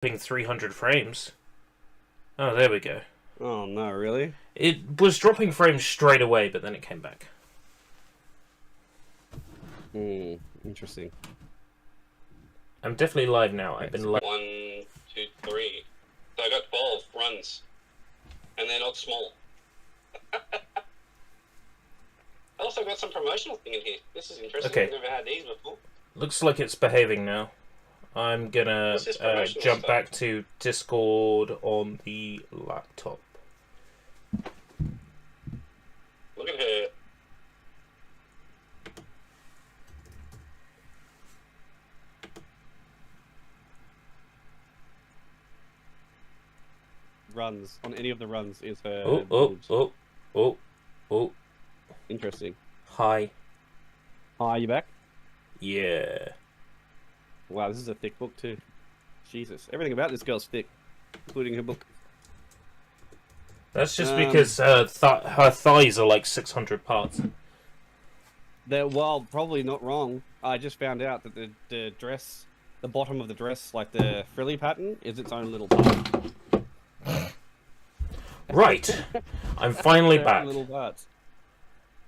dropping 300 frames. Oh, there we go. Oh no, really? It was dropping frames straight away, but then it came back. Interesting. I'm definitely live now. I've been live. 1, 2, 3. So I got 12 runs. And they're not small. I also got some promotional thing in here. This is interesting. Okay. I've never had these before. Looks like it's behaving now. I'm gonna jump back to Discord on the laptop. Look at her. Runs on any of the runs is her. Oh. Interesting. Hi. Hi, you back? Yeah. Wow, this is a thick book too. Jesus, everything about this girl's thick, including her book. That's just because her thighs are like 600 parts. They're, well, probably not wrong. I just found out that the dress, the bottom of the dress, like the frilly pattern, is its own little part. Right. I'm finally back. Little parts.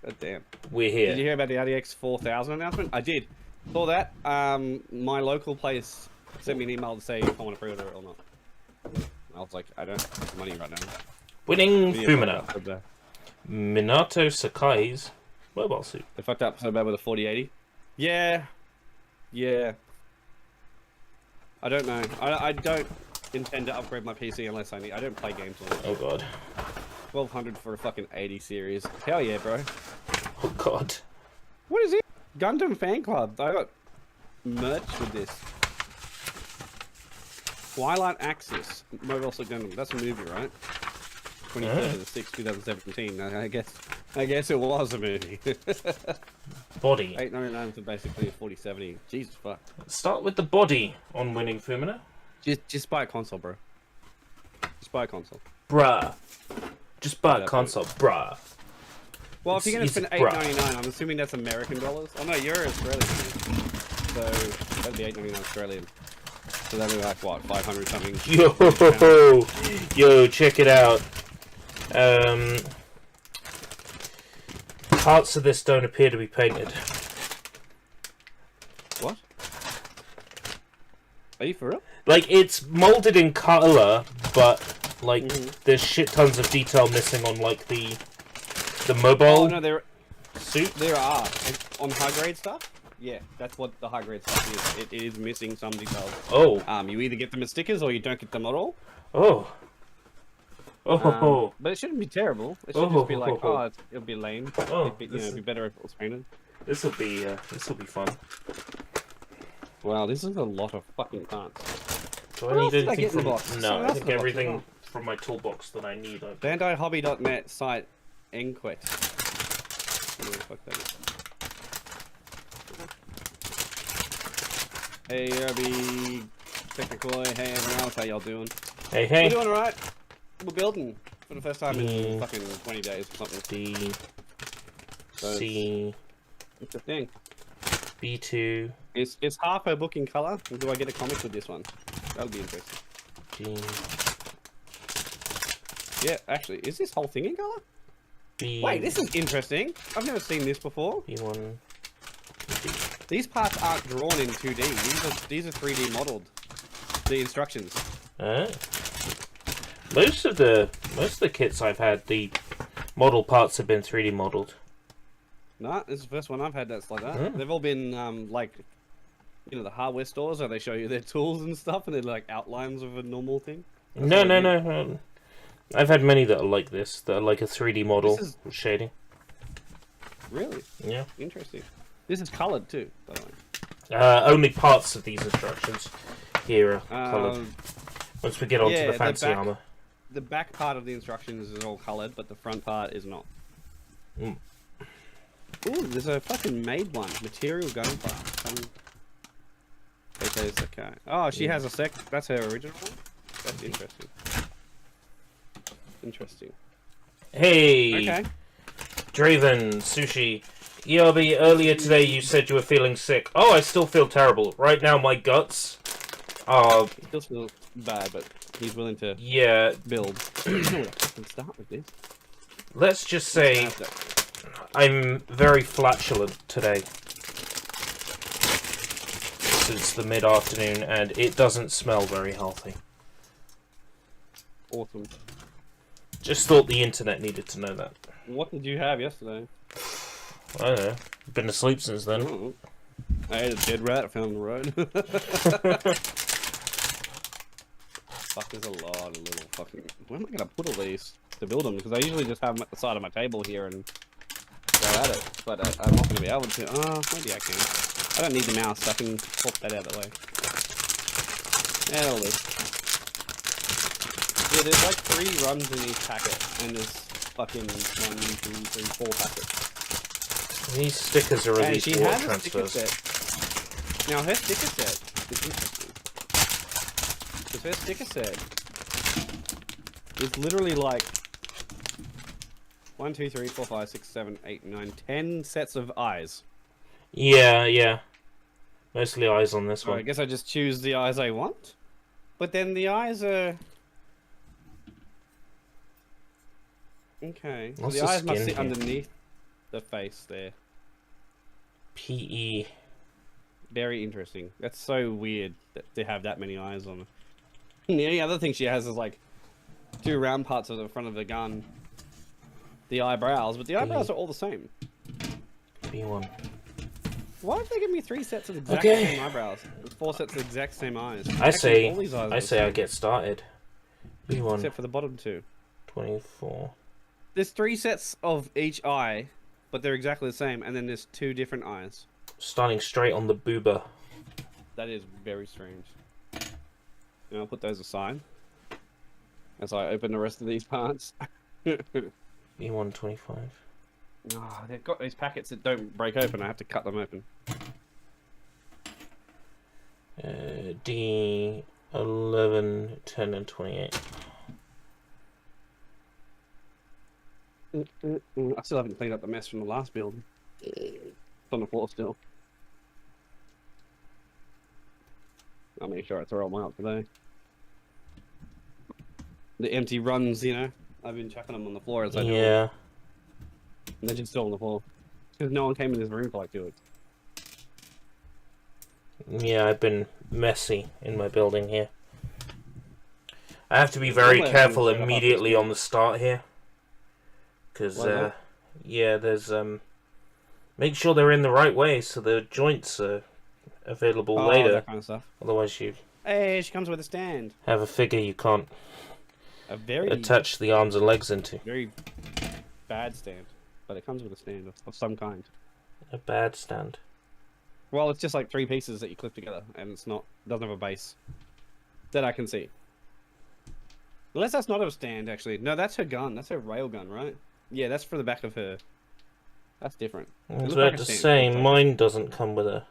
God damn. We're here. Did you hear about the RDX 4000 announcement? I did. Saw that. My local place sent me an email to say if I want to pre-order it or not. I was like, I don't have the money right now. Winning Fumina. Minato Sakai's mobile suit. They fucked up so bad with a 4080. Yeah. I don't know. I don't intend to upgrade my PC unless I need. I don't play games on it. Oh god. 1200 for a fucking 80 series. Hell yeah, bro. Oh god. What is it? Gundam fan club. I got merch with this. Twilight Axis. Mobile Suit Gundam. That's a movie, right? 23rd of the 6th, 2017. I guess it was a movie. Body. $8.99 for basically a 4070. Jesus fuck. Start with the body on Winning Fumina. Just buy a console, bro. Just buy a console. Bruh. Just buy a console, bruh. Well, if you're gonna spend $8.99, I'm assuming that's American dollars. Oh no, you're Australian. So that'd be $8.99 Australian. So that'd be like what, 500 something. Yo, check it out. Parts of this don't appear to be painted. What? Are you for real? Like, it's molded in color, but like there's shit tons of detail missing on like the mobile. Oh no, there are on high grade stuff. Yeah, that's what the high grade stuff is. It is missing some details. Oh. You either get them as stickers or you don't get them at all. Oh. But it shouldn't be terrible. It should just be like, it'll be lame. Oh, it'd be better if it was painted. This will be fun. Wow, this is a lot of fucking parts. Do I need anything from the box? No, I think everything from my toolbox that I need. BandaiHobby.net site Enquet. What the fuck that is? Hey, Ryobu, Technical. Hey, everyone else, how y'all doing? Hey. We're doing alright. We're building for the first time in fucking 20 days or something. C. It's a thing. B2. It's half a book in color. Do I get a comic with this one? That'll be interesting. G. Yeah, actually, is this whole thing in color? B. Wait, this is interesting. I've never seen this before. B1. B. These parts aren't drawn in 2D. These are 3D modeled. The instructions. Most of the kits I've had, the model parts have been 3D modeled. Nah, this is the first one I've had that's like that. They've all been like, you know, the hardware stores where they show you their tools and stuff, and they're like outlines of a normal thing. No. I've had many that are like this, that are like a 3D model with shading. Really? Yeah. Interesting. This is coloured too, by the way. Only parts of these instructions here are coloured. Once we get onto the fancy armor. The back part of the instructions is all coloured, but the front part is not. Ooh, there's a fucking made one. Material GUNPLA. Okay. Oh, she has a sec. That's her original one? That's interesting. Interesting. Hey! Okay. Draven, Sushi. ERB, earlier today you said you were feeling sick. Oh, I still feel terrible. Right now my guts are bad, but he's willing to build. You know what, I can start with this. Let's just say I'm very flatulent today. Since the mid-afternoon, and it doesn't smell very healthy. Awesome. Just thought the internet needed to know that. What did you have yesterday? I don't know. Been asleep since then. Ooh. I ate a dead rat found on the road. Fuck, there's a lot of little fucking... Where am I gonna put all these to build them? Because I usually just have them at the side of my table here and go at it. But I'm not gonna be able to. Oh, maybe I can. I don't need the mouse, so I can pop that out of the way. Yeah, that'll do. Yeah, there's like 3 runs in each packet, and there's fucking 1, 2, 3, 4 packets. These stickers are And released she water has a sticker transfers. set. Now her sticker set is interesting. Because her sticker set is literally like 1, 2, 3, 4, 5, 6, 7, 8, 9, 10 sets of eyes. Yeah. Mostly eyes on this Well, one. I guess I just choose the eyes I want. But then the eyes are... Okay. So What's the the eyes must skin sit here? underneath the face there. PE. Very interesting. That's so weird to have that many eyes on it. And the only other thing she has is like 2 round parts of the front of the gun. The eyebrows, but the eyebrows are all the same. B1. Why did they give me 3 sets of exact same eyebrows? And 4 sets of exact same eyes. I Actually, all these eyes are the say I same, get started. B1. except for the bottom 2. 24. There's 3 sets of each eye, but they're exactly the same, and then there's 2 different eyes. Starting straight on the boober. That is very strange. And I'll put those aside as I open the rest of these parts. B1 25. Oh, they've got these packets that don't break open. I have to cut them open. D 11, 10, and 28. I still haven't cleaned up the mess from the last build. It's on the floor still. I'll make sure I throw them out today. The empty runs, you know, I've been chucking them on the floor as I do. Yeah. And they're just still on the floor. Because no one came in this room for like 2 weeks. Yeah, I've been messy in my building here. I have to be very careful immediately on the start here. Because, yeah, there's, make sure they're in the right way so the joints are available later. That kind of stuff. Otherwise you Hey, she comes with a stand. have a figure you can't A very attach the arms and legs into. very bad stand. But it comes with a stand of some kind. A bad stand. Well, it's just like 3 pieces that you clip together, and it doesn't have a base. That I can see. Unless that's not a stand, actually. No, that's her gun. That's her rail gun, right? Yeah, that's for the back of her. That's different. I was about to say, mine doesn't come with a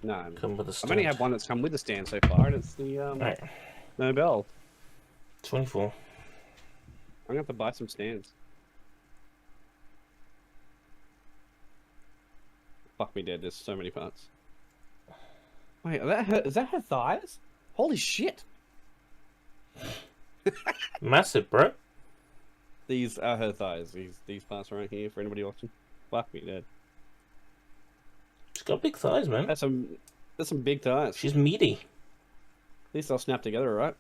No. come with a I've stand. only had one that's come with the stand so far, and it's the Right. Nobel. 24. I'm gonna have to buy some stands. Fuck me dead, there's so many parts. Wait, is that her thighs? Holy shit! Massive, bro. These are her thighs, these parts right here, for anybody watching. Fuck me dead. She's got big thighs, man. That's some big thighs. She's meaty. At least they'll snap together, right?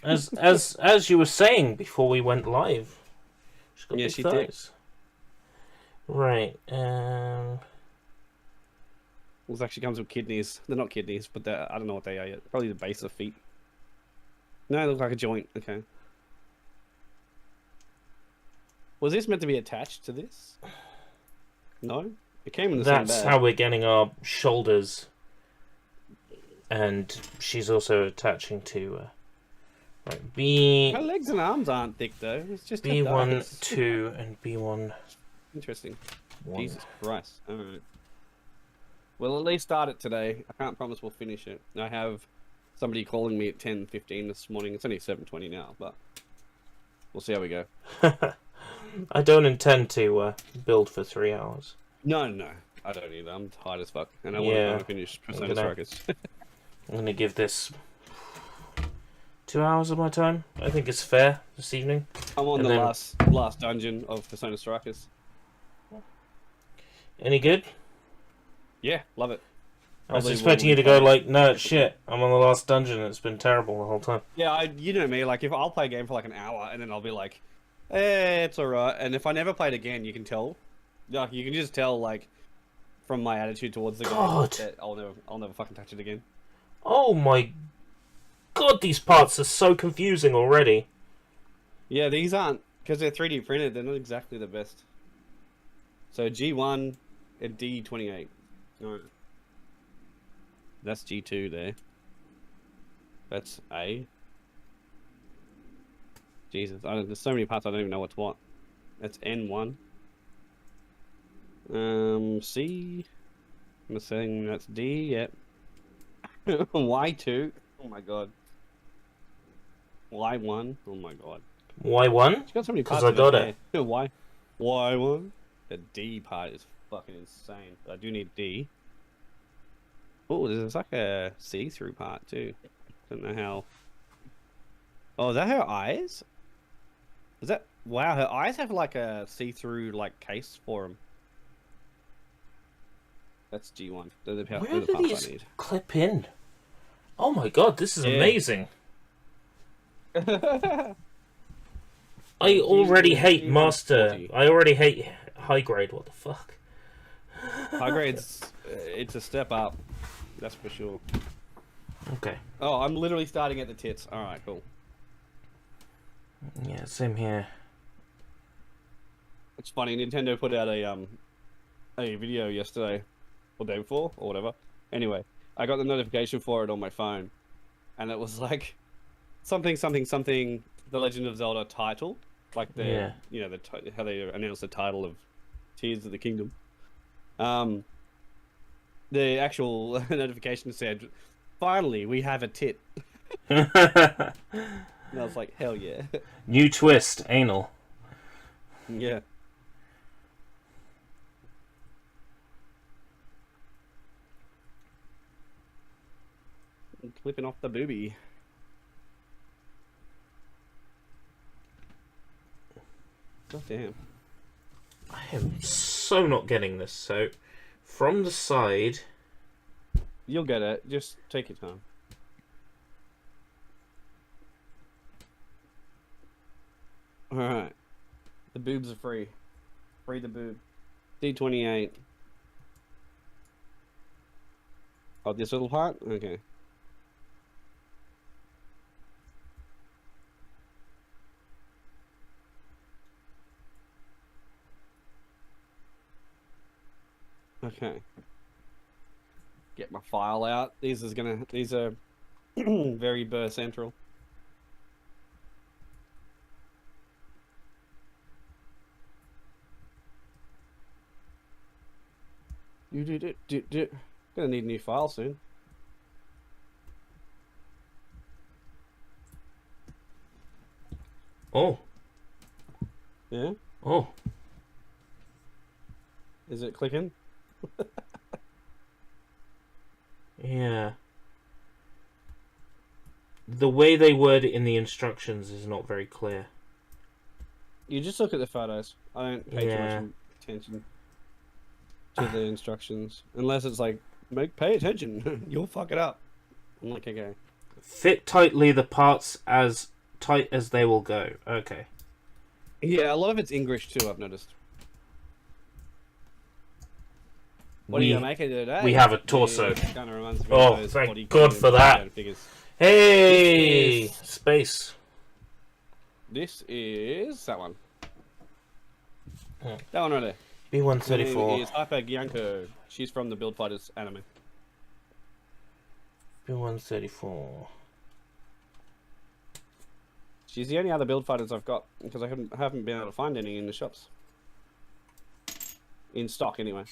As you were saying before we went live. She's got big thighs. Right, This actually comes with kidneys. They're not kidneys, but I don't know what they are yet. Probably the base of feet. No, they look like a joint. Okay. Was this meant to be attached to this? No? It came in the same bag. That's how we're getting our shoulders. And she's also attaching to... right, B... Her legs and arms aren't thick, though. It's just her B1, thighs. 2, and B1... Interesting. 1. Jesus Christ. Alright. We'll at least start it today. I can't promise we'll finish it. I have somebody calling me at 10:15 this morning. It's only 7:20 now, but we'll see how we go. I don't intend to build for 3 hours. No, I don't either. I'm tired as fuck, and I want to finish Persona Strikers. I'm gonna give this 2 hours of my time. I think it's fair this evening. I'm on And the then- last dungeon of Persona Strikers. Any good? Yeah, love it. I was Probably expecting will you to go replay. like, no, it's shit. I'm on the last dungeon and it's been terrible the whole time. Yeah, you know me. Like, if I'll play a game for like an hour and then I'll be like, eh, it's alright. And if I never play it again, you can tell. Like, you can just tell, like, from my attitude towards the God. game that I'll never fucking touch it again. Oh my god, these parts are so confusing already. Yeah, these aren't, because they're 3D printed, they're not exactly the best. So G1 and D28. Alright. That's G2 there. That's A. Jesus, there's so many parts I don't even know what's what. That's N1. C. I'm saying that's D, yep. Y2. Oh my god. Y1. Oh my god. Y1? It's got so many 'Cause parts. I got it. Y1. The D part is fucking insane. But I do need D. Oh, there's like a see-through part too. Don't know how. Oh, is that her eyes? Is that... Wow, her eyes have like a see-through like case for them. That's G1. They're the Where parts do I these need. clip in? Oh my god, this is Yeah. amazing. I already hate G140. Master. I already hate high grade. What the fuck? High grades, it's a step up. That's for sure. Okay. Oh, I'm literally starting at the tits. Alright, cool. Yeah, same here. It's funny, Nintendo put out a video yesterday, or day before, or whatever. Anyway, I got the notification for it on my phone, and it was like, something, The Legend of Zelda title. Like the, Yeah. you know, how they announced the title of Tears of the Kingdom. The actual notification said, finally, we have a tit. And I was like, hell yeah. New twist, anal. Yeah. Clipping off the boobie. God damn. I am so not getting this. So, from the side, You'll get it. Just take your time. Alright. The boobs are free. Free the boob. D28. Oh, this little part? Okay. Okay. Get my file out. These are very burr central. Gonna need a new file soon. oh, Yeah? oh, Is it clicking? yeah. The way they word it in the instructions is not very clear. You just look at the photos. I don't pay Yeah. too much attention to the instructions. Unless it's like, pay attention. You'll fuck it up. I'm like, okay. Fit tightly the parts as tight as they will go. Okay. Yeah, a lot of it's English too, I've noticed. What are We- you gonna make it today? we have a torso. Yeah, kinda reminds me Oh, of those thank body God colours for that. and figures. Hey, This is- space. This is that one. Hmm. That one right there. Her name B134. is Hyper Bianca. She's from the Build Fighters anime. B134. She's the only other Build Fighters I've got because I haven't been able to find any in the shops. In stock, anyway.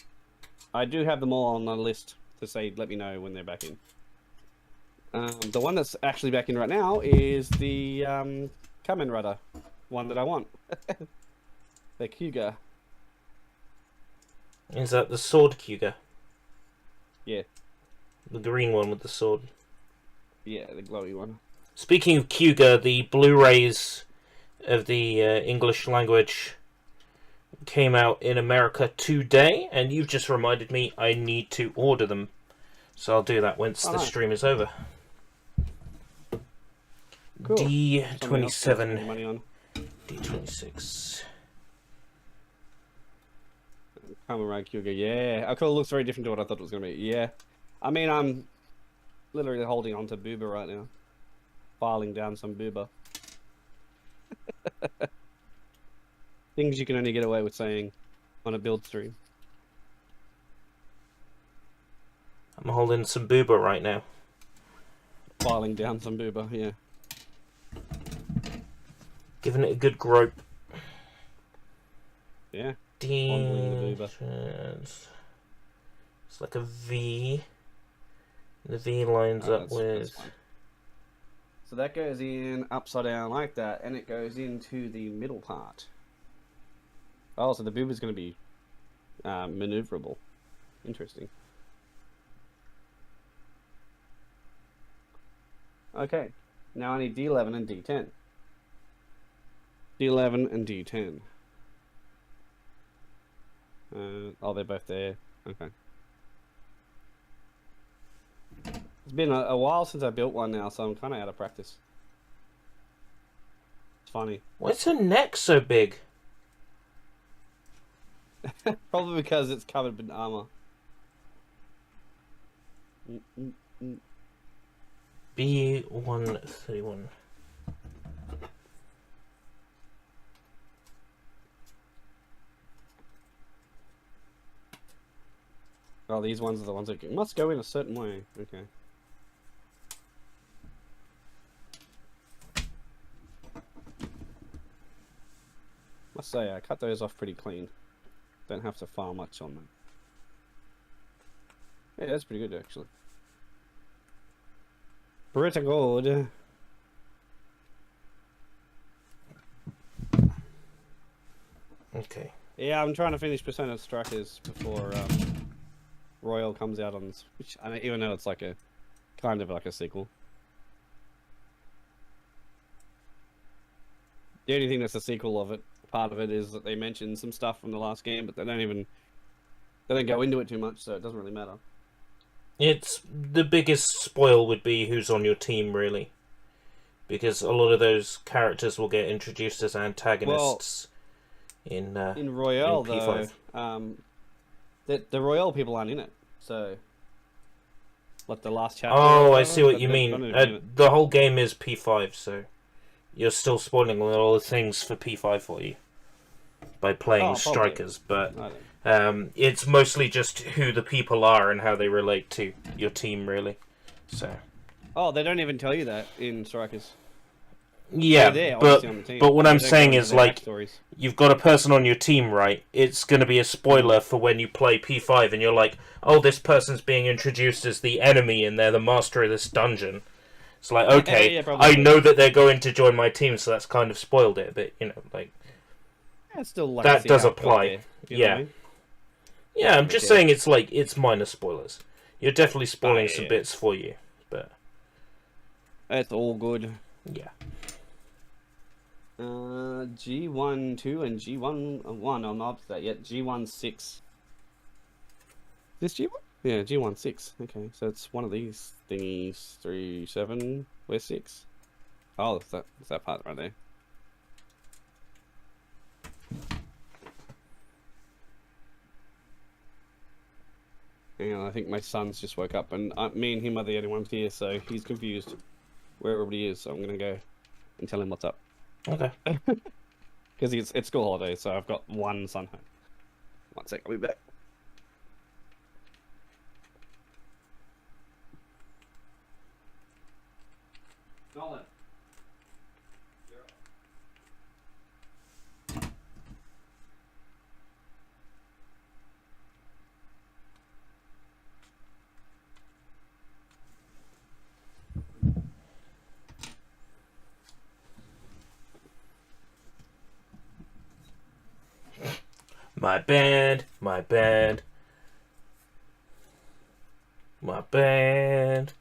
I do have them all on the list to say, let me know when they're back in. The one that's actually back in right now is the Kamen Rider one that I want. The Kyuga. Is that the sword Kyuga? Yeah. The green one with the sword. Yeah, the glowy one. Speaking of Kyuga, the Blu-rays of the English language came out in America today, and you've just reminded me I need to order them. So I'll do that once the stream is over. Cool. D27. D26. Kamen Kyuga, yeah. Okay, it looks very different to what I thought it was going to be. Yeah. I mean, I'm literally holding on to booba right now. Filing down some booba. Things you can only get away with saying on a build stream. I'm holding some booba right now. Filing down some booba, yeah. Giving it a good grope. Yeah. It's like a V. The V lines up with... So that goes in upside down like that, and it goes into the middle part. Oh, so the boob is going to be maneuverable. Interesting. Okay, now I need D11 and D10. D11 and D10. Oh, they're both there. Okay. It's been a while since I built one now, so I'm kind of out of practice. It's funny. Why is her neck so big? Probably because it's covered in armor. B131. Oh, these ones are the ones that must go in a certain way. Okay. Must say, I cut those off pretty clean. Don't have to file much on them. Yeah, that's pretty good, actually. Pretty good. Okay. Yeah, I'm trying to finish Persona Strikers before Royal comes out on Switch. I mean, even though it's like a kind of like a sequel. The only thing that's a sequel of it, part of it, is that they mention some stuff from the last game, but they don't go into it too much, so it doesn't really matter. It's the biggest spoil would be who's on your team, really, because a lot of those characters will get introduced as antagonists in Royale, in P5. Though. The Royale people aren't in it, so like the last chapter. Oh, I see what you mean. The whole game is P5, so you're still spoiling a lot of things for P5 for you by playing Strikers, but it's mostly just who the people are and how they relate to your team, really. So. Oh, they don't even tell you that in Strikers. Yeah, there, but what I'm They saying go is, into their like, backstories. you've got a person on your team, right? It's going to be a spoiler for when you play P5 and you're like, oh, this person's being introduced as the enemy and they're the master of this dungeon. It's like, okay, I know that they're going to join my team, so that's kind of spoiled it a bit, you know, like... Yeah, it's still like that does apply. Yeah. Yeah, I'm just saying it's like, it's minor spoilers. You're definitely spoiling some bits for you, but... It's all good. Yeah. G1-2 and G1-1. I'm not up to that yet. G1-6. This G1? Yeah, G1-6. Okay, so it's one of these thingies. 3, 7. Where's 6? Oh, it's that part right there. Hang on, I think my son's just woke up, and me and him are the only ones here, so he's confused where everybody is. So I'm gonna go and tell him what's up. Okay. Because it's school holidays, so I've got one son home. 1 sec, I'll be back. Nolan. My band, my band, my band.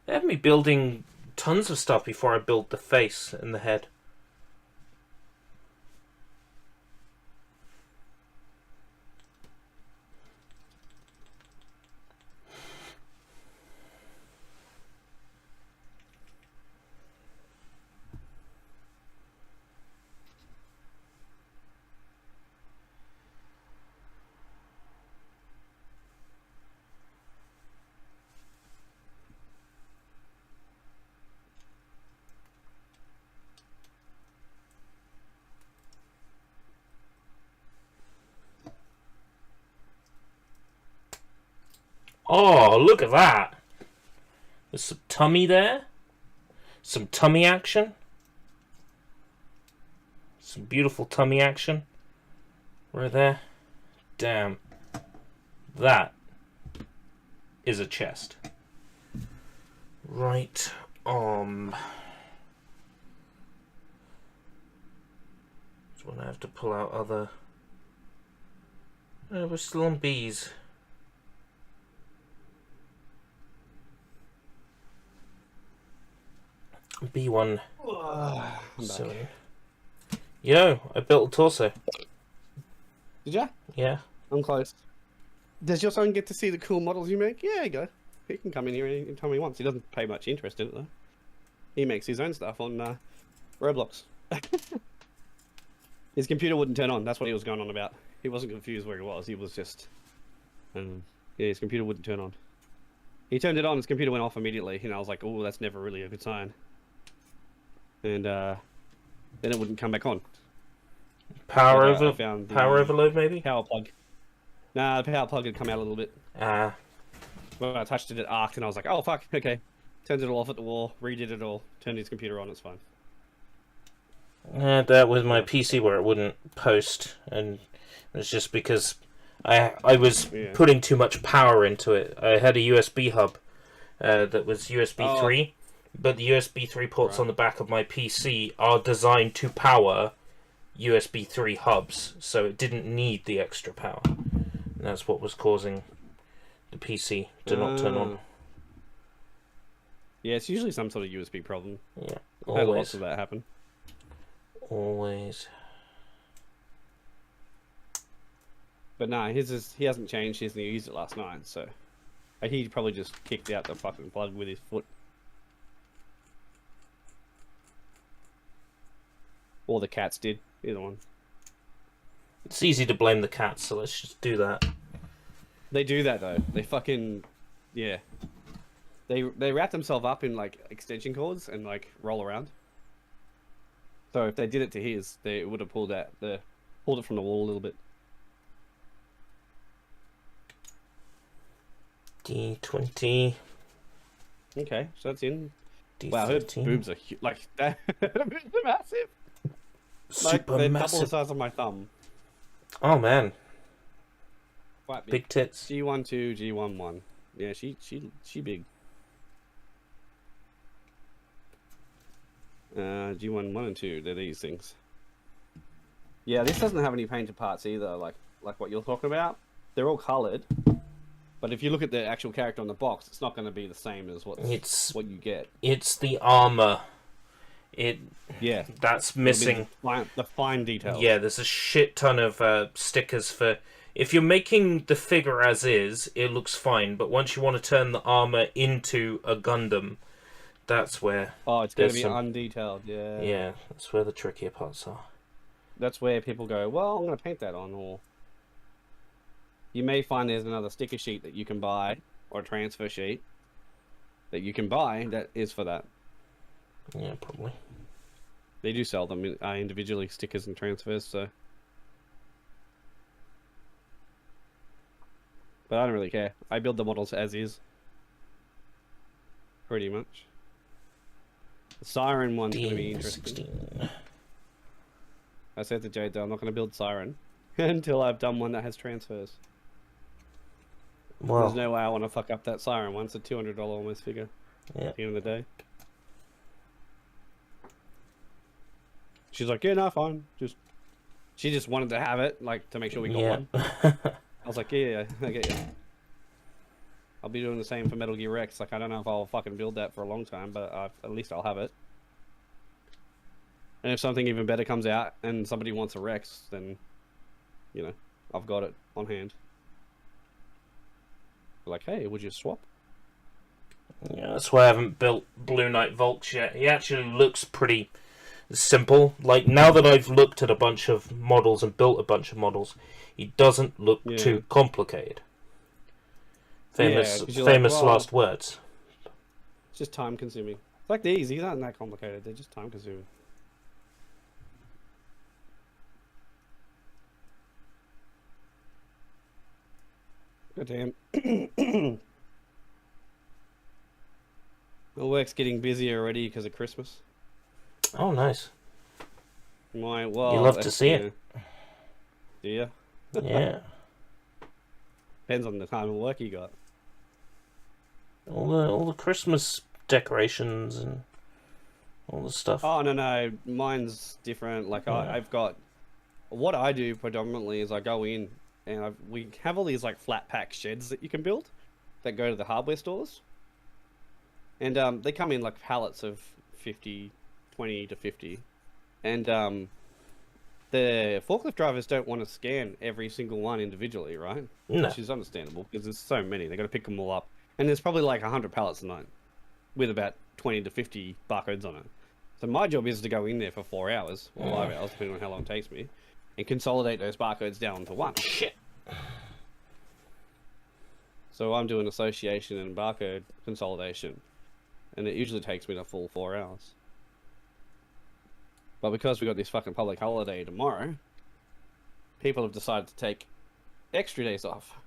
They have me building tons of stuff before I build the face and the head. Oh, look at that. There's some tummy there. Some tummy action. Some beautiful tummy action. Right there. Damn. That is a chest. Right. So when I have to pull out other... we're still on bees. B1. So, yo, I built a torso. Did ya? Yeah. I'm close. Does your son get to see the cool models you make? Yeah, you go. He can come in here anytime he wants. He doesn't pay much interest in it, though. He makes his own stuff on Roblox. His computer wouldn't turn on. That's what he was going on about. He wasn't confused where he was. He was just... yeah, his computer wouldn't turn on. He turned it on, his computer went off immediately. And I was like, oh, that's never really a good sign. And then it wouldn't come back on. Power overload, maybe? Power plug. Nah, the power plug had come out a little bit. When I touched it, it arced, and I was like, oh, fuck, okay. Turned it all off at the wall, redid it all, turned his computer on, it's fine. That was my PC where it wouldn't post, and it was just because I was putting too much power into it. I had a USB hub that was USB 3, but the USB 3 ports on the back of my PC are designed to power USB 3 hubs, so it didn't need the extra power. And that's what was causing the PC to not turn on. Yeah, it's usually some sort of USB problem. Yeah, I've had lots of that happen. Always. But nah, he hasn't changed. He hasn't used it last night, so he probably just kicked out the fucking plug with his foot. Or the cats did. Either one. It's easy to blame the cats, so let's just do that. They do that though. They fucking They wrap themselves up in like extension cords and like roll around. So if they did it to his, they would have pulled it from the wall a little bit. D20. Okay, so that's in. D15. Wow, her boobs are like that. Her boobs are massive. Super they're massive. double the size of my thumb. Oh man. Quite big. Big tits. G12, G11. Yeah, she big. G1, 1 and 2, they're these things. Yeah, this doesn't have any painted parts either, like what you're talking about. They're all coloured, but if you look at the actual character on the box, it's not going to be the same as what you get. It's the armor. That's missing the fine details. Yeah, there's a shit ton of stickers for. If you're making the figure as is, it looks fine, but once you want to turn the armor into a Gundam, that's where... Oh, it's going to be undetailed, yeah. Yeah, that's where the trickier parts are. That's where people go, well, I'm going to paint that on, or... You may find there's another sticker sheet that you can buy, or a transfer sheet, that you can buy that is for that. Yeah, probably. They do sell them individually, stickers and transfers, so... But I don't really care. I build the models as is. Pretty much. The Siren one's going to be interesting. I said to Jade, though, I'm not going to build Siren until I've done one that has transfers. Well, there's no way I want to fuck up that Siren one. It's a $200 almost figure. Yeah. At the end of the day. She's like, yeah, no, fine. She just wanted to have it, like, to make sure we got one. I was like, yeah, I get you. I'll be doing the same for Metal Gear Rex. Like, I don't know if I'll fucking build that for a long time, but at least I'll have it. And if something even better comes out and somebody wants a Rex, then, you know, I've got it on hand. Like, hey, would you swap? Yeah, that's why I haven't built Blue Knight Volks yet. He actually looks pretty simple. Like, now that I've looked at a bunch of models and built a bunch of models, he doesn't look too complicated. Famous last words. It's just time consuming. It's like these aren't that complicated, they're just time consuming. God damn. My work's getting busier already because of Christmas. Oh, nice. You love to see it. Do you? Yeah. Depends on the time of work you got. All the Christmas decorations and all the stuff. Oh, no. Mine's different. Like, I've got... What I do predominantly is I go in and we have all these, like, flat pack sheds that you can build that go to the hardware stores. And they come in like pallets of 20 to 50. And the forklift drivers don't want to scan every single one individually, right? No. Which is understandable because there's so many. They got to pick them all up. And there's probably like 100 pallets a night with about 20 to 50 barcodes on it. So my job is to go in there for 4 hours or 5 hours, depending on how long it takes me, and consolidate those barcodes down to one. Shit. So I'm doing association and barcode consolidation. And it usually takes me the full 4 hours. But because we got this fucking public holiday tomorrow, people have decided to take extra days off.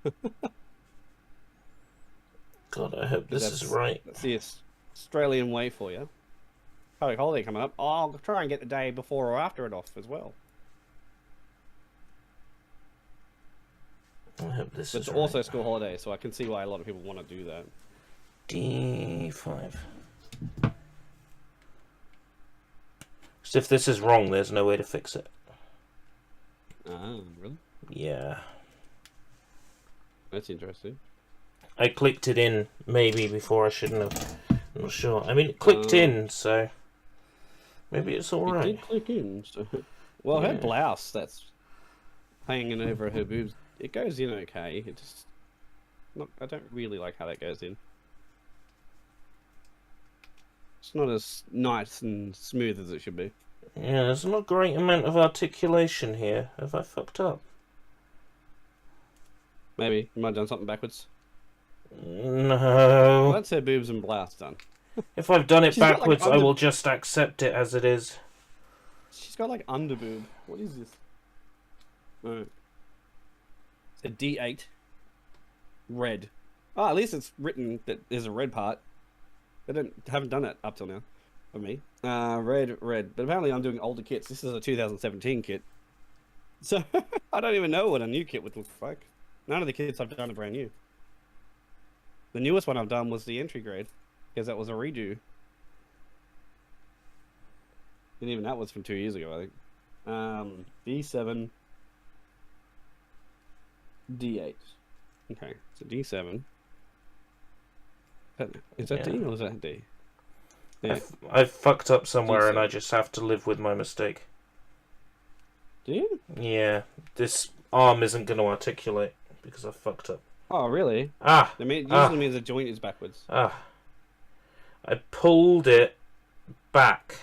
God, I hope this is right. That's the Australian way for you. Public holiday coming up. Oh, I'll try and get the day before or after it off as well. I hope this but is it's also school holiday, so I can see why a lot of people want to do that. D5. So if this is wrong, there's no way to fix it. Oh, really? Yeah. That's interesting. I clicked it in maybe before I shouldn't have. I'm not sure. I mean, it clicked in, so maybe it's all right. It did click in. So... Well, her blouse that's hanging over her boobs, it goes in okay. It just I don't really like how that goes in. It's not as nice and smooth as it should be. Yeah, there's not a great amount of articulation here. Have I fucked up? Maybe. You might have done something backwards. No. Well, that's her boobs and blouse done. If I've done it backwards, like I will just accept it as it is. She's got like underboob. What is this? Alright. It's a D8. Red. Oh, at least it's written that there's a red part. They haven't done it up till now, for me. Red. But apparently I'm doing older kits. This is a 2017 kit. So, I don't even know what a new kit would look like. None of the kits I've done are brand new. The newest one I've done was the entry grade, because that was a redo. And even that was from 2 years ago, I think. D7. D8. Okay, so D7. Is that D or is that D? Yeah. I've fucked up somewhere D7. and I just have to live with my mistake. Do you? Yeah, this arm isn't going to articulate because I fucked up. Oh, really? Ah! It usually means the joint is backwards. Ah. I pulled it back.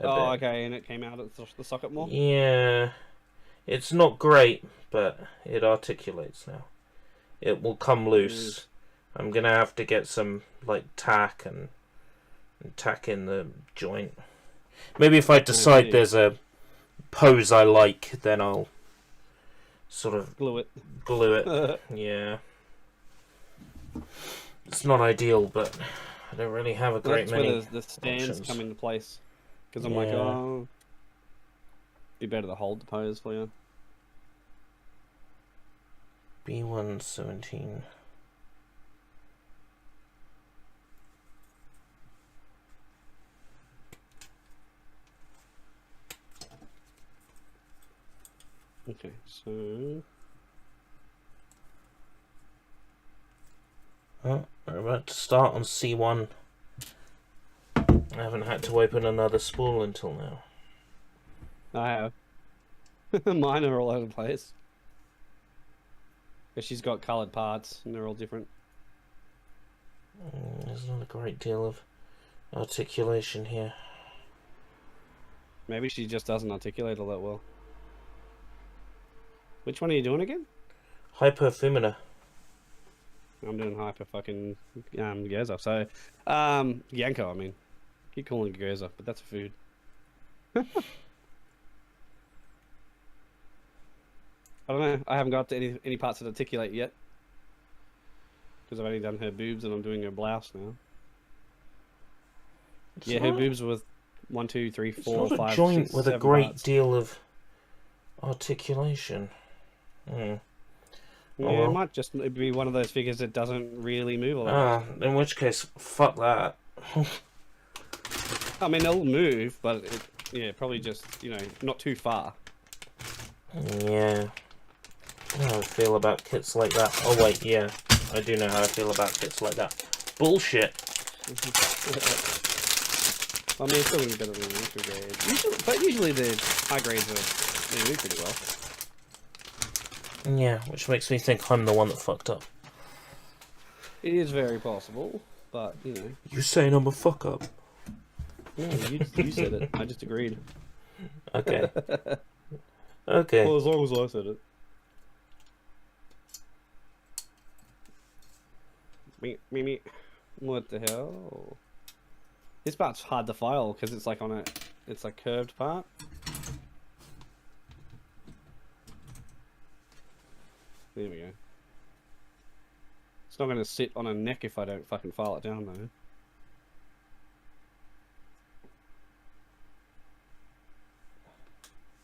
Oh, okay, and it came out at the socket more? Yeah. It's not great, but it articulates now. It will come loose. I'm going to have to get some, like, tack and tack in the joint. Maybe if I decide there's a pose I like, then I'll sort of glue it. Yeah. It's not ideal, but I don't really have a great many where the stands options. come into place. Because I'm like, oh, be better to hold the pose for you. B117. Okay, so We're about to start on C1. I haven't had to open another spool until now. I have. Mine are all over the place. But she's got coloured parts, and they're all different. There's not a great deal of articulation here. Maybe she just doesn't articulate all that well. Which one are you doing again? HoiHoi-Fumina. I'm doing hyper fucking Gyoza. So, Bianca, I mean. Keep calling it Gyoza, but that's a food. I don't know. I haven't got to any parts that articulate yet. Because I've only done her boobs and I'm doing her blouse now. Yeah, her boobs were 1, 2, 3, 4, 5, 6, 7 It's not a joint with a great parts. deal of articulation. Yeah, well. it might just be one of those figures that doesn't really move a lot. Ah, in which case, fuck that. I mean, it'll move, but yeah, probably just, you know, not too far. Yeah. I know how I feel about kits like that. Oh wait, yeah. I do know how I feel about kits like that. Bullshit. I mean, it's still going to get a little weaker grade. Usually the high grades they move pretty well. Yeah, which makes me think I'm the one that fucked up. It is very possible, but, you know. You saying I'm a fuck up? No, you said it. I just agreed. Okay. Okay. Well, as long as I said it. Me. What the hell? This part's hard to file because it's like it's a curved part. There we go. It's not going to sit on a neck if I don't fucking file it down though.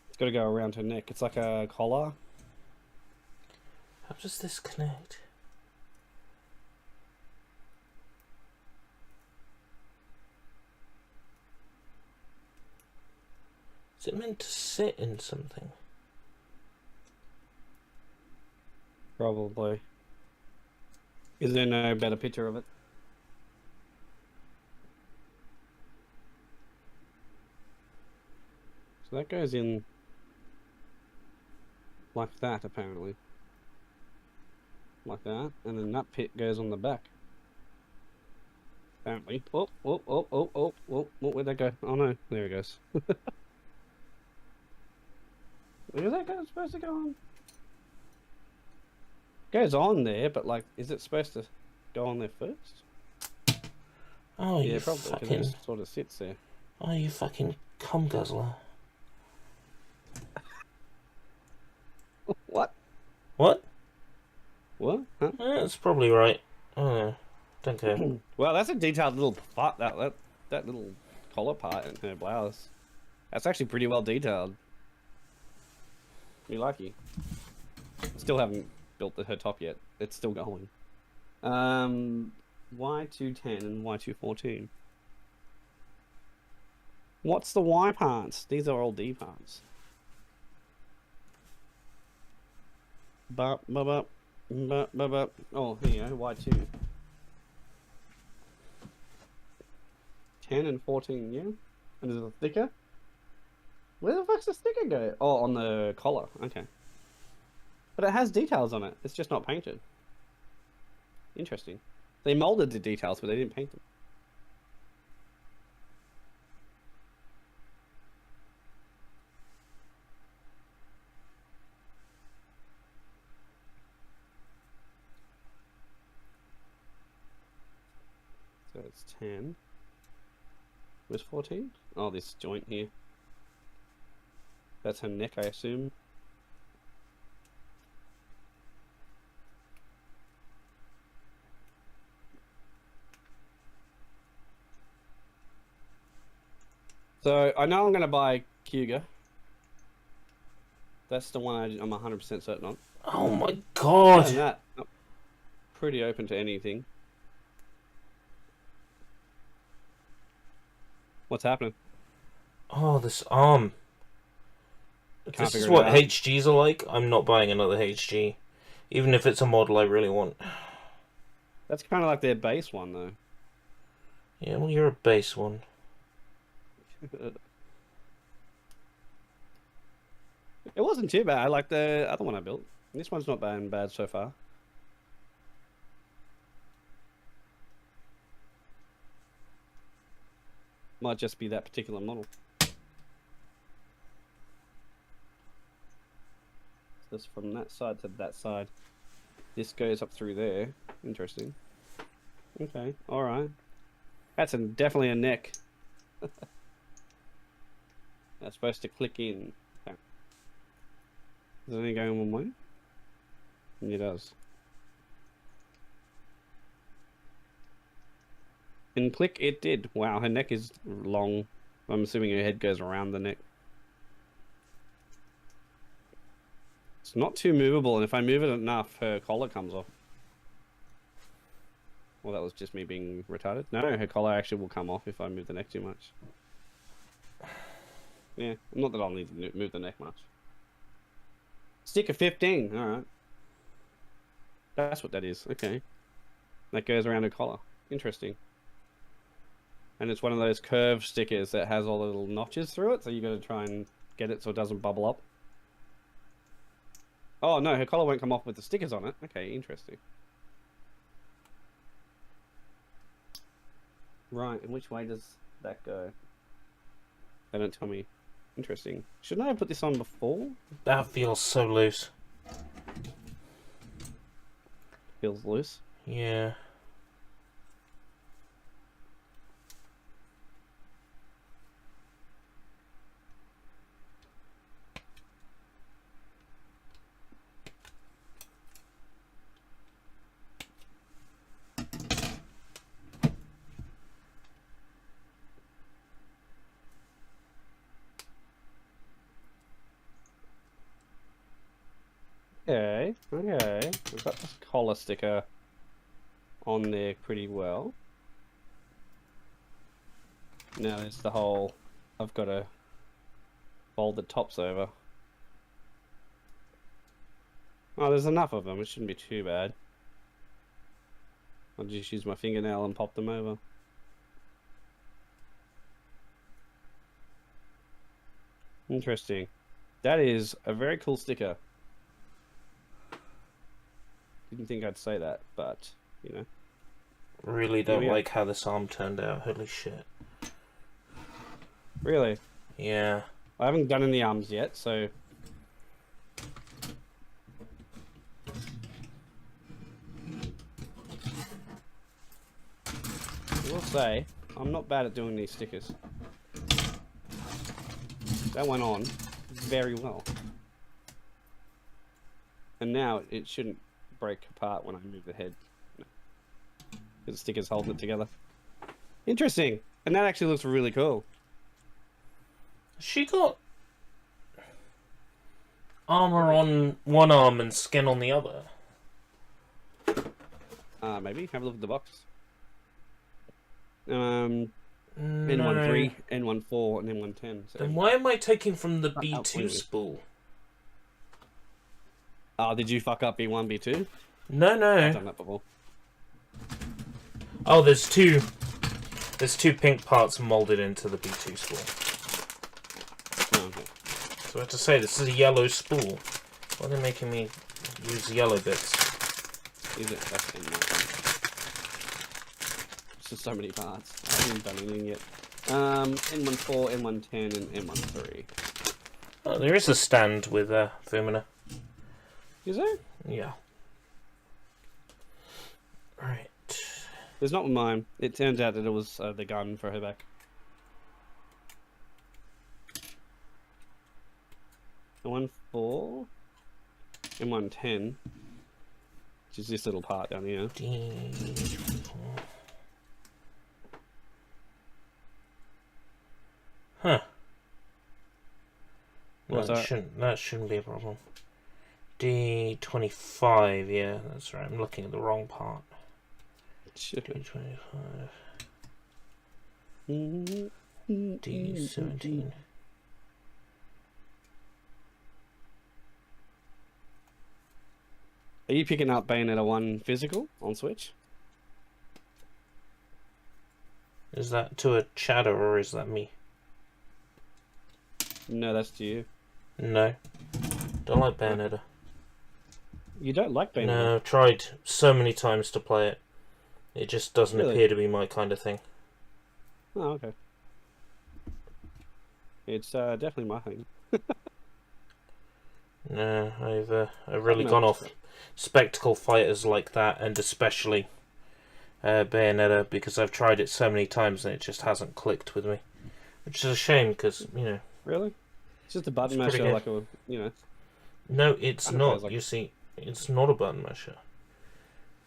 It's got to go around her neck. It's like a collar. How does this connect? Is it meant to sit in something? Probably. Is there no better picture of it? So that goes in like that, apparently. Like that, and then that pit goes on the back. Apparently. Oh, where'd that go? Oh no, there it goes. Where is that supposed to go on? Goes on there, but like, is it supposed to go on there first? Oh, yeah, you probably, because fucking... it just sort of sits there. Oh, you fucking cum guzzler. What? What? What? Huh? That's probably right. Oh, don't care. Well, that's a detailed little part, that little collar part in her blouse. That's actually pretty well detailed. You're lucky. Still haven't built her top yet. It's still going. Y210 and Y214. What's the Y parts? These are all D parts. Oh, here you go, Y2. 10 and 14, yeah? And there's a sticker? Where the fuck's the sticker go? Oh, on the collar, okay. But it has details on it, it's just not painted. Interesting. They molded the details, but they didn't paint them. So it's 10. Where's 14? Oh, this joint here. That's her neck, I assume. So, I know I'm going to buy Kyuga. That's the one I'm 100% certain on. Oh my Other god! than that, I'm pretty open to anything. What's happening? Oh, this arm. If Can't this is figure it what out. HGs are like, I'm not buying another HG. Even if it's a model I really want. That's kind of like their base one, though. Yeah, well, you're a base one. It wasn't too bad. I like the other one I built. This one's not bad so far. Might just be that particular model. Just from that side to that side. This goes up through there. Interesting. Okay, alright. That's definitely a neck. That's supposed to click in. Okay. Is it only going one way? It does. And click, it did. Wow, her neck is long. I'm assuming her head goes around the neck. It's not too movable, and if I move it enough, her collar comes off. Well, that was just me being retarded. No, her collar actually will come off if I move the neck too much. Yeah, not that I'll need to move the neck much. Sticker 15, alright. That's what that is, okay. That goes around her collar. Interesting. And it's one of those curved stickers that has all the little notches through it, so you got to try and get it so it doesn't bubble up. Oh no, her collar won't come off with the stickers on it. Okay, interesting. Right, and which way does that go? They don't tell me. Interesting. Shouldn't I have put this on before? That feels so loose. Feels loose. Yeah. Okay, okay. We've got this collar sticker on there pretty well. Now there's the whole, I've got to fold the tops over. Oh, there's enough of them. It shouldn't be too bad. I'll just use my fingernail and pop them over. Interesting. That is a very cool sticker. Didn't think I'd say that, but, you know. Really don't like how this arm turned out. Holy shit. Really? Yeah. I haven't done any arms yet, so... I will say, I'm not bad at doing these stickers. That went on very well. And now it shouldn't break apart when I move the head. No. Because the sticker's holding it together. Interesting. And that actually looks really cool. She got armor on one arm and skin on the other. Maybe. Have a look at the box. No. N13, N14, and N110. So. Then why am I taking from the B2 spool? Oh, did you fuck up B1, B2? No, no. I've done that before. Oh, there's two pink parts molded into the B2 spool. Oh, okay. So I have to say, this is a yellow spool. Why are they making me use the yellow bits? Is it? That's N1. It's just so many parts. I haven't done anything yet. N14, N110, and N13. Oh, there is a stand with Fumina. Is there? Yeah. Right. There's not mine. It turns out that it was the gun for her back. N14, N110, which is this little part down here. Huh. What's No, that? that shouldn't be a problem. D25, yeah, that's right. I'm looking at the wrong part. D25. D17. Are you picking up Bayonetta 1 physical on Switch? Is that to a chatter or is that me? No, that's to you. No. Don't like Bayonetta. You don't like Banyan? No, I've tried so many times to play it. It just doesn't Really? appear to be my kind of thing. Oh, okay. It's definitely my thing. No, I've really gone off spectacle fighters like that, and especially Bayonetta, because I've tried it so many times and it just hasn't clicked with me. Which is a shame, because, you know... Really? It's just a button It's pretty masher, good. like a, you know... No, it's Kind of not. feels like- You see, it's not a button masher.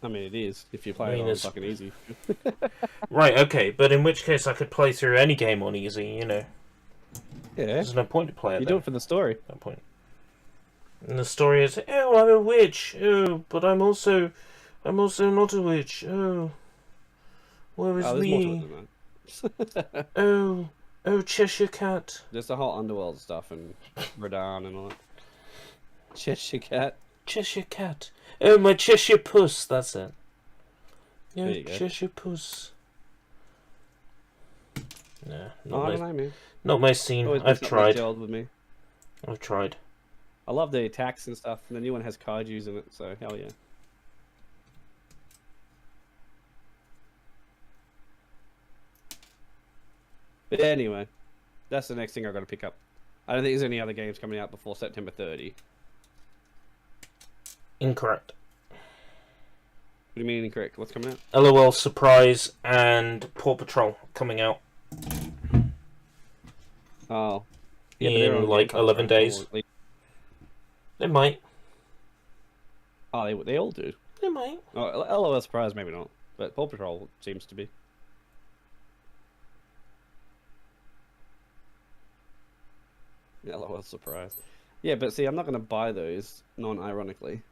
I mean, it is, if you play I mean, it on it's- fucking easy. Right, okay, but in which case I could play through any game on easy, you know. Yeah. There's no point to play it You then. do it for the story. No point. And the story is, oh, I'm a witch. Oh, but I'm also not a witch. Oh, where is Oh, there's more to me? it than that. Oh, Cheshire Cat. There's the whole underworld stuff and Radon and all that. Cheshire Cat. Cheshire Cat. Oh, my Cheshire Puss. That's it. Yeah, There you go. Cheshire Puss. Nah, Oh, I don't know, man. not my scene. Always I've been something that tried. gelled with me. I've tried. I love the attacks and stuff, and the new one has kaijus in it, so hell yeah. But anyway, that's the next thing I've got to pick up. I don't think there's any other games coming out before September 30. Incorrect. What do you mean incorrect? What's coming out? LOL Surprise and Paw Patrol coming out Oh. but in they're on like Game Pass, 11 right? days. Or at least- They might. Oh, they all do. They might. Oh, LOL Surprise, maybe not. But Paw Patrol seems to be. LOL Surprise. Yeah, but see, I'm not going to buy those non-ironically.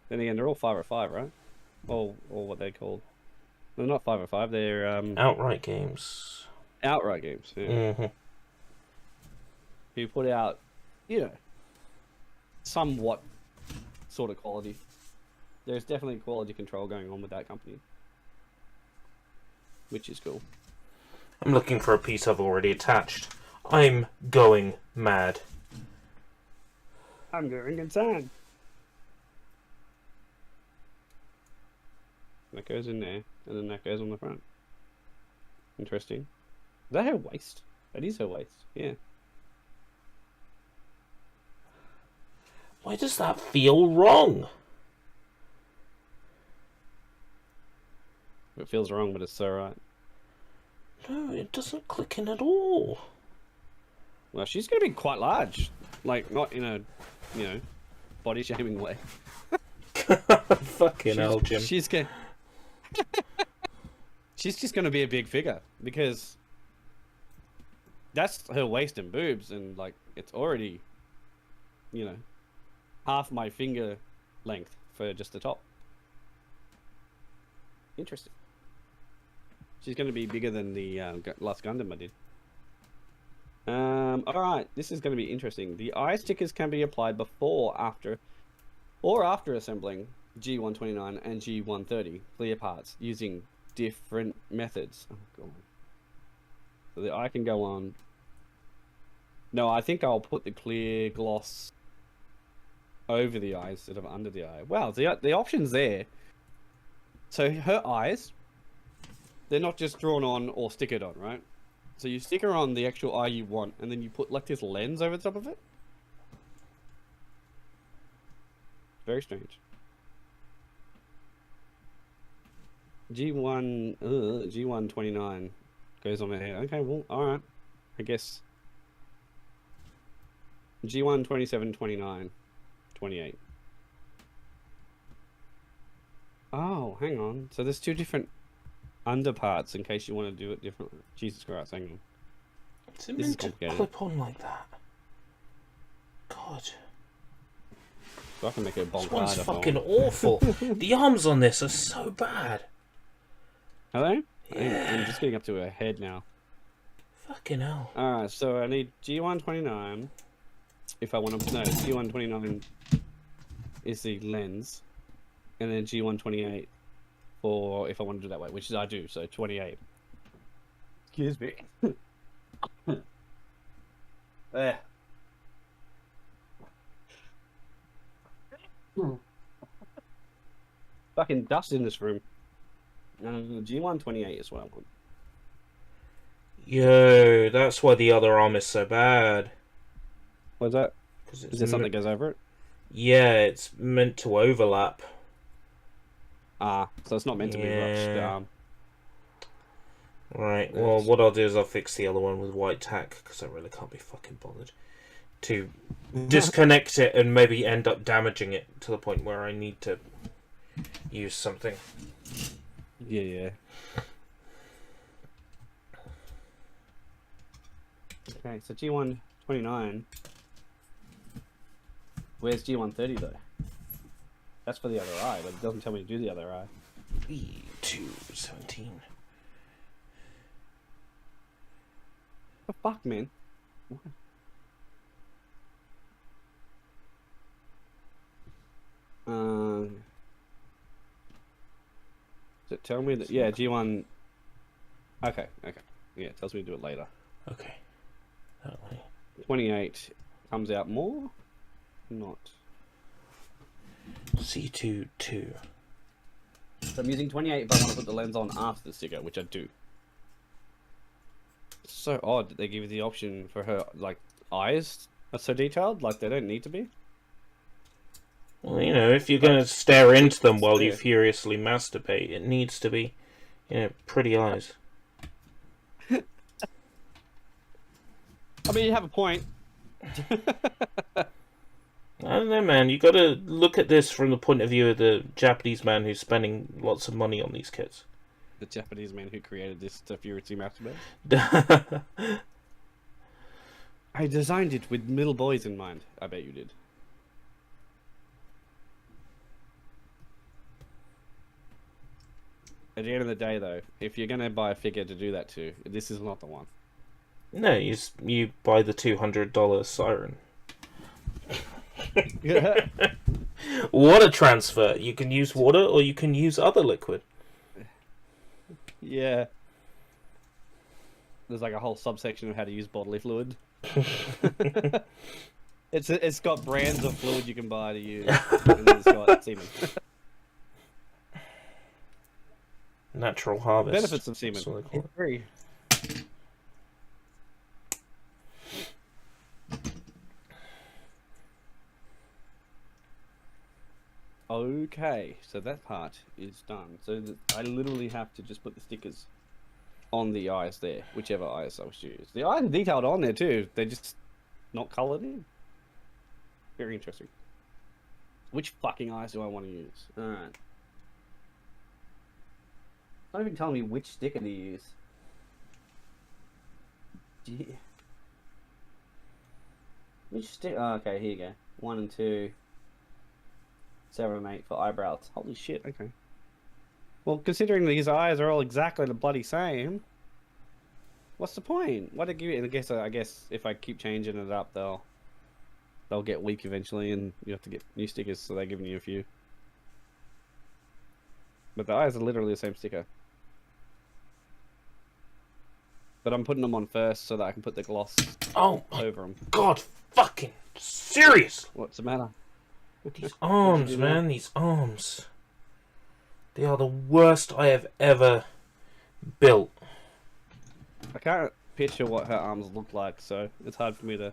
Then again, they're all 505, right? Or what they're called. They're not 505, they're Outright games. outright games. Yeah. Hmm. Who put out, you know, somewhat sort of quality. There's definitely quality control going on with that company. Which is cool. I'm looking for a piece I've already attached. I'm going mad. I'm going insane. That goes in there, and then that goes on the front. Interesting. Is that her waist? That is her waist, yeah. Why does that feel wrong? It feels wrong, but it's so right. No, it doesn't click in at all. Well, she's going to be quite large. Like, not in a, you know, body-shaming way. Fucking hell, Jim. She's going she's just going to be a big figure, because that's her waist and boobs, and, like, it's already, you know, half my finger length for just the top. Interesting. She's going to be bigger than the last Gundam I did. Alright, this is going to be interesting. The eye stickers can be applied before, after, or after assembling G129 and G130 clear parts using different methods. Oh, God. So the eye can go on. No, I think I'll put the clear gloss over the eye instead of under the eye. Wow, the option's there. So her eyes, they're not just drawn on or stickered on, right? So you sticker on the actual eye you want, and then you put like this lens over the top of it. Very strange. G129 goes on my head. Okay, well, alright. I guess. G1, 27, 29, 28. Oh, hang on. So there's two different underparts in case you want to do it differently. Jesus Christ, hang on. Is it This is meant to complicated. clip on like that? God. So I can make it a bonk This one's harder if I fucking want. awful. The arms on this are so bad. Hello? Yeah. I'm just getting up to her head now. Fucking hell. Alright, so I need G129. If I want to... No, G129 is the lens. and then G128 for if I want to do that way, which is I do. So 28. Excuse me. There. Fucking dust in this room. G128 is what I want. Yo, that's why the other arm is so bad. What's that? Is Is there something that goes over it? Yeah, it's meant to overlap. Ah, so it's not meant to be rushed. Right, well, what I'll do is I'll fix the other one with white tack, because I really can't be fucking bothered to disconnect it and maybe end up damaging it to the point where I need to use something. Yeah. Okay, so G129. Where's G130 though? That's for the other eye, but it doesn't tell me to do the other eye. E217. The fuck, man? Does it tell me that? Yeah, G1. Okay. Yeah, it tells me to do it later. Okay. That way. 28 comes out more? Not. C2-2. So I'm using 28 if I want to put the lens on after the sticker, which I do. It's so odd that they give you the option for her, like, eyes are so detailed, like they don't need to be. Well, you know, if you're going to stare into them while you furiously masturbate, it needs to be, you know, pretty eyes. I mean, you have a point. I don't know, man. You got to look at this from the point of view of the Japanese man who's spending lots of money on these kits. The Japanese man who created this to furiously masturbate. I designed it with little boys in mind. I bet you did. At the end of the day, though, if you're going to buy a figure to do that to, this is not the one. No, you buy the $200 siren. Water transfer. You can use water or you can use other liquid. Yeah. There's like a whole subsection of how to use bodily fluid. It's got brands of fluid you can buy to use. And then it's got semen. Natural harvest. Benefits of semen. That's what they call it. It's free. Okay, so that part is done. So I literally have to just put the stickers on the eyes there, whichever eyes I wish to use. The eyes are detailed on there too. They're just not coloured in. Very interesting. Which fucking eyes do I want to use? Alright. It's not even telling me which sticker to use. Gee. Which sticker? Oh, okay, here you go. 1 and 2. 7 and 8 for eyebrows. Holy shit, okay. Well, considering these eyes are all exactly the bloody same, what's the point? Why did give it? I guess if I keep changing it up, they'll get weak eventually, and you have to get new stickers. So they're giving you a few. But the eyes are literally the same sticker. But I'm putting them on first so that I can put the gloss over them. God, fucking serious! What's the matter? These arms, man, these arms. They are the worst I have ever built. I can't picture what her arms look like, so it's hard for me to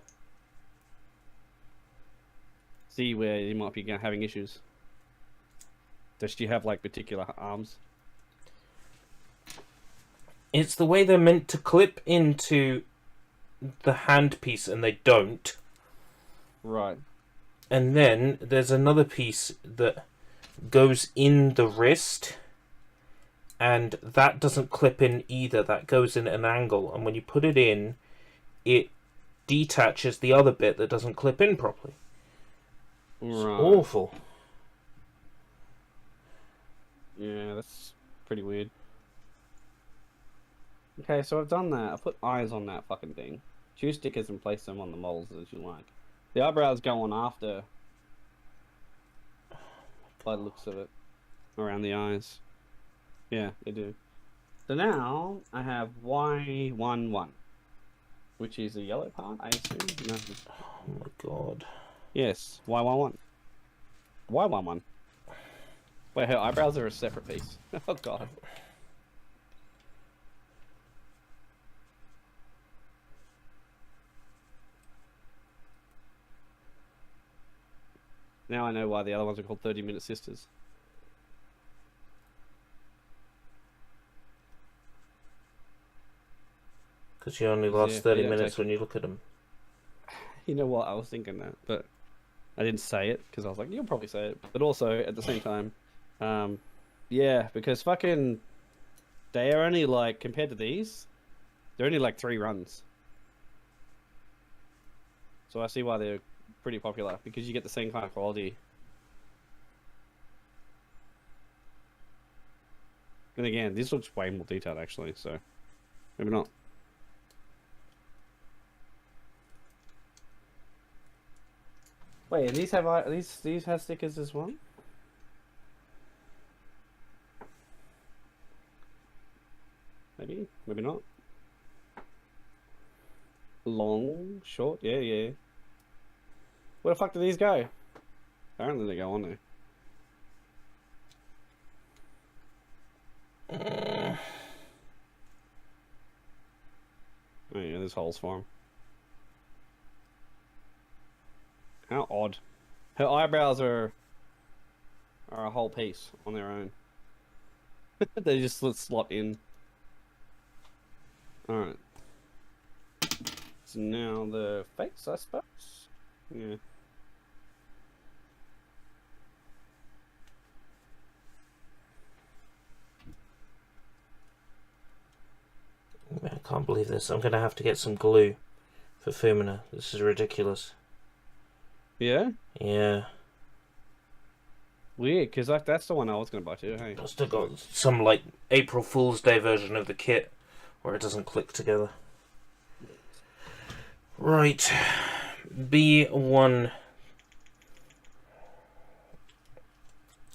see where you might be having issues. Does she have, like, particular arms? It's the way they're meant to clip into the handpiece and they don't. Right. And then there's another piece that goes in the wrist, and that doesn't clip in either. That goes in at an angle, and when you put it in, it detaches the other bit that doesn't clip in properly. It's awful. Yeah, that's pretty weird. Okay, so I've done that. I've put eyes on that fucking thing. Choose stickers and place them on the molds as you like. The eyebrows go on after, by the looks of it. around the eyes. Yeah, they do. So now I have Y11, which is a yellow part, I assume. No. Oh my god. Yes, Y11. Y11. Wait, her eyebrows are a separate piece. Oh god. Now I know why the other ones are called 30-minute sisters. Because you only last Yeah, 30 yeah, minutes exactly. when you look at them. You know what? I was thinking that, but I didn't say it because I was like, you'll probably say it. But also at the same time, yeah, because fucking, they are only like, compared to these, they're only like 3 runs. So I see why they're pretty popular, because you get the same kind of quality. And again, this looks way more detailed actually, so maybe not. Wait, and these have these have stickers as well? Maybe, maybe not. Long, short, yeah, yeah. Where the fuck do these go? Apparently they go on there. Oh yeah, there's holes for them. How odd. Her eyebrows are a whole piece on their own. They just slot in. Alright. So now the face, I suppose? Yeah. I can't believe this. I'm going to have to get some glue for Fumina. This is ridiculous. Yeah? Yeah. Weird, because like, that's the one I was going to buy too, hey? I've still got some like April Fool's Day version of the kit where it doesn't click together. Right. B1.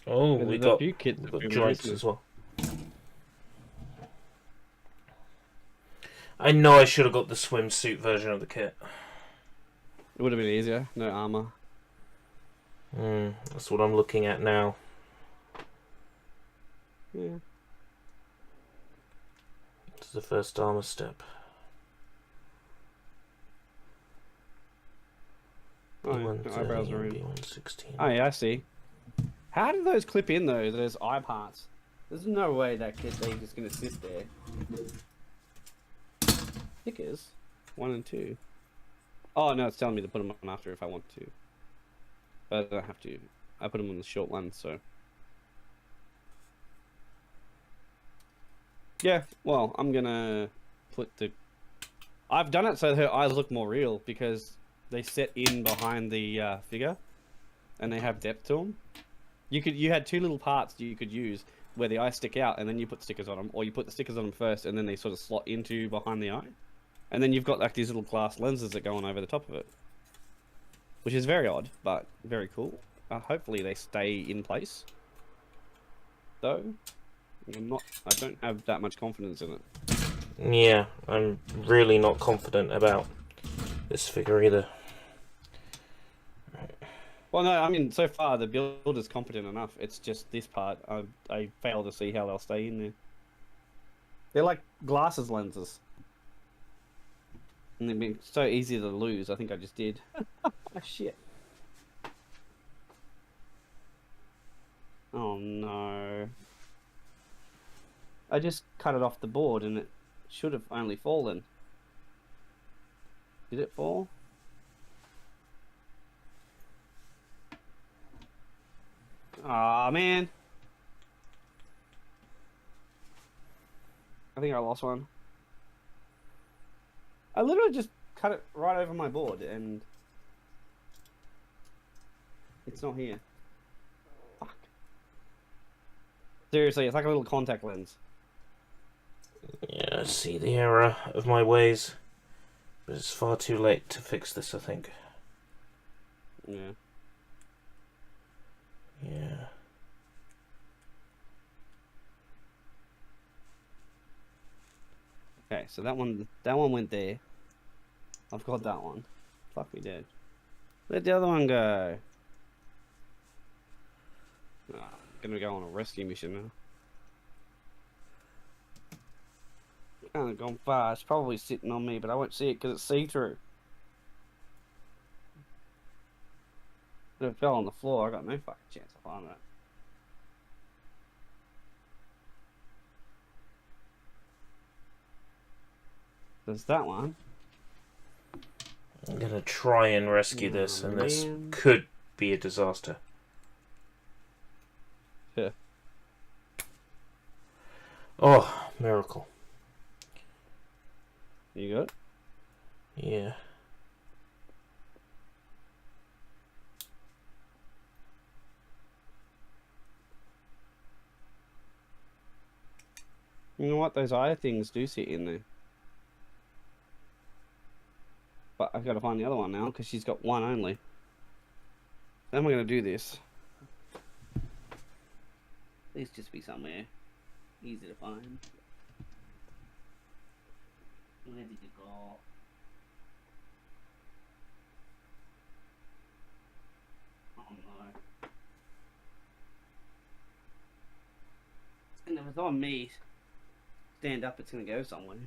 Oh, we got joints as well. I know I should have got the swimsuit version of the kit. It would have been easier, no armor. That's what I'm looking at now. Yeah. It's the first armor step. Oh, yeah. The eyebrows are in. B116. Oh yeah, I see. How do those clip in though, those eye parts? There's no way that kid they're just gonna sit there. Stickers? 1 and 2. Oh no, it's telling me to put them on after if I want to. But I don't have to. I put them on the short one, so. Yeah, well, I'm gonna put the... I've done it so her eyes look more real, because they set in behind the figure, and they have depth to them. You had 2 little parts you could use, where the eyes stick out, and then you put stickers on them, or you put the stickers on them first, and then they sort of slot into behind the eye. And then you've got like these little glass lenses that go on over the top of it. Which is very odd, but very cool. Hopefully they stay in place. Though, I don't have that much confidence in it. Yeah, I'm really not confident about this figure either. Well, no, I mean, so far the build is competent enough. It's just this part, I fail to see how they'll stay in there. They're like glasses lenses. And they'd be so easy to lose, I think I just did. Oh, shit. Oh, no. I just cut it off the board and it should have only fallen. Did it fall? Aw, man. I think I lost one. I literally just cut it right over my board and it's not here. Fuck. Seriously, it's like a little contact lens. Yeah, I see the error of my ways. But it's far too late to fix this, I think. Yeah. Yeah. Okay, so that one went there. I've got that one. Fuck, we did. Where'd the other one go? Oh, I'm gonna go on a rescue mission now. Kind of gone far. It's probably sitting on me, but I won't see it because it's see-through. If it fell on the floor, I got no fucking chance of finding it. There's that one. I'm gonna try and rescue this, and this could be a disaster. Yeah. Oh, miracle. You got it? Yeah. You know what? Those eye things do sit in there. But I've got to find the other one now because she's got one only. How am I going to do this? Please just be somewhere easy to find. Where did you go? Oh no. And if it's on me, stand up, it's going to go somewhere.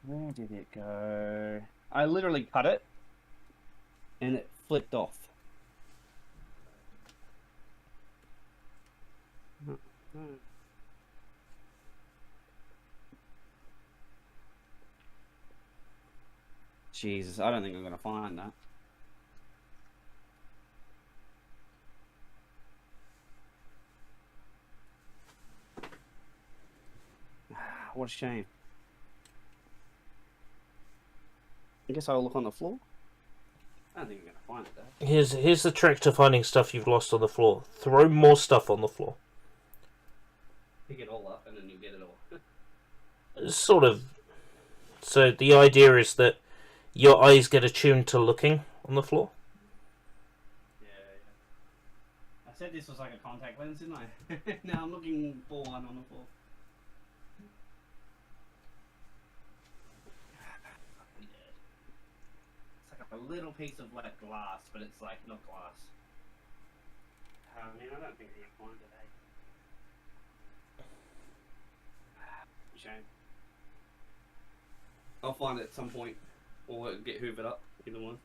Where did it go? I literally cut it and it flipped off. Jesus, I don't think I'm gonna find that. What a shame. I guess I'll look on the floor. I don't think I'm gonna find it though. Here's the trick to finding stuff you've lost on the floor. Throw more stuff on the floor. Pick it all up and then you get it all. Sort of. So the idea is that your eyes get attuned to looking on the floor. Yeah. I said this was like a contact lens, didn't I? Now I'm looking for one on the floor. It's like a little piece of like glass, but it's like not glass. Man, I don't think I'm gonna find it. Shame. I'll find it at some point, or get hoovered up. Either one.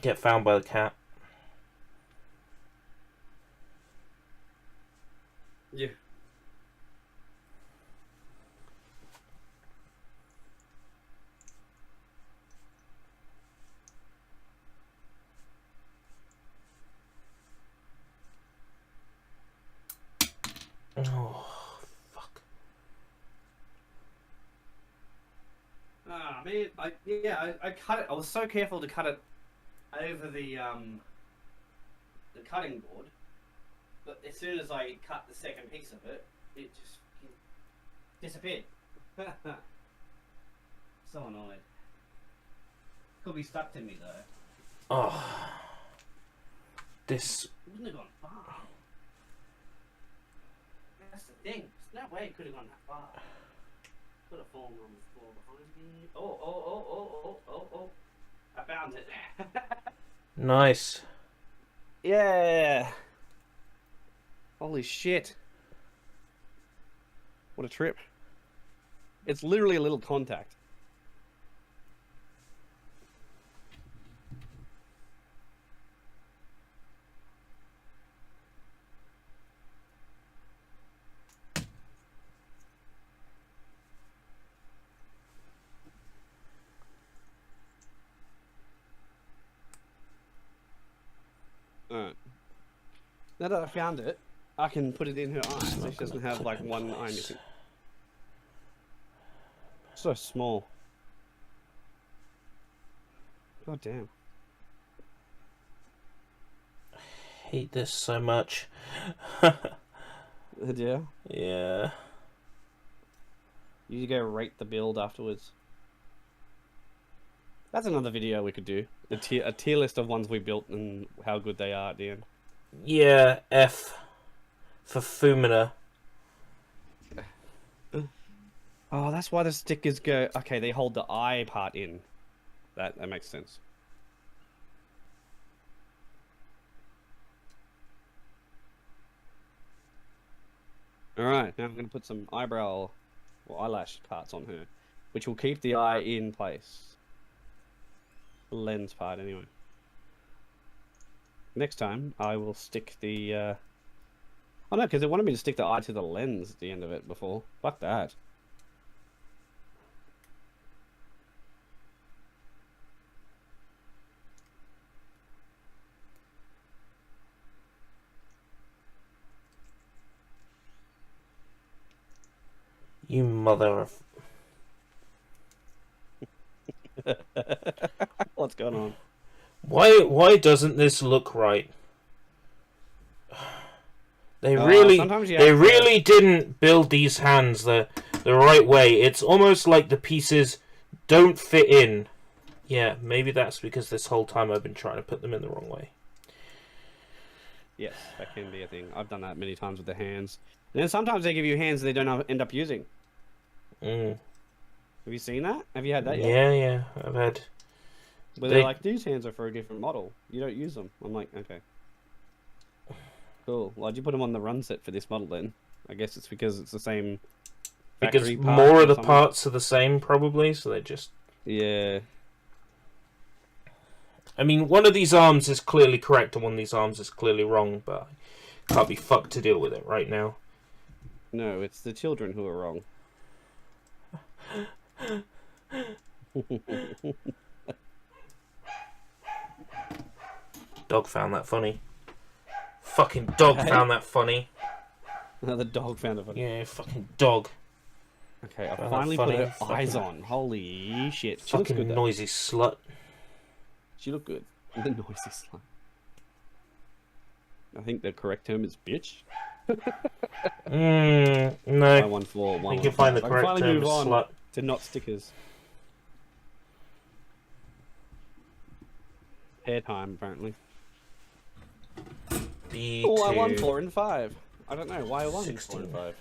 Get found by the cat. Yeah. Oh, fuck. Ah, man, I cut it. I was so careful to cut it over the cutting board, but as soon as I cut the second piece of it, it just disappeared. So annoyed. Could be stuck to me though. Oh. This. Wouldn't have gone far. That's the thing. There's no way it could have gone that far. Could have fallen on the floor behind me. Oh. I found it. Nice. Yeah. Holy shit. What a trip. It's literally a little contact. Alright. Now that I found it, I can put it in her eye so she doesn't have like one eye missing. So small. God damn. I hate this so much. Yeah? Yeah. You go rate the build afterwards. That's another video we could do. A tier list of ones we built and how good they are at the end. Yeah, F for Fumina. Oh, that's why the stickers go... Okay, they hold the eye part in. That makes sense. Alright, now I'm going to put some eyebrow or eyelash parts on her, which will keep the eye in place. The lens part, anyway. Next time, I will stick the... Oh no, because they wanted me to stick the eye to the lens at the end of it before. Fuck that. You mother of... What's going on? Why doesn't this look right? They really didn't build these hands the right way. It's almost like the pieces don't fit in. Yeah, maybe that's because this whole time I've been trying to put them in the wrong way. Yes, that can be a thing. I've done that many times with the hands. And then sometimes they give you hands they don't end up using. Mm. Have you seen that? Have you had that yet? Yeah, I've had... Where they're like, these hands are for a different model. You don't use them. I'm like, okay. Cool. Why'd you put them on the run set for this model then? I guess it's because it's the same because more of the parts are the same, probably, so they just... Yeah. I mean, one of these arms is clearly correct and one of these arms is clearly wrong, but I can't be fucked to deal with it right now. No, it's the children who are wrong. Dog found that funny. Fucking dog found that funny. Another dog found it funny. Yeah, fucking dog. Okay, I finally put her eyes on. Holy shit. She looks Fucking good, noisy slut. She looked good. The noisy slut. I think the correct term is bitch. No. I think you find the correct term is slut. To not stickers. Hair time, apparently. B2. Oh, I won 4 and 5. I don't know why I won 16. 4 and 5.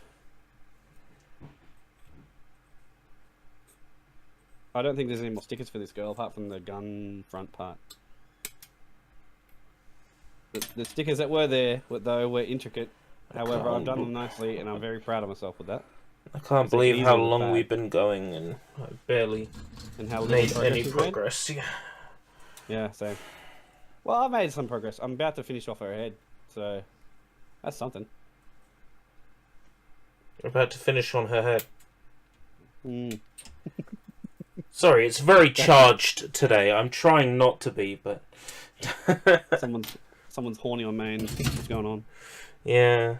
I don't think there's any more stickers for this girl apart from the gun front part. The stickers that were there, though, were intricate. However, I've done them nicely, and I'm very proud of myself with that. I can't believe how long we've been going, and I barely made any progress. Yeah, same. Well, I've made some progress. I'm about to finish off her head, so that's something. You're about to finish on her head. Mm. Sorry, it's very charged today. I'm trying not to be, but... someone's horny on main. What's going on? Yeah.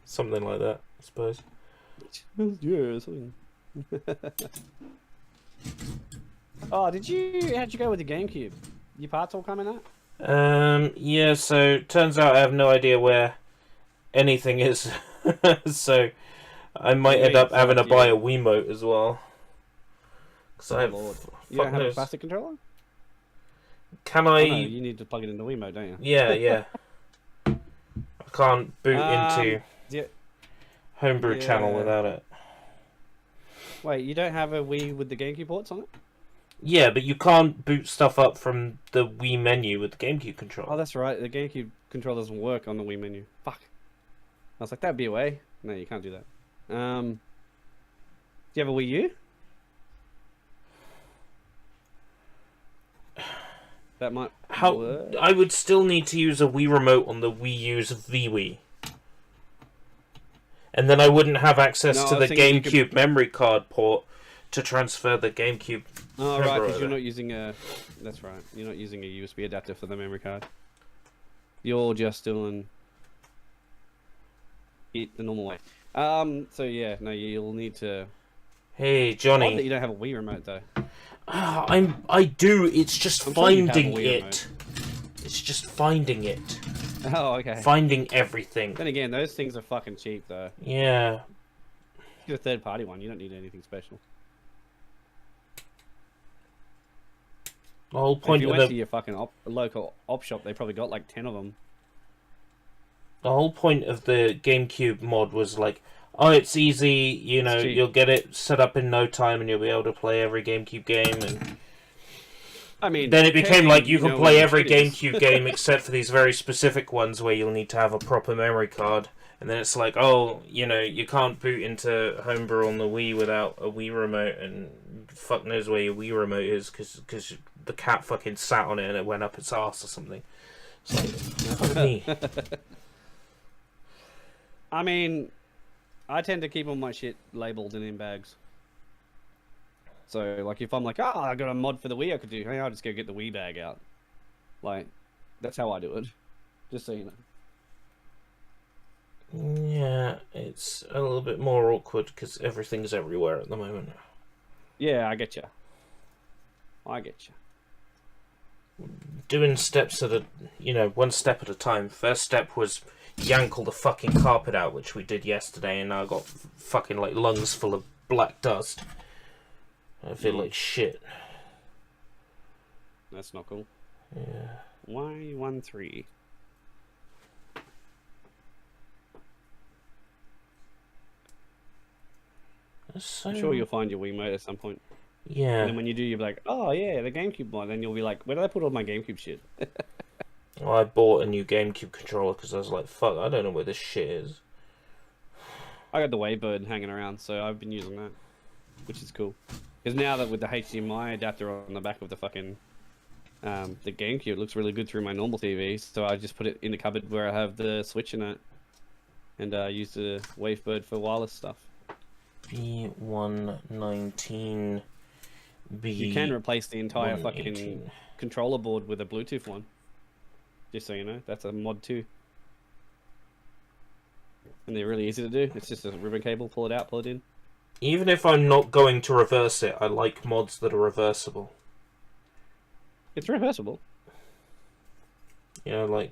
Something like that, I suppose. Yeah, something. Oh, how'd you go with the GameCube? Your parts all coming out? Yeah, so turns out I have no idea where anything is. So I might end up having to buy a Wiimote as well. Because I have... You don't have a plastic controller? Can I... Oh, no, you need to plug it into Wiimote, don't you? Yeah. I can't boot into Homebrew channel without it. Wait, you don't have a Wii with the GameCube ports on it? Yeah, but you can't boot stuff up from the Wii menu with the GameCube controller. Oh, that's right. The GameCube controller doesn't work on the Wii menu. Fuck. I was like, that'd be a way. No, you can't do that. Do you have a Wii U? That might work. I would still need to use a Wii remote on the Wii U's VWii. And then I wouldn't have access to the GameCube memory card port to transfer the GameCube. Oh, right, because you're not using a... That's right. You're not using a USB adapter for the memory card. You're just doing it the normal way. So yeah, no, you'll need to... Hey, Johnny. Odd that you don't have a Wii remote, though. I do. It's just finding it. It's just finding it. Oh, okay. Finding everything. Then again, those things are fucking cheap, though. Yeah. You're a third-party one. You don't need anything special. The whole If point you of went to the your fucking local op shop, they probably got like 10 of them. the whole point of the GameCube mod was like, oh, it's easy. You know, cheap. you'll get it set up in no time, and you'll be able to play every GameCube game. And I mean, then it became like you can know play what every shit is. GameCube game except for these very specific ones where you'll need to have a proper memory card. And then it's like, oh, you know, you can't boot into Homebrew on the Wii without a Wii remote, and fuck knows where your Wii remote is because the cat fucking sat on it and it went up its ass or something. It's like, fuck me. I mean, I tend to keep all my shit labeled and in bags. So, like, if I'm like, oh, I got a mod for the Wii I could do, hey, I'll just go get the Wii bag out. Like, that's how I do it. Just so you know. Yeah, it's a little bit more awkward because everything's everywhere at the moment. Yeah, I get you. I get you. Doing steps at a, you know, one step at a time. First step was yank all the fucking carpet out, which we did yesterday, and now I got fucking like lungs full of black dust. I feel like shit. That's not cool. Yeah. Y13. So... I'm sure you'll find your Wiimote at some point. Yeah. And then when you do, you'll be like, oh yeah, the GameCube mod. Then you'll be like, where did I put all my GameCube shit? Well, I bought a new GameCube controller because I was like, fuck, I don't know where this shit is. I got the Wavebird hanging around, so I've been using that, which is cool. Because now that with the HDMI adapter on the back of the fucking the GameCube, it looks really good through my normal TV. So I just put it in the cupboard where I have the Switch in it, and use the Wavebird for wireless stuff. B119. You can replace the entire fucking controller board with a Bluetooth one. Just so you know, that's a mod too. And they're really easy to do. It's just a ribbon cable, pull it out, pull it in. Even if I'm not going to reverse it, I like mods that are reversible. It's reversible. You know, like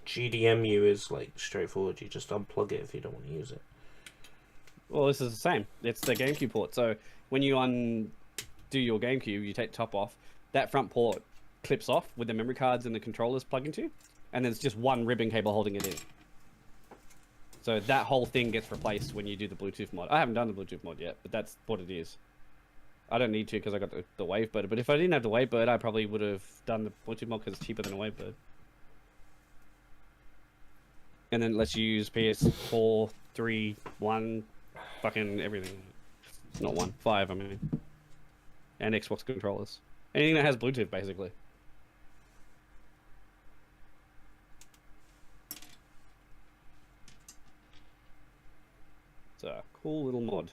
GDMU is like straightforward. You just unplug it if you don't want to use it. Well, this is the same. It's the GameCube port. So when you undo your GameCube, you take the top off. That front port clips off with the memory cards and the controllers plug into, and there's just one ribbon cable holding it in. So that whole thing gets replaced when you do the Bluetooth mod. I haven't done the Bluetooth mod yet, but that's what it is. I don't need to because I got the Wavebird, but if I didn't have the Wavebird, I probably would have done the Bluetooth mod because it's cheaper than a Wavebird. And then let's use PS4, 3, 1, fucking everything. Not 1, 5, I mean. And Xbox controllers. Anything that has Bluetooth, basically. It's a cool little mod.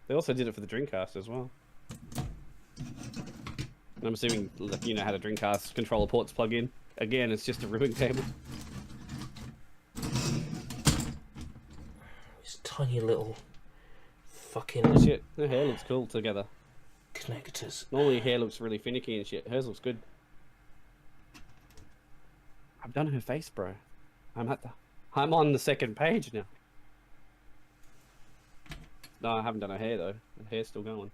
They also did it for the Dreamcast as well. And I'm assuming you know how the Dreamcast controller ports plug in. Again, it's just a ribbon cable. These tiny little fucking Shit, her hair looks cool together. connectors. Normally hair looks really finicky and shit. Hers looks good. I've done her face, bro. I'm on the second page now. No, I haven't done her hair though. The hair's still going.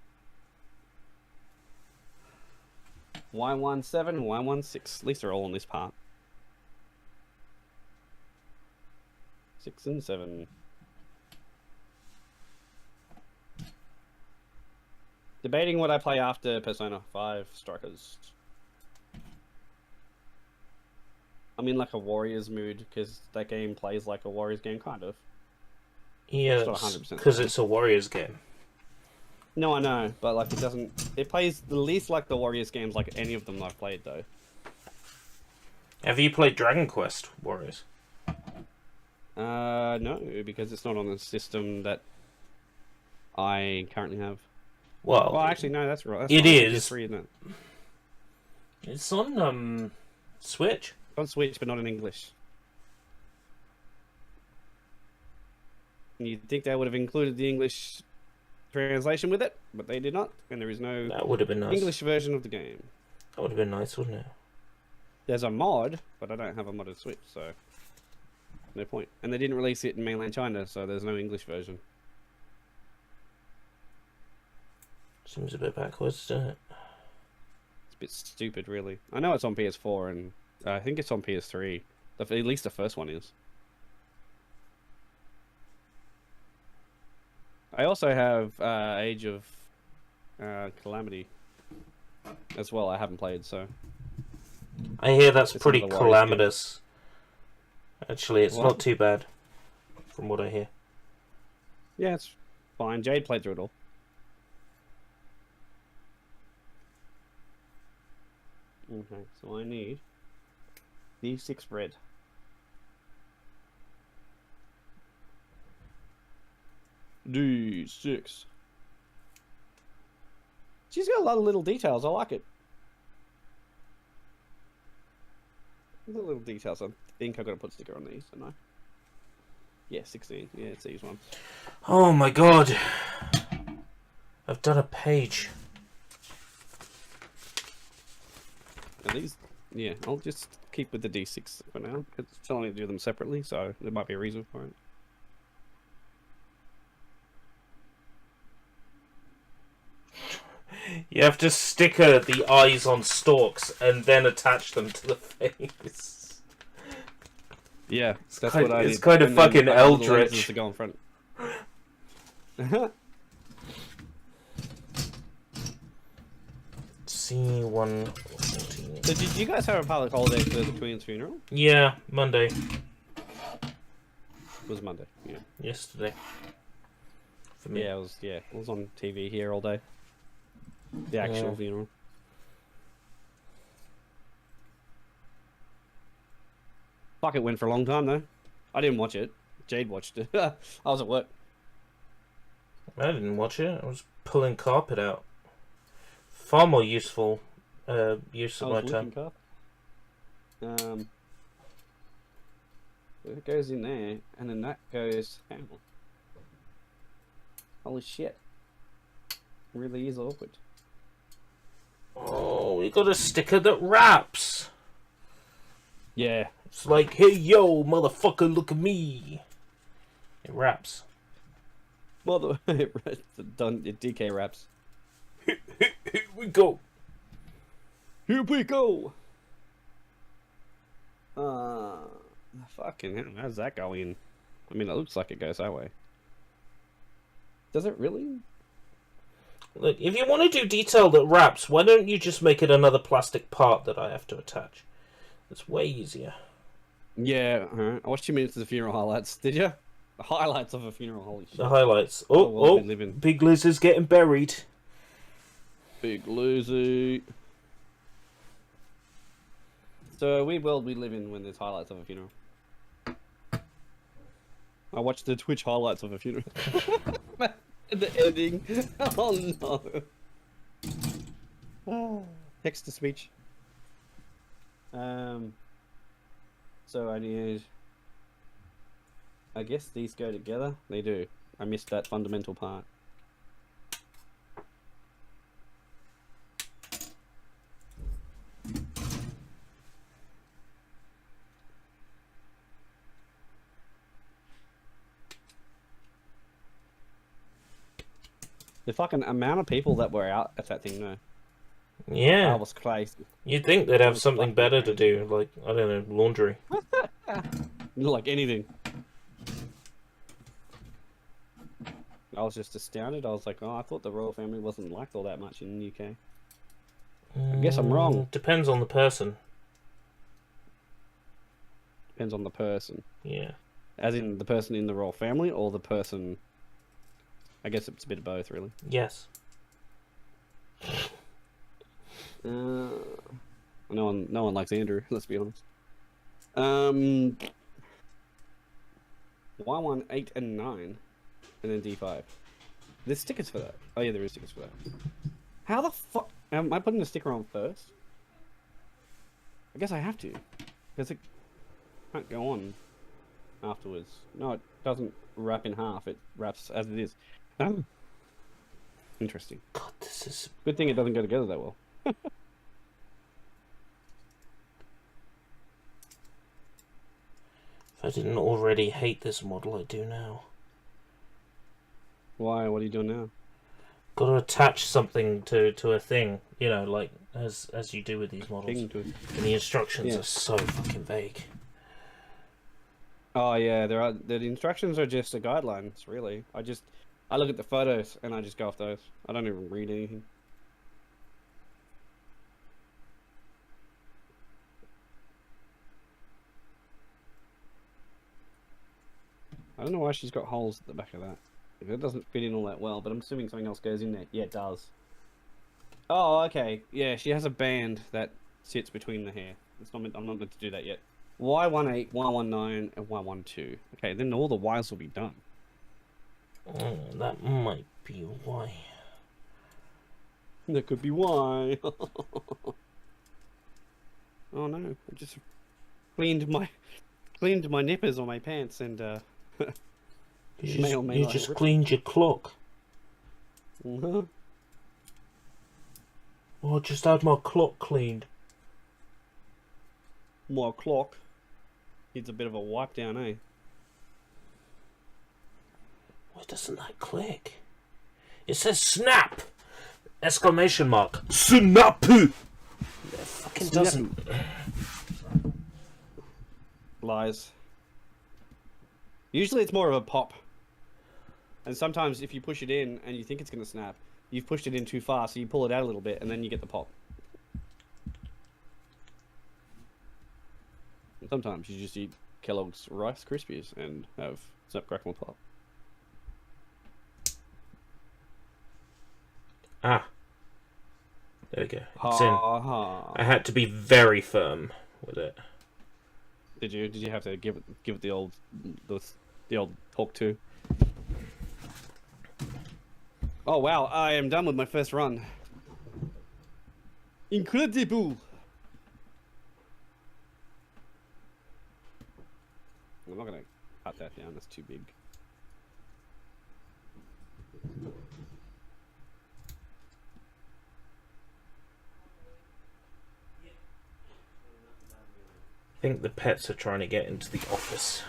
Y17, Y16. At least they're all on this part. 6 and 7. Debating what I play after Persona 5 Strikers. I'm in like a Warriors mood because that game plays like a Warriors game, kind of. Yeah, because it's a Warriors game. No, I know, but like it doesn't. It plays the least like the Warriors games, like any of them I've played though. Have you played Dragon Quest Warriors? No, because it's not on the system that I currently have. Well, Actually, no, that's right. That's it fine. is. PS3, isn't it? It's on Switch. On Switch, but not in English. You'd think they would have included the English translation with it, but they did not, and there is no That would have been nice. English version of the game. That would have been nice, wouldn't it? There's a mod, but I don't have a modded Switch, so no point. And they didn't release it in mainland China, so there's no English version. Seems a bit backwards, doesn't it? It's bit stupid, really. I know it's on PS4, and I think it's on PS3. At least the first one is. I also have Age of Calamity as well. I haven't played, so... I hear that's It's pretty another Warriors game. calamitous. Actually, it's What? not too bad, from what I hear. Yeah, it's fine. Jade played through it all. Okay, so I need D6 red. D6. She's got a lot of little details. I like it. The little details. I think I've got to put a sticker on these, don't I? Yeah, 16. Yeah, it's these ones. Oh my god. I've done a page. And these, yeah, I'll just keep with the D6 for now, because it's telling me to do them separately, so there might be a reason for it. You have to sticker the eyes on stalks and then attach them to the face. Yeah, that's kind- what I it's did. kind of And then fucking I have the eldritch. lenses to go in front. C114. So did you guys have a public holiday for the Queen's funeral? Yeah, Monday. It was Monday. Yeah. Yesterday. For me. Yeah, it was on TV here all day. The actual Yeah. funeral. Fuck, it went for a long time though. I didn't watch it. Jade watched it. I was at work. I didn't watch it. I was pulling carpet out. Far more useful use of my time. It goes in there, and then that goes. Hang on. Holy shit! Really is awkward. Oh, we got a sticker that wraps. Yeah. It's like, hey yo, motherfucker, look at me. It wraps. Mother, done. DK raps. Here we go. Here we go. Fucking hell, how's that going? I mean, it looks like it goes that way. Does it really? Look, if you want to do detail that wraps, why don't you just make it another plastic part that I have to attach? It's way easier. Yeah, I watched 2 minutes of the funeral highlights. Did you? The highlights of a funeral. Holy shit. The highlights. Oh, Oh, we live in. Big Liz is getting buried. Big Lizzy. So, a weird world we live in when there's highlights of a funeral. I watched the Twitch highlights of a funeral. The ending. Oh no. Text to speech. So I need. I guess these go together. They do. I missed that fundamental part. The fucking amount of people that were out at that thing, though. Yeah. I was crazy. You'd think they'd have something better to do, like, I don't know, laundry. Like anything. I was just astounded. I was like, oh, I thought the royal family wasn't liked all that much in the UK. I guess I'm wrong. Depends on the person. Depends on the person. Yeah. As in the person in the royal family, or the person... I guess it's a bit of both, really. Yes. No one likes Andrew, let's be honest. Y1, 8, and 9. And then D5. There's stickers for that. Oh yeah, there is stickers for that. How the fuck... Am I putting the sticker on first? I guess I have to. Because it can't go on afterwards. No, it doesn't wrap in half. It wraps as it is. Oh. Interesting. God, this is... Good thing it doesn't go together that well. If I didn't already hate this model, I do now. Why? What are you doing now? got to attach something to a thing, you know, like as you do with these models. And the instructions are so fucking vague. Oh yeah, the instructions are just the guidelines, really. I look at the photos and I just go off those. I don't even read anything. I don't know why she's got holes at the back of that. It doesn't fit in all that well, but I'm assuming something else goes in there. Yeah, it does. Oh, okay. Yeah, she has a band that sits between the hair. I'm not meant to do that yet. Y18, Y19, and Y12. Okay, then all the Ys will be done. Oh, that might be why. That could be why. Oh no, I just cleaned my nippers on my pants and you just cleaned your clock. Uh-huh. Oh, I just had my clock cleaned. My clock needs a bit of a wipe down, eh? Why doesn't that click? It says snap! Exclamation mark. Snap! It fucking doesn't. Lies. Usually it's more of a pop. And sometimes if you push it in and you think it's going to snap, you've pushed it in too far, so you pull it out a little bit and then you get the pop. And sometimes you just eat Kellogg's Rice Krispies and have Snap Crackle Pop. Ah. There we go. It's in. I had to be very firm with it. Did you? Did you have to give it the old talk to? Oh wow! I am done with my first run. Incredible! I'm not gonna cut that down. That's too big. I think the pets are trying to get into the office.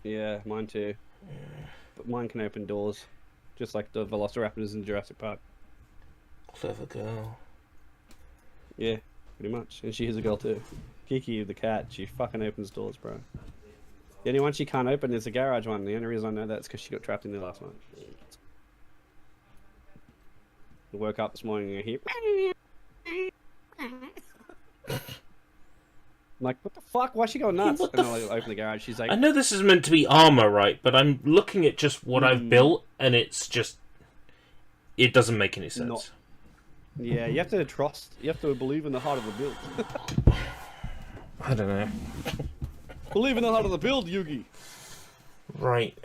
Yeah, mine too. But mine can open doors, just like the Velociraptors in Jurassic Park. Clever girl. Yeah, pretty much. And she is a girl too. Kiki the cat, she fucking opens doors, bro. The only one she can't open is the garage one. The only reason I know that is because she got trapped in there last night. I woke up this morning and I hear... I'm like, what the fuck? Why's she going nuts? What and I open the garage. She's like, I know this is meant to be armor, right? But I'm looking at just what I've built, and it's just... It doesn't make any sense. Yeah, you have to trust. You have to believe in the heart of the build. I don't know. Believe in the heart of the build, Yugi. Right.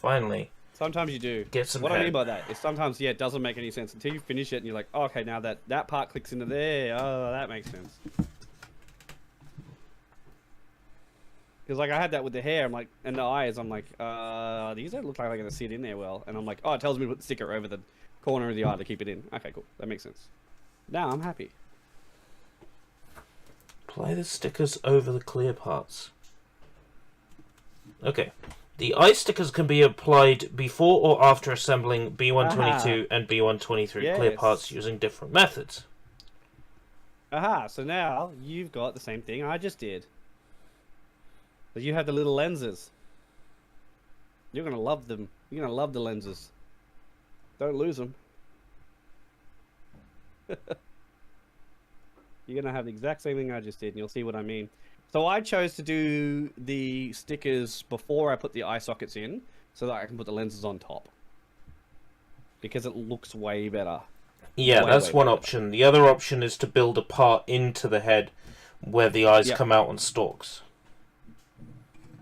Finally. Sometimes you do. Get some what head. I mean by that is sometimes, yeah, it doesn't make any sense until you finish it and you're like, oh, okay, now that part clicks into there. Oh, that makes sense. Because like I had that with the hair, I'm like, and the eyes, I'm like, these don't look like they're gonna sit in there well. And I'm like, oh, it tells me to put the sticker over the corner of the eye to keep it in. Okay, cool, that makes sense. Now I'm happy. Apply the stickers over the clear parts. Okay. The eye stickers can be applied before or after assembling B122 and B123 clear parts using different methods. Aha, so now you've got the same thing I just did. But you have the little lenses. You're going to love them. You're going to love the lenses. Don't lose them. You're going to have the exact same thing I just did, and you'll see what I mean. So I chose to do the stickers before I put the eye sockets in, so that I can put the lenses on top. Because it looks way better. Yeah, that's one option. The other option is to build a part into the head where the eyes come out on stalks.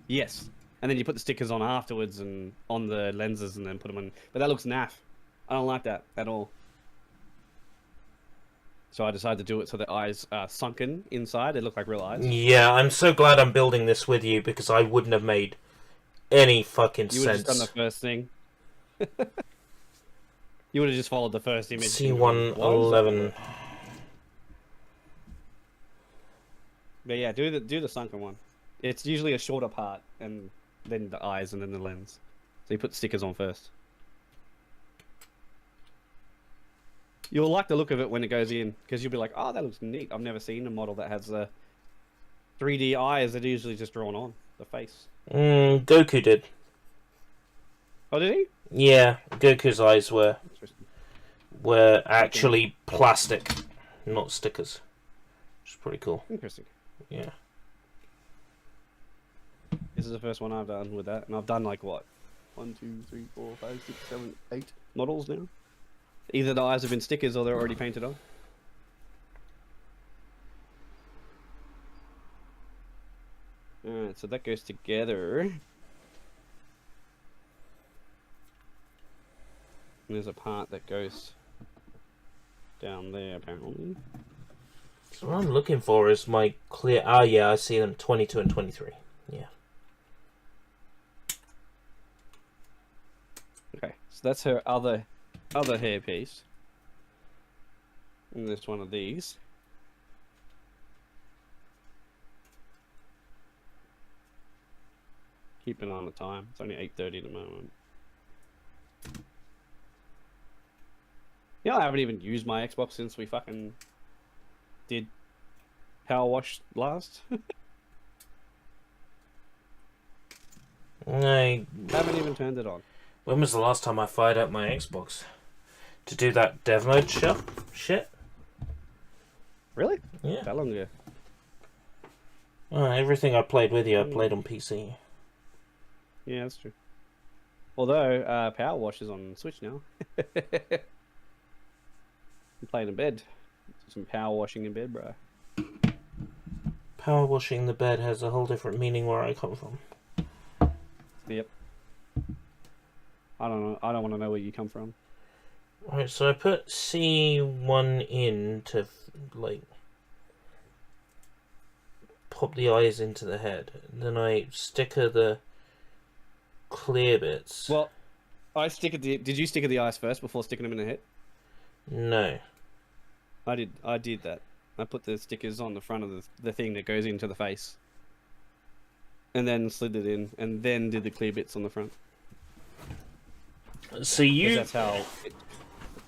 Yes. And then you put the stickers on afterwards and on the lenses and then put them on. But that looks naff. I don't like that at all. So I decided to do it so the eyes are sunken inside. They look like real eyes. Yeah, I'm so glad I'm building this with you because I wouldn't have made any fucking sense. You would have just done the first thing. You would have just followed the first image. C111. But yeah, do the sunken one. It's usually a shorter part, and then the eyes, and then the lens. So you put stickers on first. You'll like the look of it when it goes in, because you'll be like, oh, that looks neat. I've never seen a model that has 3D eyes that are usually just drawn on the face. Goku did. Oh, did he? Yeah, Goku's eyes were actually plastic, not stickers. Which is pretty cool. Interesting. Yeah. This is the first one I've done with that, and I've done like what? 1, 2, 3, 4, 5, 6, 7, 8 models now. Either the eyes have been stickers or they're already painted on. Alright, so that goes together. And there's a part that goes down there, apparently. So what I'm looking for is my clear... Ah, yeah, I see them, 22 and 23. Yeah. Okay, so that's her other hair piece. And there's one of these. Keep an eye on the time. It's only 8:30 at the moment. Yeah, I haven't even used my Xbox since we fucking did Power Wash last. I haven't even turned it on. When was the last time I fired up my Xbox? To do that dev mode shit? Really? Yeah. That long ago? Everything I played with you, I played on PC. Yeah, that's true. Although, Power Wash is on Switch now. I'm playing in bed. Some power washing in bed, bro. Power washing the bed has a whole different meaning where I come from. Yep. I don't know. I don't want to know where you come from. Alright, so I put C1 in to, like, pop the eyes into the head. Then I sticker the clear bits. Well, did you sticker the eyes first before sticking them in the head? No. I did that. I put the stickers on the front of the thing that goes into the face. And then slid it in, and then did the clear bits on the front. So you... That's how...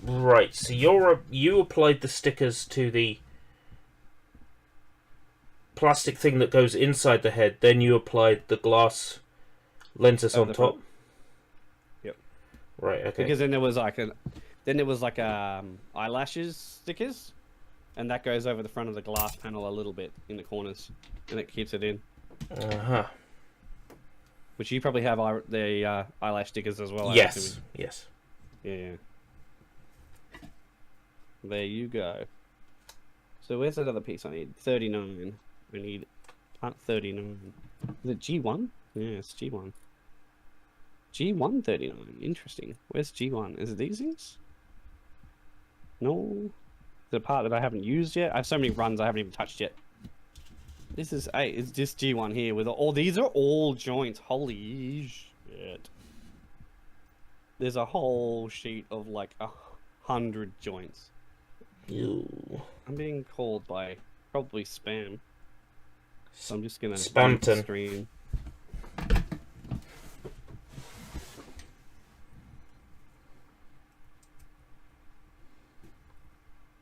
Right, so you applied the stickers to the plastic thing that goes inside the head, then you applied the glass lenses on top? Front. Yep. Right, okay. Because then there was like eyelashes stickers, and that goes over the front of the glass panel a little bit in the corners, and it keeps it in. Uh-huh. Which you probably have the eyelash stickers as well. Yes, yes. Yeah. There you go. So where's that other piece I need? 39. We need part 39. Is it G1? Yeah, it's G1. G1 39. Interesting. Where's G1? Is it these things? No. The part that I haven't used yet. I have so many runs I haven't even touched yet. This is it's this G1 here with all these are all joints. Holy shit. There's a whole sheet of like 100 joints. Ew. I'm being called by probably spam. So I'm just gonna Spamton. stream.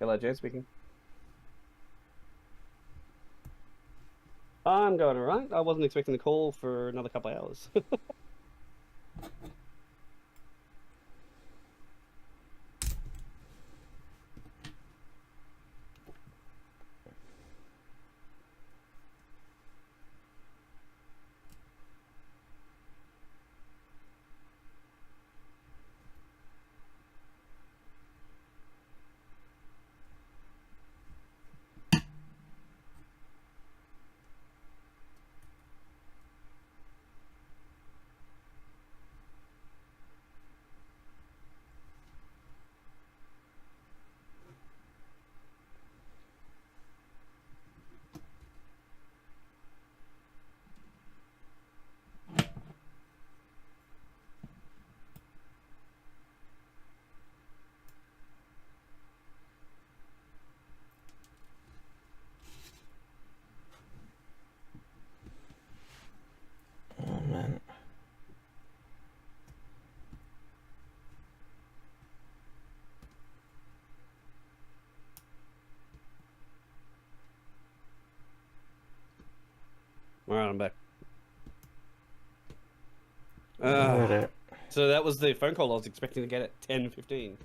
Hello, Jay speaking. I'm going alright. I wasn't expecting the call for another couple of hours. Alright, I'm back. Alright. So that was the phone call I was expecting to get at 10:15.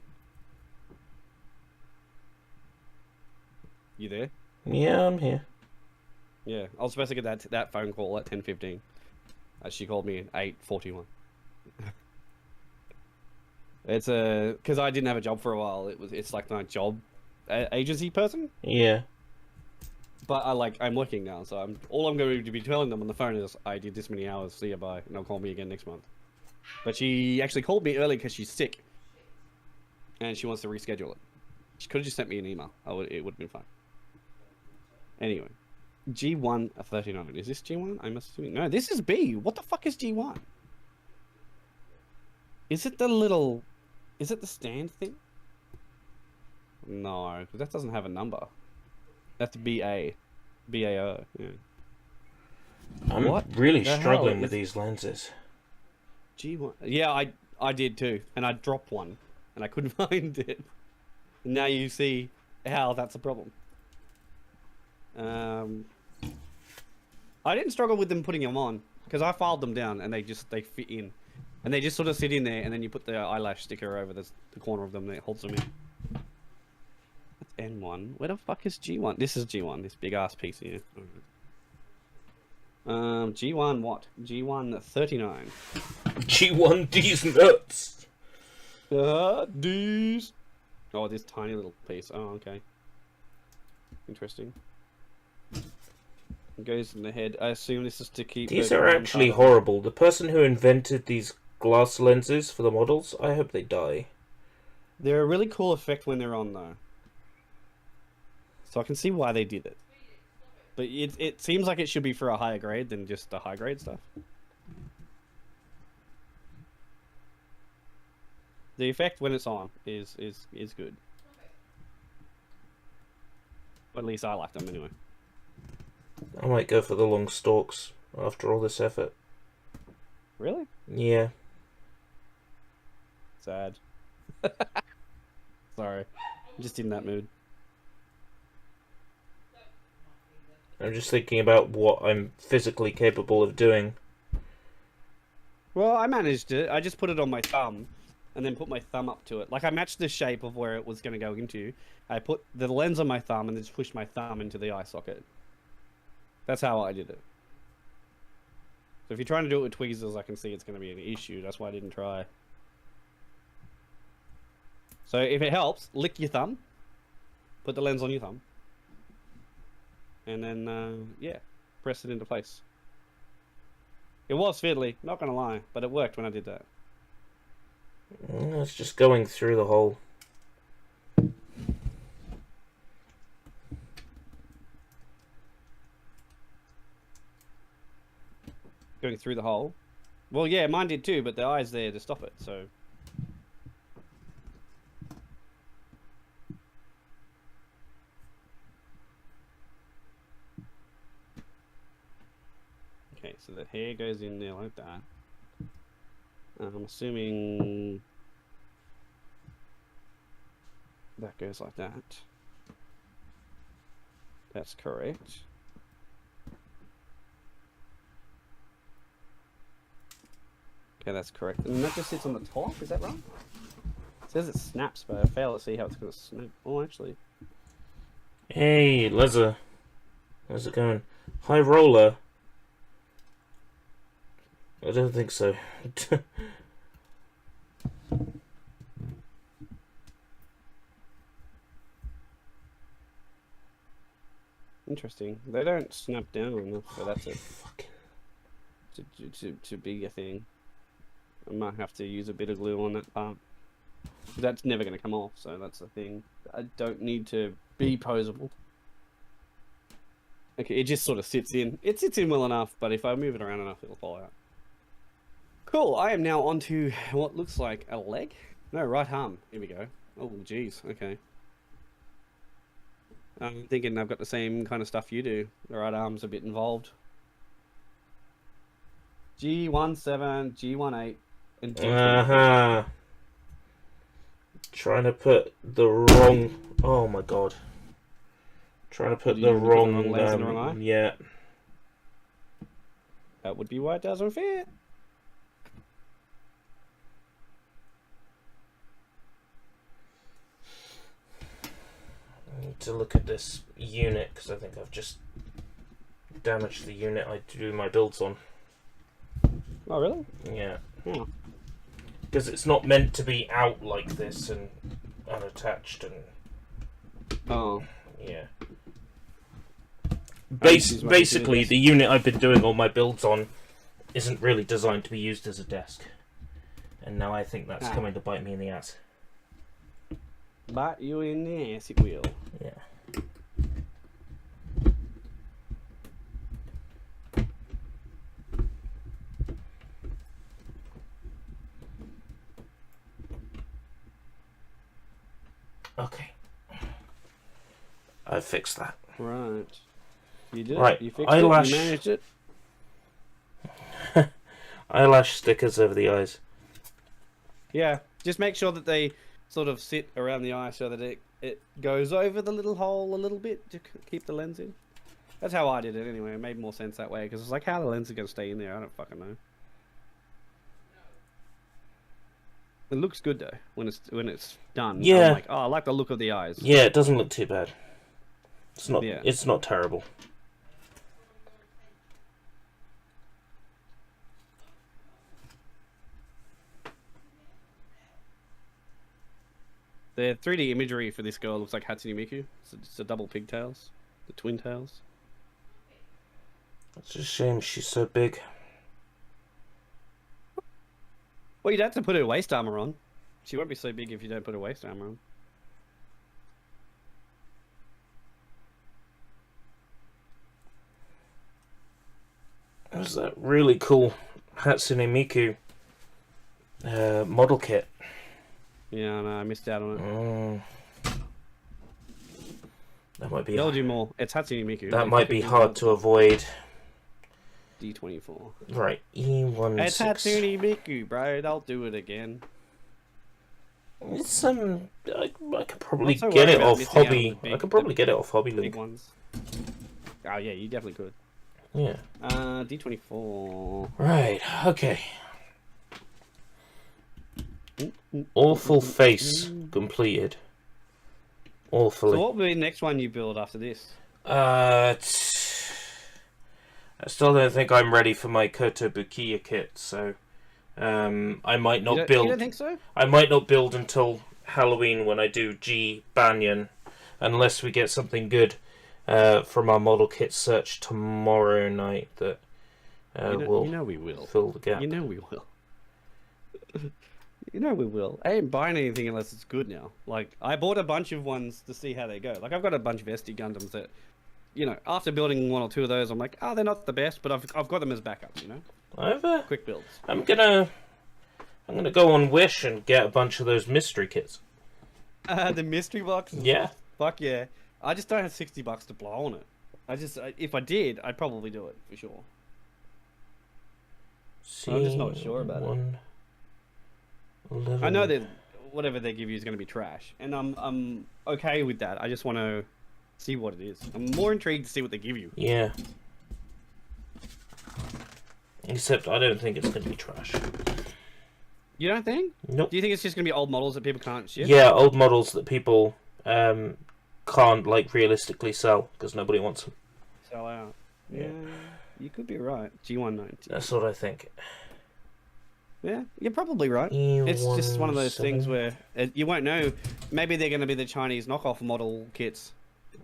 You there? Yeah, I'm here. Yeah, I was supposed to get that phone call at 10:15. She called me at 8:41. It's because I didn't have a job for a while. It's like my job agency person. Yeah. But I'm working now, so all I'm going to be telling them on the phone is I did this many hours. See you, bye, and they'll call me again next month. But she actually called me early because she's sick, and she wants to reschedule it. She could have just sent me an email. It would have been fine. Anyway, G139. Is this G1? I'm assuming. No, this is B. What the fuck is G1? Is it the little? Is it the stand thing? No, because that doesn't have a number. That's BA. BAO. Yeah. I'm really struggling with these lenses. G1. Yeah, I did too, and I dropped one, and I couldn't find it. And now you see how that's a problem. I didn't struggle with them putting them on because I filed them down, and they fit in, and they just sort of sit in there, and then you put the eyelash sticker over the corner of them that holds them in. That's N1. Where the fuck is G1? This is G1. This big ass piece here. G1 what? G1 39. G1 D's nuts. D's. Oh, this tiny little piece. Oh, okay. Interesting. It goes in the head. I assume this is to keep. These are actually horrible. The person who invented these glass lenses for the models, I hope they die. They're a really cool effect when they're on, though. So I can see why they did it. But it seems like it should be for a higher grade than just the high grade stuff. The effect when it's on is good. At least I like them anyway. I might go for the long stalks after all this effort. Really? Yeah. Sad. Sorry. I'm just in that mood. I'm just thinking about what I'm physically capable of doing. Well, I managed it. I just put it on my thumb and then put my thumb up to it. Like, I matched the shape of where it was going to go into. I put the lens on my thumb and then just pushed my thumb into the eye socket. That's how I did it. So if you're trying to do it with tweezers, I can see it's going to be an issue. That's why I didn't try. So if it helps, lick your thumb. Put the lens on your thumb. And then, yeah, press it into place. It was fiddly, not gonna lie, but it worked when I did that. It's just going through the hole. Going through the hole? Well, yeah, mine did too, but the eye's there to stop it, so... Okay, so the hair goes in there like that. I'm assuming that goes like that. That's correct. Okay, that's correct. And that just sits on the top, is that right? It says it snaps, but I fail to see how it's going to snap. Oh, actually. Hey, Lezza. How's it going? Hi, Roller. I don't think so. Interesting. They don't snap down enough for that to be a thing. I might have to use a bit of glue on that part. That's never going to come off, so that's the thing. I don't need to be posable. Okay, it just sort of sits in. It sits in well enough, but if I move it around enough, it'll fall out. Cool, I am now onto what looks like a leg. No, right arm. Here we go. Oh, jeez. Okay. I'm thinking I've got the same kind of stuff you do. The right arm's a bit involved. G17, G18, and G20. Trying to put the wrong... Oh my god. Trying to put the wrong... lens in the wrong eye? Yeah. That would be why it doesn't fit. I need to look at this unit because I think I've just damaged the unit I do my builds on. Oh, really? Yeah. Hmm. Because it's not meant to be out like this and unattached and... Oh. Yeah. Basically, the unit I've been doing all my builds on isn't really designed to be used as a desk. And now I think that's coming to bite me in the ass. Bite you in the ass, it will. Yeah. Okay. I fixed that. Right. You did Right. it. You fixed Eyelash. it. You managed it. Eyelash stickers over the eyes. Yeah. Just make sure that they sort of sit around the eye so that it goes over the little hole a little bit to keep the lens in. That's how I did it anyway. It made more sense that way because it's like how the lens is going to stay in there. I don't fucking know. It looks good though when it's done. Yeah. I'm like, oh, I like the look of the eyes. Yeah, it doesn't look too bad. It's not. Yeah. It's not terrible. The 3D imagery for this girl looks like Hatsune Miku. It's a double pigtails, the twin tails. It's a shame she's so big. Well, you'd have to put her waist armor on. She won't be so big if you don't put her waist armor on. There's that really cool Hatsune Miku model kit. Yeah, no, I missed out on it. That might be. They'll do more. It's Hatsune Miku. That might be hard to avoid. D24. Right, E16. It's Hatsune Miku, bro. They'll do it again. It's I could probably so get worried it about off missing out on Hobby. the big- I could probably get it off Hobby Big Link. ones. Oh yeah, you definitely could. Yeah. D24. Right. Okay. Awful face completed. Awfully. So what will be the next one you build after this? I still don't think I'm ready for my Kotobukiya kit, so I might not build. You don't think so? I might not build until Halloween when I do G Banyan, unless we get something good from our model kit search tomorrow night that will you know we will. fill the gap. You know we will. You know we will. I ain't buying anything unless it's good now. Like, I bought a bunch of ones to see how they go. Like, I've got a bunch of SD Gundams that, you know, after building one or two of those, I'm like, oh, they're not the best, but I've got them as backups, you know? I've Quick builds. I'm gonna go on Wish and get a bunch of those mystery kits. The mystery box? Yeah. Fuck yeah. I just don't have $60 to blow on it. If I did, I'd probably do it, for sure. I'm just not sure about it. 11. I know that whatever they give you is going to be trash, and I'm okay with that. I just want to see what it is. I'm more intrigued to see what they give you. Yeah. Except I don't think it's going to be trash. You don't think? Nope. Do you think it's just going to be old models that people can't ship? Yeah, old models that people can't like realistically sell because nobody wants them. Sell out. Yeah. You could be right. G190. That's what I think. Yeah, you're probably right. It's just one of those things where you won't know. Maybe they're going to be the Chinese knockoff model kits,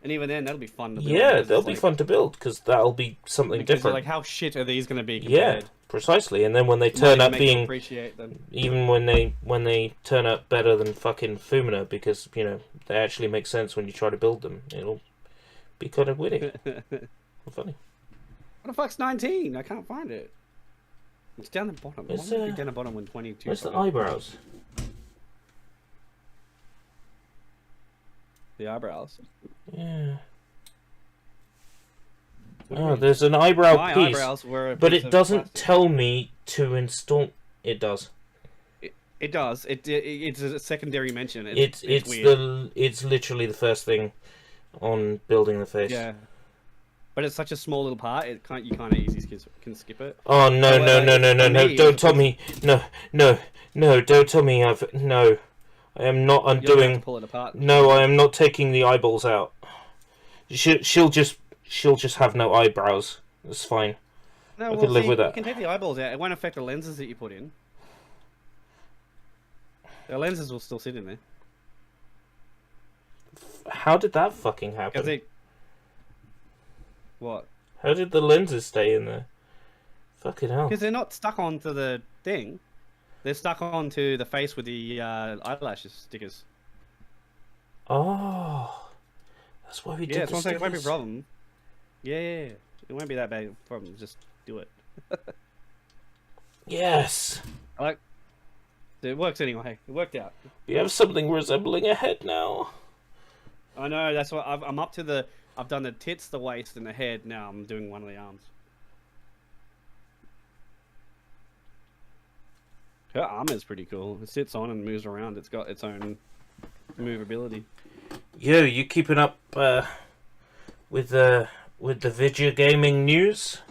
and even then, that'll be fun to build. Yeah, they'll be fun to build because that'll be something different. Like, how shit are these going to be Yeah, compared? precisely. And then when they turn up Make you being, appreciate them. even when they turn up better than fucking Fumina, because you know they actually make sense when you try to build them. It'll be kind of witty, and funny. What the fuck's 19? I can't find it. It's down the bottom. Where's, Why would it be down the bottom when 22? Where's the eyebrows? The eyebrows. Yeah. Oh, there's an eyebrow My piece, eyebrows were a but piece it of doesn't plastic. tell me to install. It does. It does. It's a secondary mention. It's weird. literally the first thing on building the face. Yeah. but it's such a small little part. You kind of easy can skip it. Oh no no no no no no! Don't tell me no no no! Don't tell me I've no. I am not undoing. Pull it apart. No, I am not taking the eyeballs out. She'll just have no eyebrows. That's fine. No, I can live with that. You can take the eyeballs out. It won't affect the lenses that you put in. The lenses will still sit in there. How did that fucking happen? What? How did the lenses stay in there? Fucking hell. Because they're not stuck onto the thing. They're stuck onto the face with the eyelashes stickers. Oh. That's why we did it's the it won't be a stickers. problem. Yeah. It won't be that bad of a problem. Just do it. Yes. It works anyway. It worked out. We have something resembling a head now. I know, that's what I'm up to the... I've done the tits, the waist, and the head. Now I'm doing one of the arms. Her arm is pretty cool. It sits on and moves around. It's got its own movability. Yo, you keeping up with the video gaming news?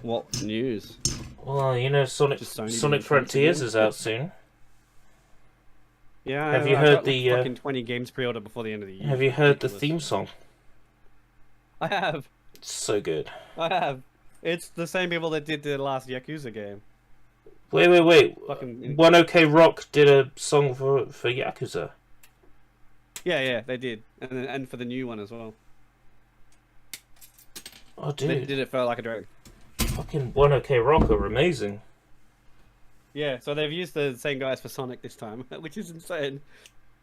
What news? Well, you know, Sonic Frontiers is out soon. Yeah, have you I've heard got, the fucking 20 games pre-order before the end of the year? Have you heard the theme song? I have. It's so good. I have. It's the same people that did the last Yakuza game. Wait. Fucking... One OK Rock did a song for Yakuza. Yeah, they did, and for the new one as well. Oh, dude. They did it for Like a Dragon. Fucking One OK Rock are amazing. Yeah, so they've used the same guys for Sonic this time, which is insane.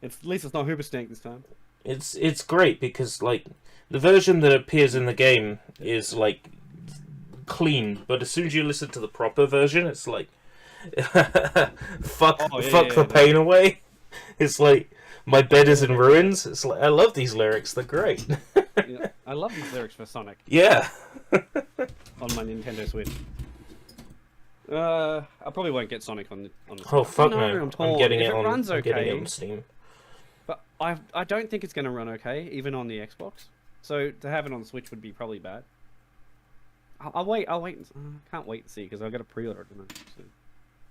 At least it's not Hoobastank this time. It's great because like the version that appears in the game is like clean, but as soon as you listen to the proper version, it's like fuck the pain away. It's like my bed is in ruins. It's like I love these lyrics; they're great. Yeah, I love these lyrics for Sonic. Yeah. On my Nintendo Switch. I probably won't get Sonic on the. Oh fuck no! I'm getting it on. Runs okay, I'm getting it on Steam. But I don't think it's going to run okay, even on the Xbox. So to have it on Switch would be probably bad. I'll wait. I can't wait to see because I've got a pre-order tonight. So.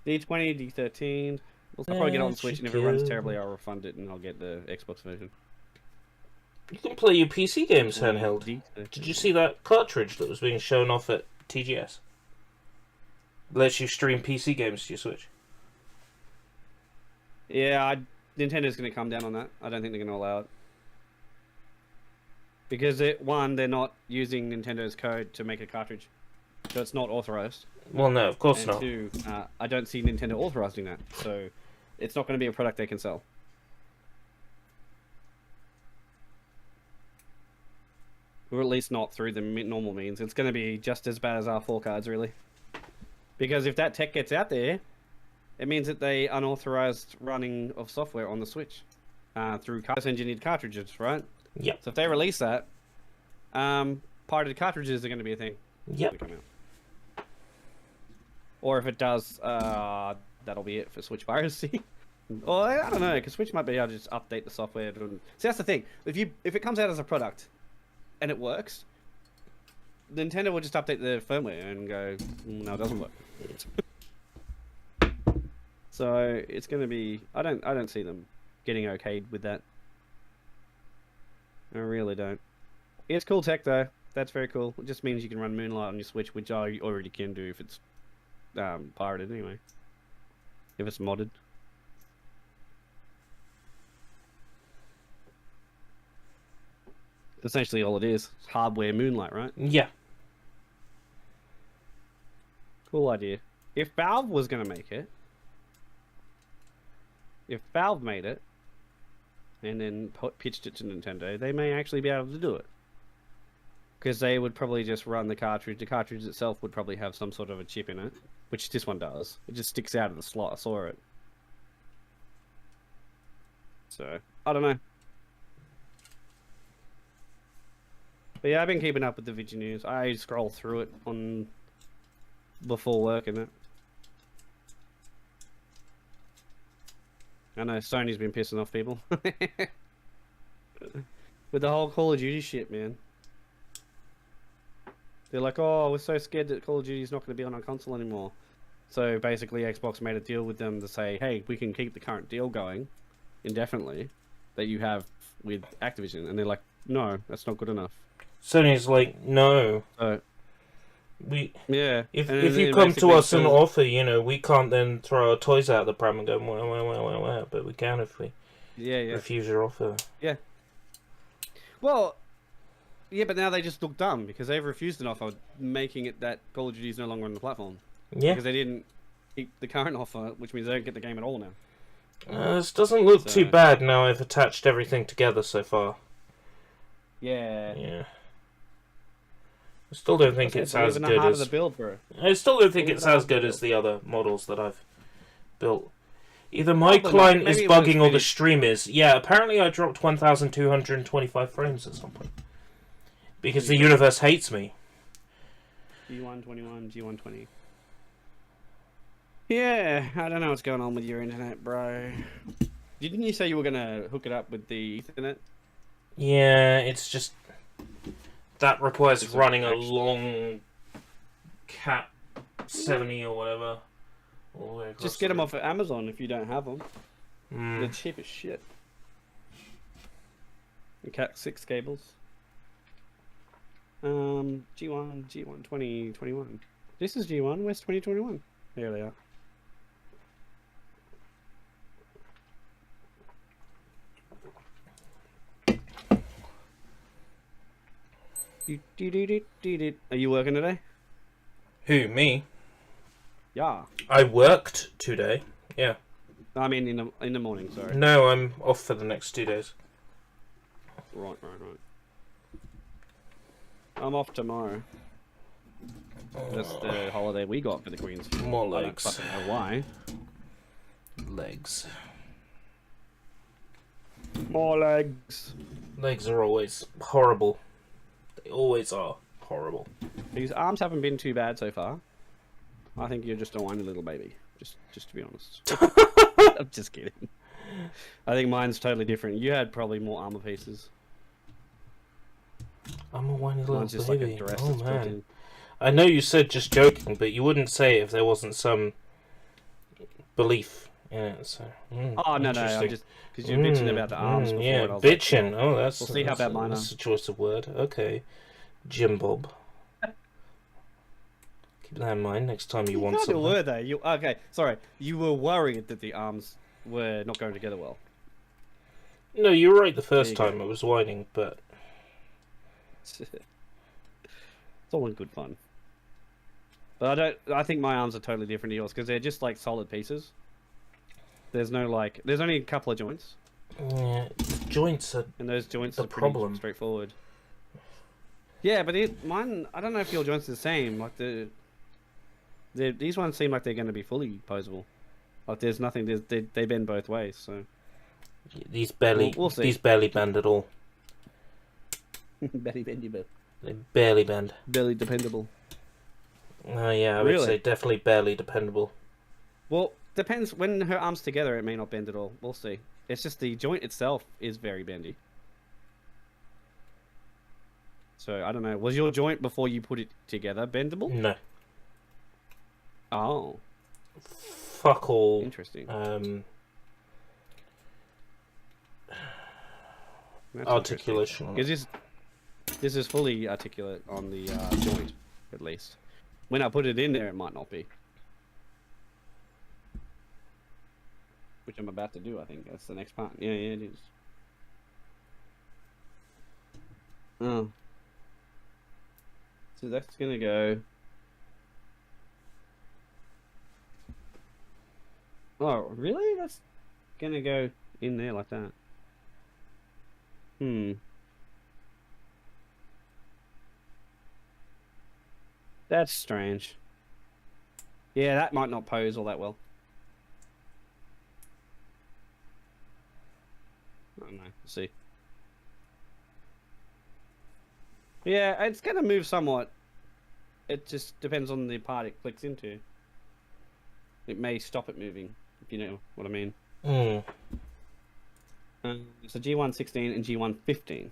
D20, D13. I'll probably get it on Switch, and if it runs terribly, I'll refund it and I'll get the Xbox version. You can play your PC games handheld. D13. Did you see that cartridge that was being shown off at TGS? Lets you stream PC games to your Switch. Yeah, Nintendo's going to come down on that. I don't think they're going to allow it. Because, they're not using Nintendo's code to make a cartridge. So it's not authorized. Well, no, of course not. And two, I don't see Nintendo authorizing that. So it's not going to be a product they can sell. Or at least not through the normal means. It's going to be just as bad as R4 cards, really. Because if that tech gets out there, it means that they unauthorized running of software on the Switch through engineered cartridges, right? Yep. So if they release that, pirated cartridges are going to be a thing. Yep. Or if it does, that'll be it for Switch piracy. Or I don't know, because Switch might be able to just update the software. See, that's the thing. If it comes out as a product and it works, Nintendo will just update the firmware and go, no, it doesn't work. So it's going to be. I don't see them getting okayed with that. I really don't. It's cool tech though. That's very cool. It just means you can run Moonlight on your Switch, which I already can do if it's pirated anyway. If it's modded. Essentially all it is. Hardware Moonlight, right? Yeah. Cool idea. If Valve was going to make it, if Valve made it, and then pitched it to Nintendo, they may actually be able to do it. Because they would probably just run the cartridge. The cartridge itself would probably have some sort of a chip in it, which this one does. It just sticks out of the slot. I saw it. So, I don't know. But yeah, I've been keeping up with the video news. I scroll through it on before work and that. I know Sony's been pissing off people with the whole Call of Duty shit, man. They're like, oh, we're so scared that Call of Duty is not going to be on our console anymore. So basically, Xbox made a deal with them to say, hey, we can keep the current deal going indefinitely that you have with Activision. And they're like, no, that's not good enough. Sony's like, no. Yeah. If you come to us and offer, you know, we can't then throw our toys out the pram and go, wah, but we can if we refuse your offer. Yeah. Well, yeah, but now they just look dumb because they've refused an offer, making it that Call of Duty is no longer on the platform. Yeah. Because they didn't keep the current offer, which means they don't get the game at all now. This doesn't look too bad now I've attached everything together so far. Yeah. Yeah. I still don't think it's as good as... the build, bro. I still don't think it's as good as the other models that I've built. Either my client is bugging or the stream is. Yeah, apparently I dropped 1,225 frames at some point. Because the universe hates me. G121, G120. Yeah, I don't know what's going on with your internet, bro. Didn't you say you were going to hook it up with the Ethernet? Yeah, it's just... That requires running a long Cat 70 or whatever. Just get them off of Amazon if you don't have them. They're cheap as shit. The Cat 6 cables. G1, G1 2021. This is G1, where's 2021? There they are. Are you working today? Who, me? Yeah. I worked today. Yeah. I mean, in the morning. Sorry. No, I'm off for the next 2 days. Right. I'm off tomorrow. That's the holiday we got for the Queens. More legs. I don't know why. Legs. More legs. Legs are always horrible. They always are horrible. These arms haven't been too bad so far. I think you're just a whiny little baby. Just to be honest. I'm just kidding. I think mine's totally different. You had probably more armor pieces. I'm a whiny little Mine's just baby. like a dress Oh that's built man. in. I know you said just joking, but you wouldn't say it if there wasn't some belief in it. So. Oh no, I'm just because you're bitching about the arms before. Yeah, and I was bitching. Like, oh, that's. We'll see how bad mine are. That's a choice of word. Okay, Jim Bob. Keep that in mind next time you want something. Were they? Okay, sorry. You were worried that the arms were not going together well. No, you were right the first time. I was whining, but it's all in good fun. But I think my arms are totally different to yours because they're just like solid pieces. There's no like. There's only a couple of joints. Yeah, joints are. And those joints the are pretty problem. straightforward. Yeah, but mine. I don't know if your joints are the same. Like these ones seem like they're going to be fully posable. Like there's nothing. They bend both ways. So these barely. We'll see. These barely bend at all. Barely bendable. They barely bend. Barely dependable. Yeah, I would say definitely barely dependable. Well, depends. When her arms together, it may not bend at all. We'll see. It's just the joint itself is very bendy. So I don't know. Was your joint before you put it together bendable? No. Oh. Fuck all. Interesting. Articulation. Because this is fully articulate on the joint, at least. When I put it in there, it might not be. Which I'm about to do, I think. That's the next part. Yeah, it is. Oh. So that's gonna go... Oh, really? That's gonna go in there like that. That's strange. Yeah, that might not pose all that well. I don't know. We'll see. Yeah, it's gonna move somewhat. It just depends on the part it clicks into. It may stop it moving, if you know what I mean. So G116 and G115.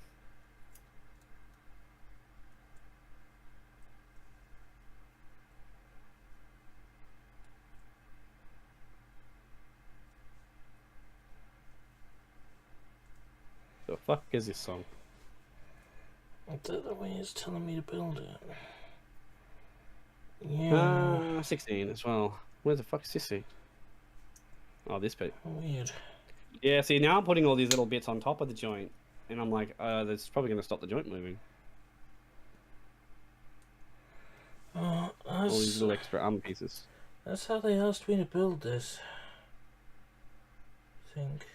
The fuck is this song? I don't know why it's telling me to build it. Yeah. 16 as well. Where the fuck is this thing? Oh, this bit. Weird. Yeah, see, now I'm putting all these little bits on top of the joint. And I'm like, that's probably going to stop the joint moving. All these little extra arm pieces. That's how they asked me to build this. I think.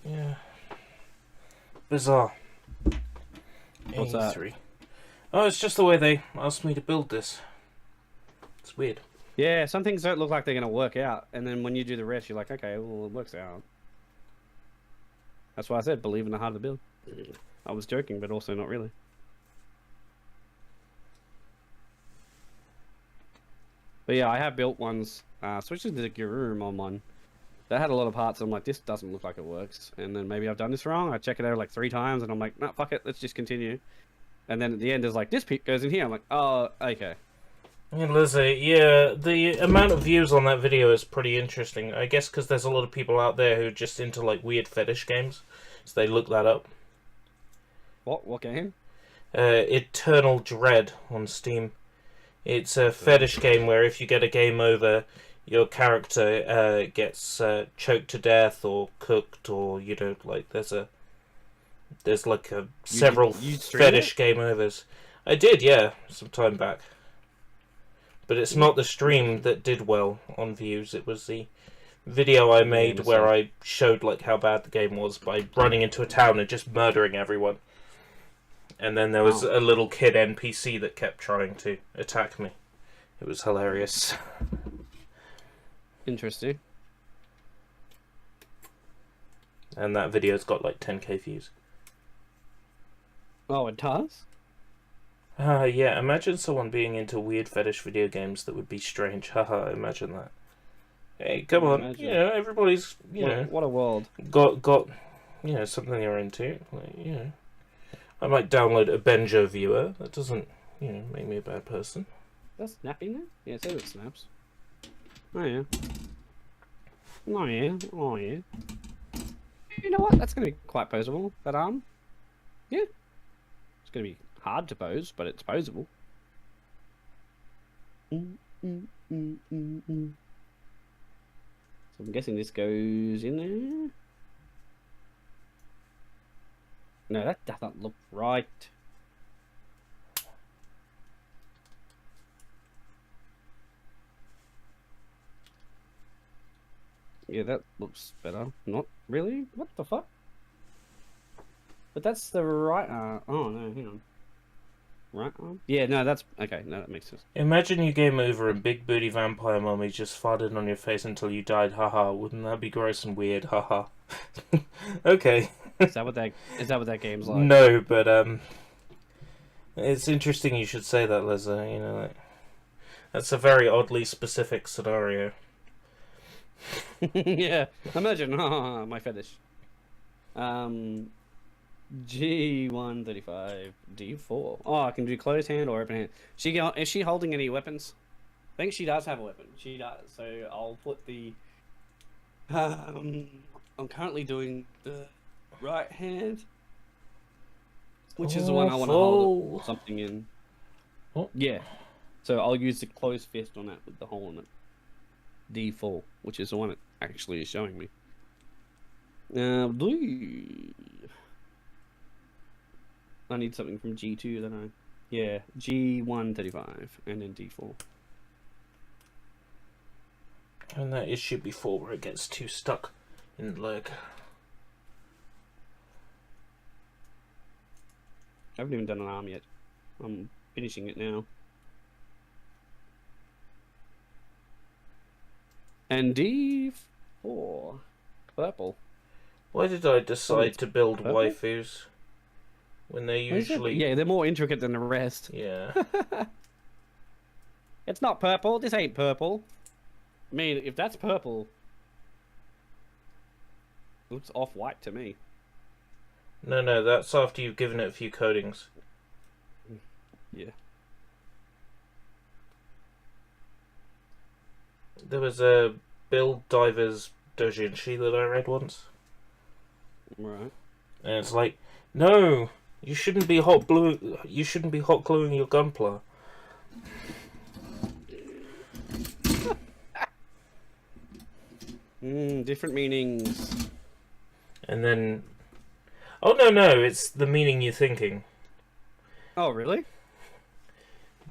Yeah. Bizarre. What's that? 83. Oh, it's just the way they asked me to build this. It's weird. Yeah, some things don't look like they're going to work out. And then when you do the rest, you're like, okay, well, it works out. That's why I said, believe in the heart of the build. I was joking, but also not really. But yeah, I have built ones, especially the Garurumon one. That had a lot of parts, and I'm like, this doesn't look like it works. And then maybe I've done this wrong. I check it out like 3 times, and I'm like, no, fuck it, let's just continue. And then at the end, there's like, this peak goes in here. I'm like, oh, okay. Hey, Lizzie, yeah, the amount of views on that video is pretty interesting. I guess because there's a lot of people out there who are just into like weird fetish games, so they look that up. What game? Eternal Dread on Steam. It's a fetish game where if you get a game over, your character gets choked to death or cooked, or you know, like there's like several fetish game overs. I did, yeah, some time back. But it's not the stream that did well on views. It was the video I made where I showed like how bad the game was by running into a town and just murdering everyone. And then there was a little kid NPC that kept trying to attack me. It was hilarious. Interesting. And that video's got like 10k views. Oh, it does? Yeah, imagine someone being into weird fetish video games. That would be strange. Haha, imagine that. Hey, come on. Imagine. You know, everybody's, you know... What a world. Got, you know, something they're into. Like, you know... I might download a Benjo viewer. That doesn't, you know, make me a bad person. That's snapping there? Yeah, it says it snaps. Oh, yeah. Oh, yeah. Oh, yeah. You know what? That's going to be quite posable, that arm. Yeah. It's going to be hard to pose, but it's posable. So I'm guessing this goes in there. No, that doesn't look right. Yeah, that looks better. Not really? What the fuck? But that's the right arm. Oh, no, hang on. Right arm? Yeah, no, that's... Okay, no, that makes sense. Imagine you game over and Big Booty Vampire Mummy just farted on your face until you died. Haha, wouldn't that be gross and weird? Haha. Okay. Is that what that game's like? No, but it's interesting you should say that, Liza. You know, like, that's a very oddly specific scenario. Yeah, imagine my fetish. G135 D4. Oh, I can do closed hand or open hand. Is she holding any weapons? I think she does have a weapon. She does. So I'll put the. I'm currently doing the right hand, which is the one I want to hold something in. Oh. Yeah. So I'll use the closed fist on that with the hole in it. D4, which is the one it actually is showing me. I need something from G2, don't I? Yeah, G135 and then D4. And that issue before where it gets too stuck in the leg. I haven't even done an arm yet. I'm finishing it now. And D4. Purple. Why did I decide to build waifus when they're usually... Yeah, they're more intricate than the rest. Yeah. It's not purple. This ain't purple. I mean, if that's purple... It looks off-white to me. No, that's after you've given it a few coatings. Yeah. There was a Bill Divers doujinshi that I read once. Right. And it's like, no, you shouldn't be hot glue. You shouldn't be hot gluing your gunpla. Different meanings. And then, oh no, it's the meaning you're thinking. Oh, really?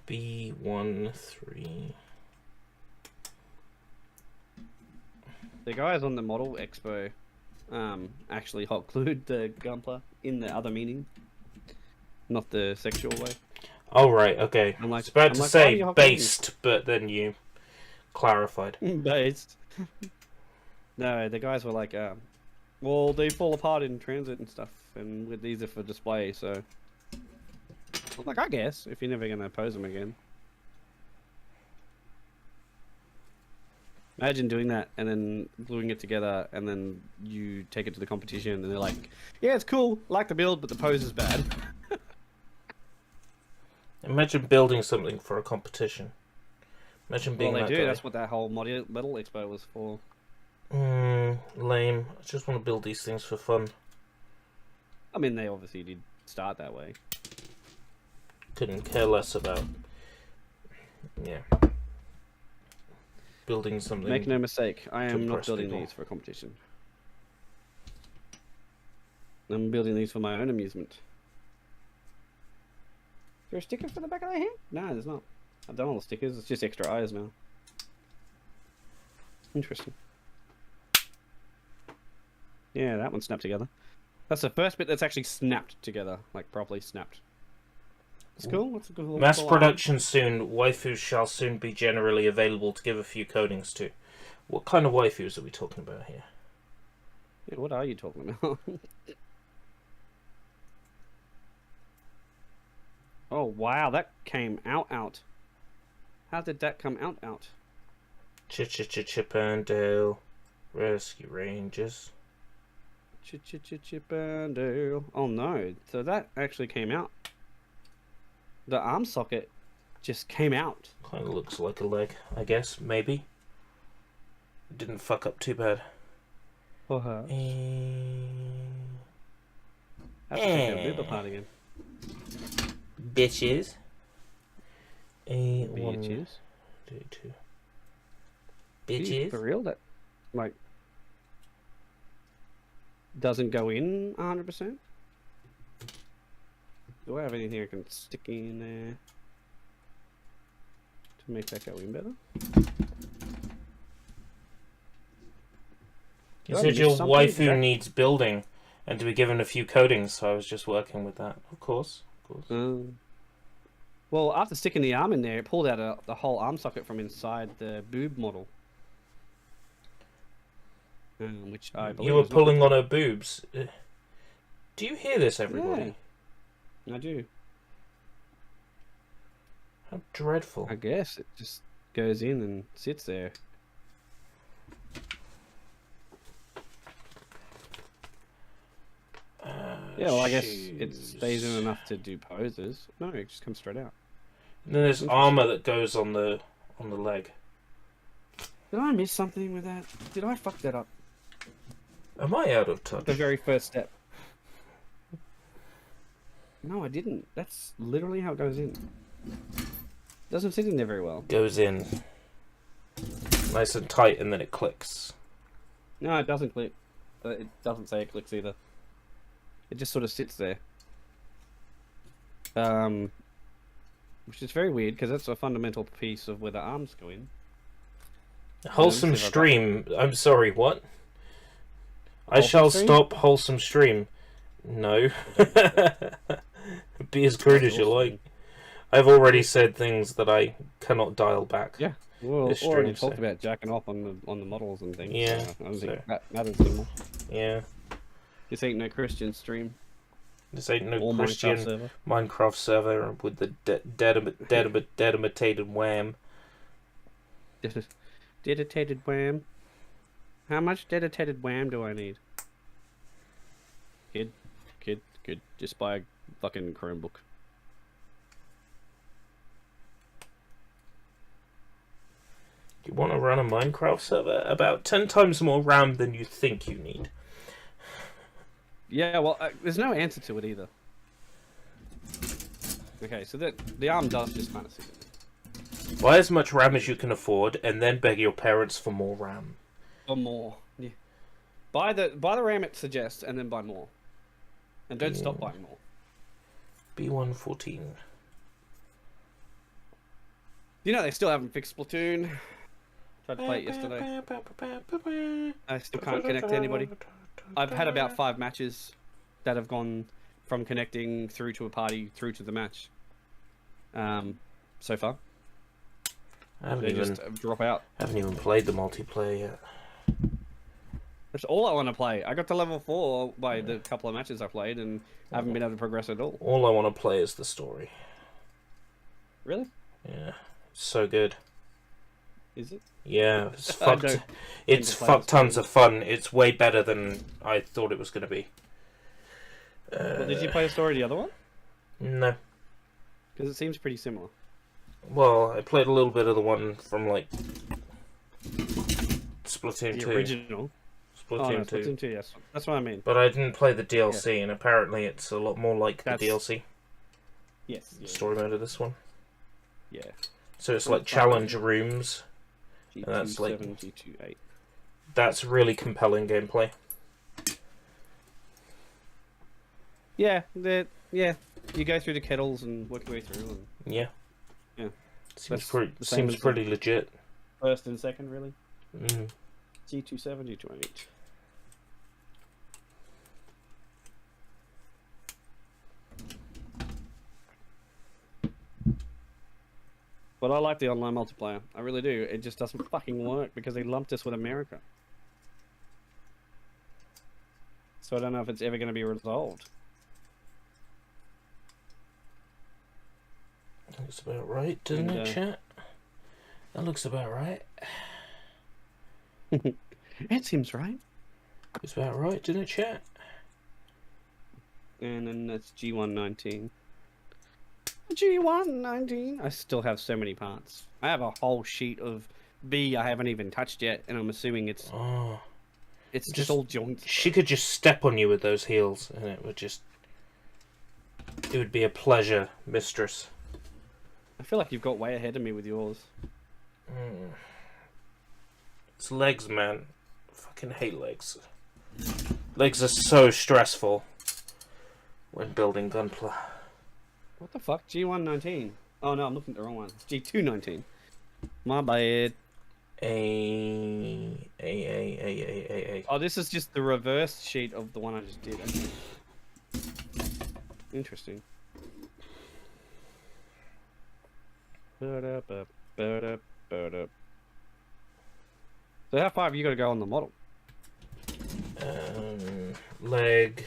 B13. The guys on the model expo actually hot glued the Gunpla in the other meaning, not the sexual way. Oh right, okay. I'm like, I was about I'm to like, why are say you hot gluing? based, but then you clarified. Based. No, the guys were like, well, they fall apart in transit and stuff, and these are for display, so. I'm like, I guess, if you're never going to pose them again. Imagine doing that, and then gluing it together, and then you take it to the competition, and they're like, yeah, it's cool, like the build, but the pose is bad. Imagine building something for a competition. Imagine being Well, they that do, guy. that's what that whole metal expo was for. Lame. I just want to build these things for fun. I mean, they obviously did start that way. Couldn't care less about, yeah, building something. Make no mistake, I am not impress building people. these for competition. I'm building these for my own amusement. Is there a sticker for the back of their hand? No, there's not. I've done all the stickers, it's just extra eyes now. Interesting. Yeah, that one snapped together. That's the first bit that's actually snapped together, like properly snapped. It's cool. It's a good little Mass little production soon. Waifus shall soon be generally available to give a few codings to. What kind of waifus are we talking about here? Yeah, what are you talking about? Oh wow, that came out. How did that come out? Chippendale Rescue Rangers. Chippendale. Oh no, so that actually came out. The arm socket just came out. Kind of looks like a leg, I guess. Maybe. Didn't fuck up too bad. For her. That's a boob apart again. Bitches. Bitches. 2. Jeez, Bitches. for real? That, like, doesn't go in 100%? Do I have anything I can stick in there to make that go in better? You Did I said miss your something? waifu needs building and to be given a few codings, so I was just working with that. Of course. Well, after sticking the arm in there, it pulled out the whole arm socket from inside the boob model. Which I believe You were is not pulling good. on her boobs. Do you hear this, everybody? Yeah, I do. How dreadful. I guess it just goes in and sits there. Yeah, well, I guess it stays in enough to do poses. No, it just comes straight out. And then there's armor that goes on the leg. Did I miss something with that? Did I fuck that up? Am I out of touch? The very first step. No, I didn't. That's literally how it goes in. Doesn't sit in there very well. Goes in nice and tight, and then it clicks. No, it doesn't click. It doesn't say it clicks either. It just sort of sits there. Which is very weird because that's a fundamental piece of where the arms go in. Wholesome see if I got- stream. I'm sorry, what? I Wholesome shall stream? stop wholesome stream. No. Be as crude as you like. I've already said things that I cannot dial back. Yeah. Well, This already stream, talked so- about jacking off on the models and things. Yeah, So I don't so- think that matters anymore. Yeah. This ain't no Christian stream. This ain't no Or Christian Minecraft server. Minecraft server with the dedicated wham. Dedicated wham. How much dedicated wham do I need? Kid. Just buy a fucking Chromebook. You want to run a Minecraft server? About 10 times more RAM than you think you need. Yeah, well, there's no answer to it either. Okay, so the arm does just kind of sit in. Buy as much RAM as you can afford, and then beg your parents for more RAM. Or more. Yeah. Buy the RAM it suggests, and then buy more. And don't stop buying more. B114. You know they still haven't fixed Splatoon. Tried to play it yesterday. I still can't connect to anybody. I've had about 5 matches that have gone from connecting through to a party through to the match. So far. I haven't They even just drop out. haven't even played the multiplayer yet. That's all I want to play. I got to level 4 by the couple of matches I played, and I haven't been able to progress at all. All I want to play is the story. Really? Yeah, it's so good. Is it? Yeah, it's fucked. It's fuck tons of fun. It's way better than I thought it was going to be. Well, did you play the story the other one? No. Because it seems pretty similar. Well, I played a little bit of the one from like Splatoon 2. The original. Splatoon 2. Splatoon 2, yes. That's what I mean. But I didn't play the DLC, and apparently it's a lot more like the DLC. Yes. Yeah. Story mode of this one. Yeah. So it's like challenge rooms. G27, And that's like G28. That's really compelling gameplay. Yeah, you go through the kettles and work your way through. And Yeah. Yeah. Seems the same as pretty legit. first and second, really. Mm. G27, G28. But I like the online multiplayer. I really do. It just doesn't fucking work because they lumped us with America. So I don't know if it's ever going to be resolved. Looks about right, doesn't it, chat? That looks about right. It seems right. It's about right, doesn't it, chat? And then that's G119. G119. I still have so many parts. I have a whole sheet of B I haven't even touched yet, and I'm assuming it's just all joints. She could just step on you with those heels, and it would be a pleasure, mistress. I feel like you've got way ahead of me with yours. It's legs, man. I fucking hate legs. Legs are so stressful when building Gunpla. What the fuck? G119. Oh no, I'm looking at the wrong one. It's G219. My bad. Oh, this is just the reverse sheet of the one I just did. Okay. Interesting. So how far have you got to go on the model? Leg,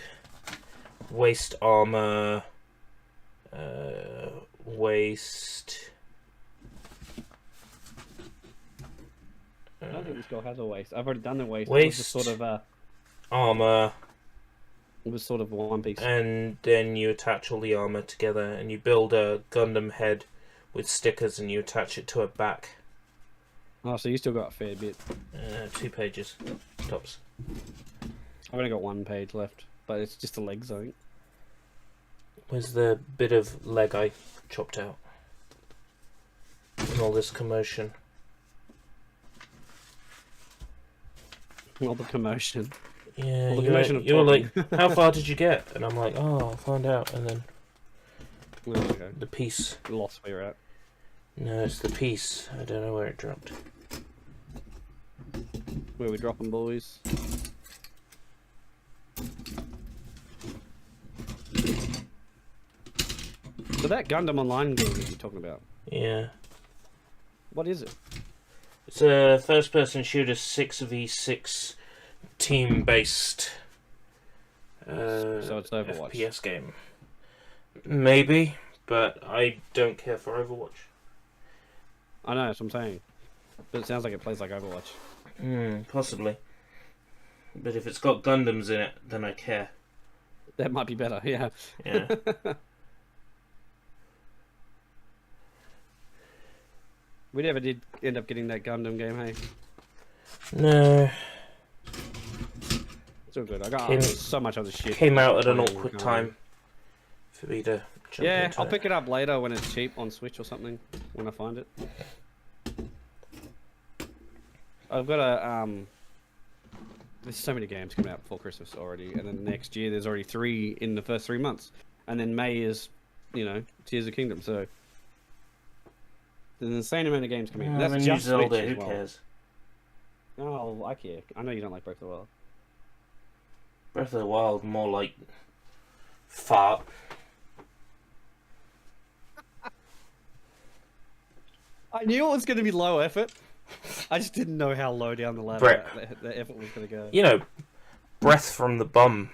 waist armor, waist. I don't think this girl has a waist. I've already done the waist. Waist, it was sort of armor. It was sort of one piece. And then you attach all the armor together, and you build a Gundam head with stickers, and you attach it to a back. Oh, so you still got a fair bit. 2 pages, tops. I've only got 1 page left, but it's just the legs, I think. Where's the bit of leg I chopped out? And all this commotion. All the commotion. Yeah, All the commotion you were like, how far did you get? And I'm like, oh, I'll find out. And then Okay. the piece. You lost where you're at. No, it's the piece. I don't know where it dropped. Where we dropping, boys? So that Gundam Online game that you're talking about, Yeah. what is it? It's a first-person shooter 6v6 team-based So it's Overwatch. FPS game. Maybe, but I don't care for Overwatch. I know, that's what I'm saying. But it sounds like it plays like Overwatch. Possibly. But if it's got Gundams in it, then I care. That might be better, yeah. Yeah. We never did end up getting that Gundam game, hey? No. It's Still good. I got Came- so much other shit. Came out at an playing awkward Gundam. time for me to jump Yeah, into I'll it. pick it up later when it's cheap on Switch or something. When I find it. I've got a There's so many games coming out before Christmas already, and then next year there's already 3 in the first 3 months, and then May is, you know, Tears of the Kingdom. So there's an insane amount of games coming out. And the that's new just Zelda, Switch as who well. cares? Oh, I care. I know you don't like Breath of the Wild. Breath of the Wild, more like fart. I knew it was going to be low effort. I just didn't know how low down the ladder the effort was going to go. You know, breath from the bum.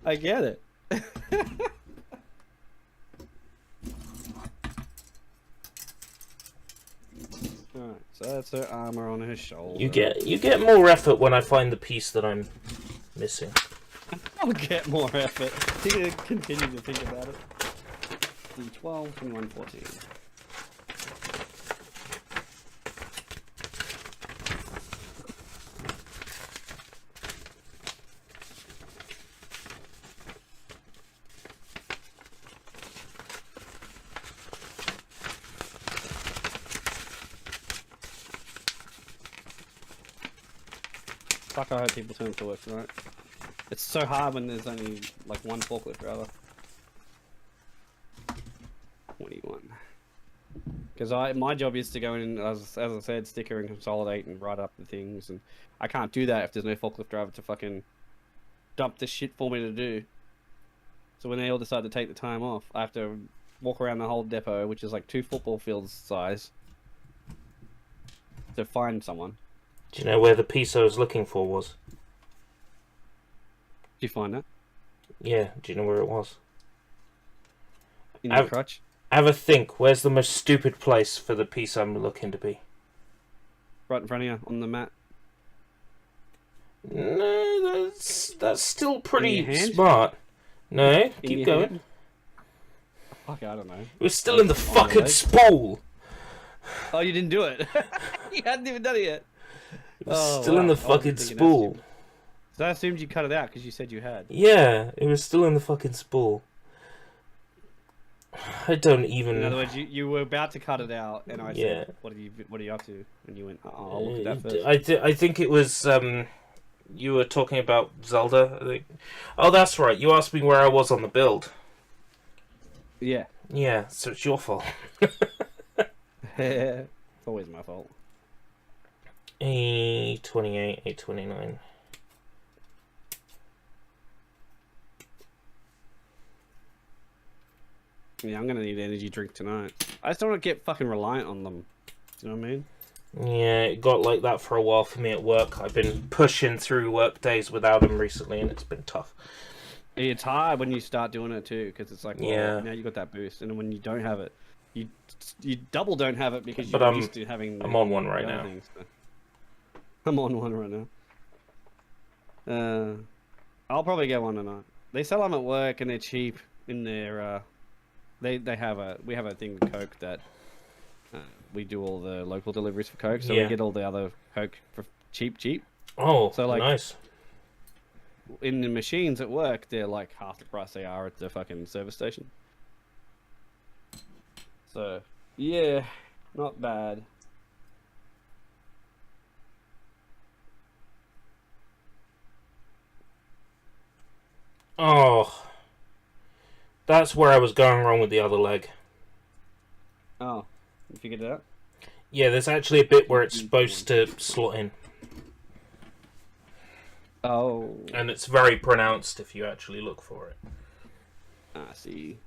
I get it. Alright, so that's her armor on her shoulder. You get more effort when I find the piece that I'm missing. I'll get more effort. Continue to think about it. D12, 21, 14. Fuck, I hope people turn up to work tonight. It's so hard when there's only like one forklift rather. 21. Because my job is to go in, as I said, sticker and consolidate and write up the things, and I can't do that if there's no forklift driver to fucking dump this shit for me to do. So when they all decide to take the time off, I have to walk around the whole depot, which is like 2 football fields size, to find someone. Do you know where the piece I was looking for was? Did you find that? Yeah, do you know where it was? In your crutch? Have a think. Where's the most stupid place for the piece I'm looking to be? Right in front of you, on the mat. No, that's still In pretty your hand? smart. No, In keep your going. hand? Fuck, I don't know. It was still in the On your fucking leg? spool. Oh, you didn't do it. You hadn't even done it yet. It was Oh, still in wow. the I wasn't fucking thinking that spool. stupid. So I assumed you cut it out because you said you had. Yeah, it was still in the fucking spool. I don't even. In other words, you were about to cut it out, and I Yeah. said, "What are you up to?" And you went, "Oh, I'll look at that first." I think it was you were talking about Zelda. I think. Oh, that's right. You asked me where I was on the build. Yeah. Yeah, so it's your fault. It's always my fault. A28, A29. Yeah, I'm gonna need an energy drink tonight. I just don't want to get fucking reliant on them. Do you know what I mean? Yeah, it got like that for a while for me at work. I've been pushing through work days without them recently, and it's been tough. It's hard when you start doing it too, because it's like, well, Yeah. now you got that boost, and then when you don't have it, you double don't have it because But you're I'm- used to having. I'm on one the right other now. things, so. I'm on one right now. I'll probably get one tonight. They sell them at work, and they're cheap in their. We have a thing with Coke that we do all the local deliveries for Coke, so Yeah. we get all the other Coke for cheap. Oh, So, like- nice. In the machines at work, they're like half the price they are at the fucking service station. So, yeah, not bad. Oh, that's where I was going wrong with the other leg. Oh, you figured it out? Yeah, there's actually a bit where it's supposed to slot in, Oh, and it's very pronounced if you actually look for it. I see.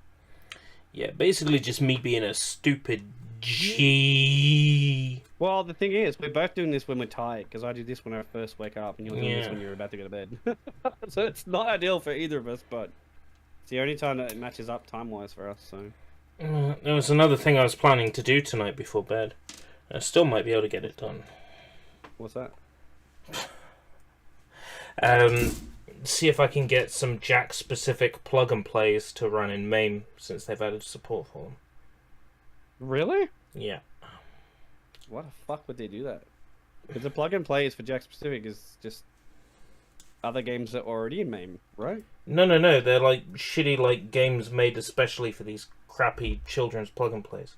Yeah, basically just me being a stupid G. Well, the thing is, we're both doing this when we're tired, because I do this when I first wake up, and you're doing this Yeah. when you're about to go to bed. So it's not ideal for either of us, but it's the only time that it matches up time-wise for us, so... There was another thing I was planning to do tonight before bed. I still might be able to get it done. What's that? See if I can get some Jack-specific plug-and-plays to run in MAME, since they've added support for them. Really? Yeah. Why the fuck would they do that? Because the plug and play is for Jack specific is just other games that are already in MAME, right? No, they're like shitty like games made especially for these crappy children's plug and plays,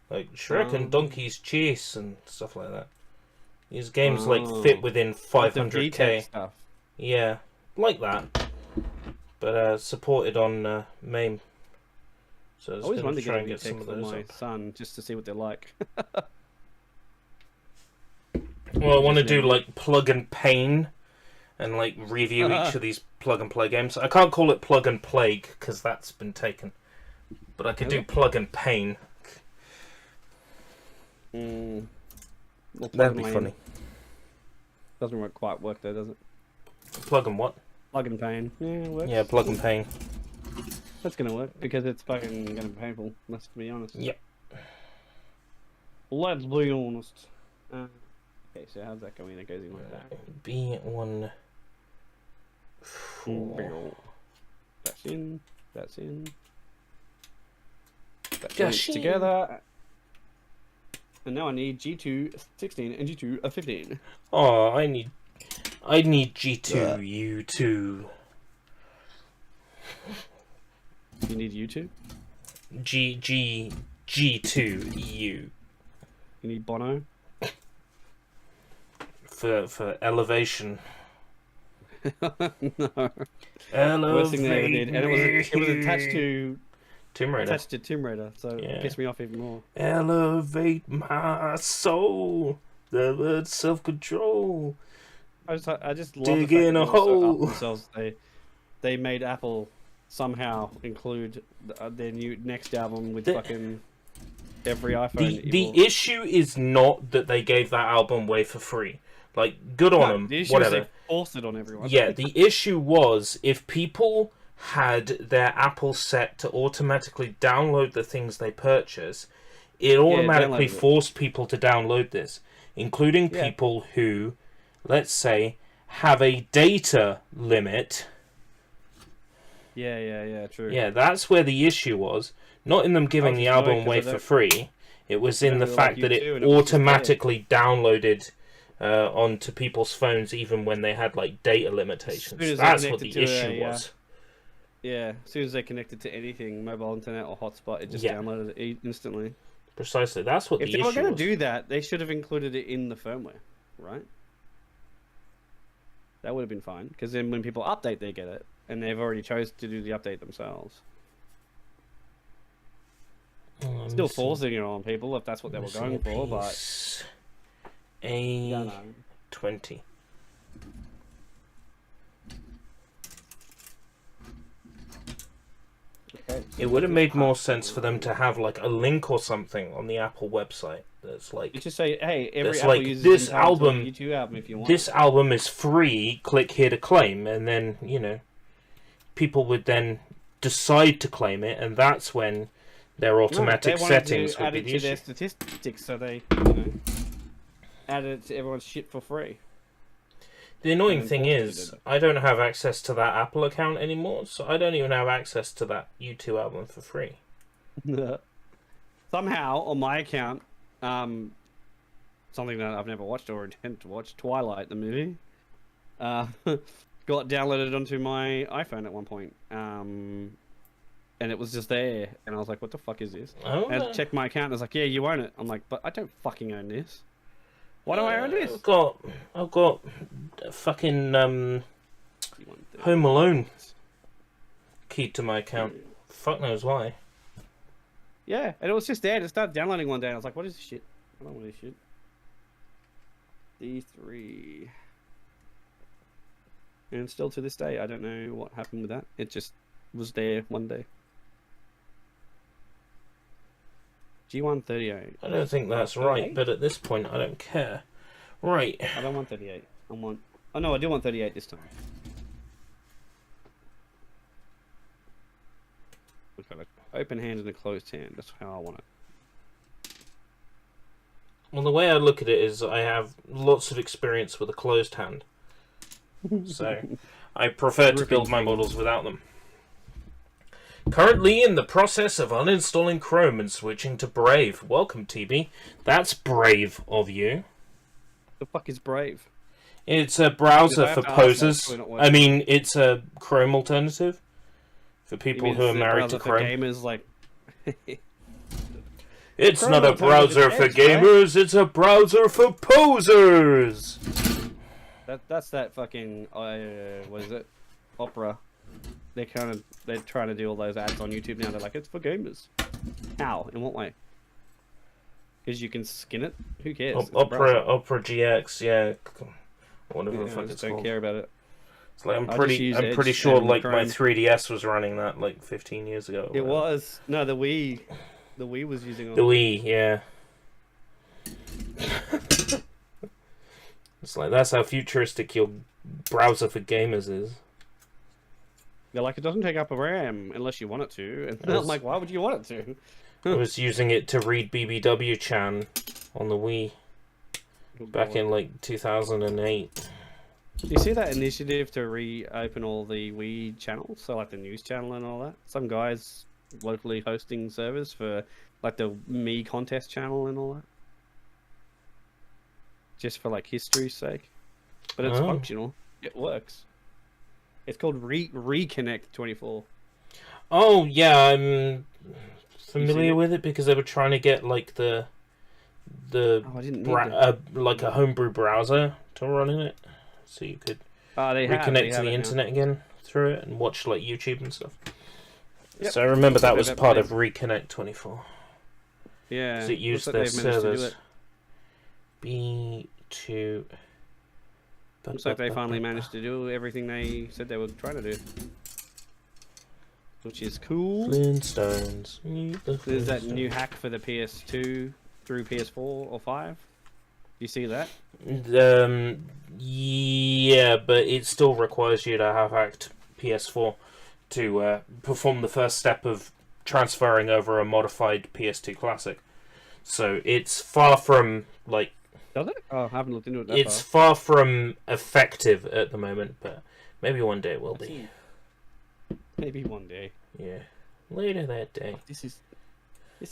like Shrek and Donkey's Chase and stuff like that. These games like fit within 500k. Stuff. Yeah, like that, but supported on MAME. So I was going to try and get some of those. My son just to see what they're like. Well, I want to do like plug and pain, and like review each of these plug and play games. I can't call it plug and plague because that's been taken, but I could do plug and pain. Well, That'd be funny. Doesn't quite work though, does it? Plug and what? Plug and pain. Yeah, it works. Yeah, plug and pain. That's gonna work because it's fucking gonna be painful. Let's be honest. Yep. Let's be honest. Okay, so how's that going? It goes in like that. B1. That's in. That's in. That's Gashin. Together. And now I need G2 16 and G2 15. Oh, I need G2 U2. You need U2? G2 EU. You need Bono? For elevation. No. Elevate. Worst thing they ever did. And it was attached to Tomb Raider. Attached to Tomb Raider, so it pissed me off even more. Elevate my soul, the self-control. I just love dig the fact in that a they also hole. upped themselves. They made Apple somehow include their new next album with fucking every iPhone. The issue is not that they gave that album away for free. Like, good on them. The issue whatever. is they forced it on everyone. Yeah, the issue was if people had their Apple set to automatically download the things they purchase, it automatically forced people to download this, including people who, let's say, have a data limit. Yeah, true. Yeah, that's where the issue was. Not in them giving the album away for free. It was in the fact that it automatically downloaded onto people's phones even when they had like data limitations. That's what the issue was. Yeah, as soon as they connected to anything, mobile internet or hotspot, it just downloaded it instantly. Precisely, that's what the issue was. If they were going to do that, they should have included it in the firmware, right? That would have been fine, because then when people update, they get it, and they've already chose to do the update themselves. Still forcing it on people if that's what they were going for, but... A20. It would have made more sense for them to have like a link or something on the Apple website that's like. You just say, "Hey, every Apple like, user this can album, a YouTube album if you want." This album is free. Click here to claim, and then people would then decide to claim it, and that's when their automatic settings would be the issue. Add it to their statistics, so they add it to everyone's shit for free. The annoying thing is, I don't have access to that Apple account anymore, so I don't even have access to that U2 album for free. Somehow, on my account, something that I've never watched or intend to watch, Twilight, the movie, got downloaded onto my iPhone at one point. And it was just there, and I was like, what the fuck is this? Oh, and I checked my account, and I was like, yeah, you own it. I'm like, but I don't fucking own this. Why do I own this? I've got fucking Home Alone keyed to my account. Fuck knows why. Yeah, and it was just there. It started downloading one day, and I was like, what is this shit? I don't want this shit. D3. And still to this day, I don't know what happened with that. It just was there one day. G138. I don't think that's right, but at this point, I don't care. Right. I don't want 38. I want... Oh no, I do want 38 this time. We've got an open hand and a closed hand. That's how I want it. Well, the way I look at it is I have lots of experience with a closed hand. So, I prefer to build my models without them. Currently in the process of uninstalling Chrome and switching to Brave. Welcome, TB. That's brave of you. The fuck is Brave? It's a browser Because I for have to ask, posers. that's probably not I working. mean, it's a Chrome alternative for You people mean who are it's a married to browser for Chrome. gamers, like... It's Chrome not a alternative browser is for Edge, right? gamers, it's a browser for posers! That's that fucking what is it? Opera. They're trying to do all those ads on YouTube now. They're like, it's for gamers. How? In what way? Because you can skin it. Who cares? It's a browser. Opera GX, yeah. Whatever the Yeah, I fuck just it's don't called. care about it. It's like, I'm I just use pretty Edge sure and like my Chrome. 3DS was running that like 15 years ago. or It whatever. was no the Wii. The Wii was using The Wii, yeah. It's like, that's how futuristic your browser for gamers is. They're like, it doesn't take up a RAM unless you want it to. And I'm like, why would you want it to? I was using it to read BBW Chan on the Wii back in like 2008. Do you see that initiative to reopen all the Wii channels? So like the news channel and all that? Some guys locally hosting servers for like the Me contest channel and all that. Just for like history's sake. But it's functional. It works. It's called Reconnect 24. Oh yeah, I'm familiar it? with it because they were trying to get like the Oh, I didn't need like a homebrew browser to run in it, so you could reconnect to the internet again through it and watch like YouTube and stuff. Yep. So I remember that was They've- part of Reconnect 24. Yeah. Because it used their servers. B2. Looks like they finally managed to do everything they said they were trying to do. Which is cool. Flintstones. There's that new hack for the PS2 through PS4 or 5. You see that? Yeah, but it still requires you to have hacked PS4 to perform the first step of transferring over a modified PS2 Classic. So it's far from, like... Does it? Oh, I haven't looked into it that It's far from effective at the moment, but maybe one day it will be. Maybe one day. Yeah. Later that day. This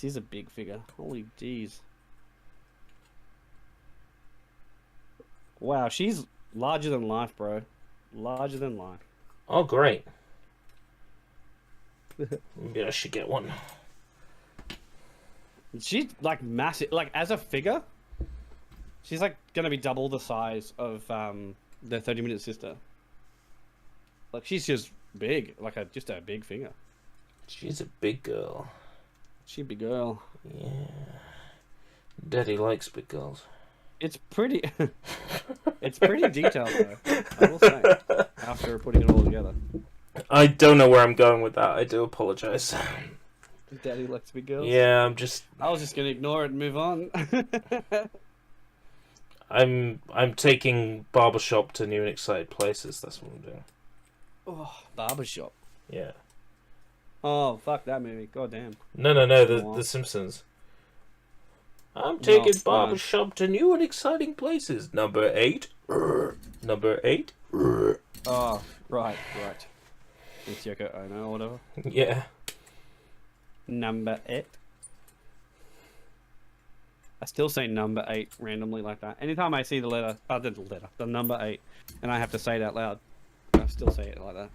is a big figure. Holy jeez. Wow, she's larger than life, bro. Larger than life. Oh, great. Maybe I should get one. She's like massive. Like as a figure, she's like gonna be double the size of the 30-minute sister. Like she's just big, like just a big figure. She's a big girl. She big girl. Yeah. Daddy likes big girls. It's pretty. It's pretty detailed though. I will say. After putting it all together. I don't know where I'm going with that. I do apologize. Daddy likes big girls. Yeah, I was just gonna ignore it and move on. I'm taking barbershop to new and exciting places. That's what I'm doing. Oh, barbershop. Yeah. Oh, fuck that movie. God damn. No. The Simpsons. I'm taking barbershop to new and exciting places. Number 8. Number 8. Oh, right. It's Yoko Ono or whatever. Yeah. Number 8. I still say number 8 randomly like that. Anytime I see the number 8, and I have to say it out loud, I still say it like that.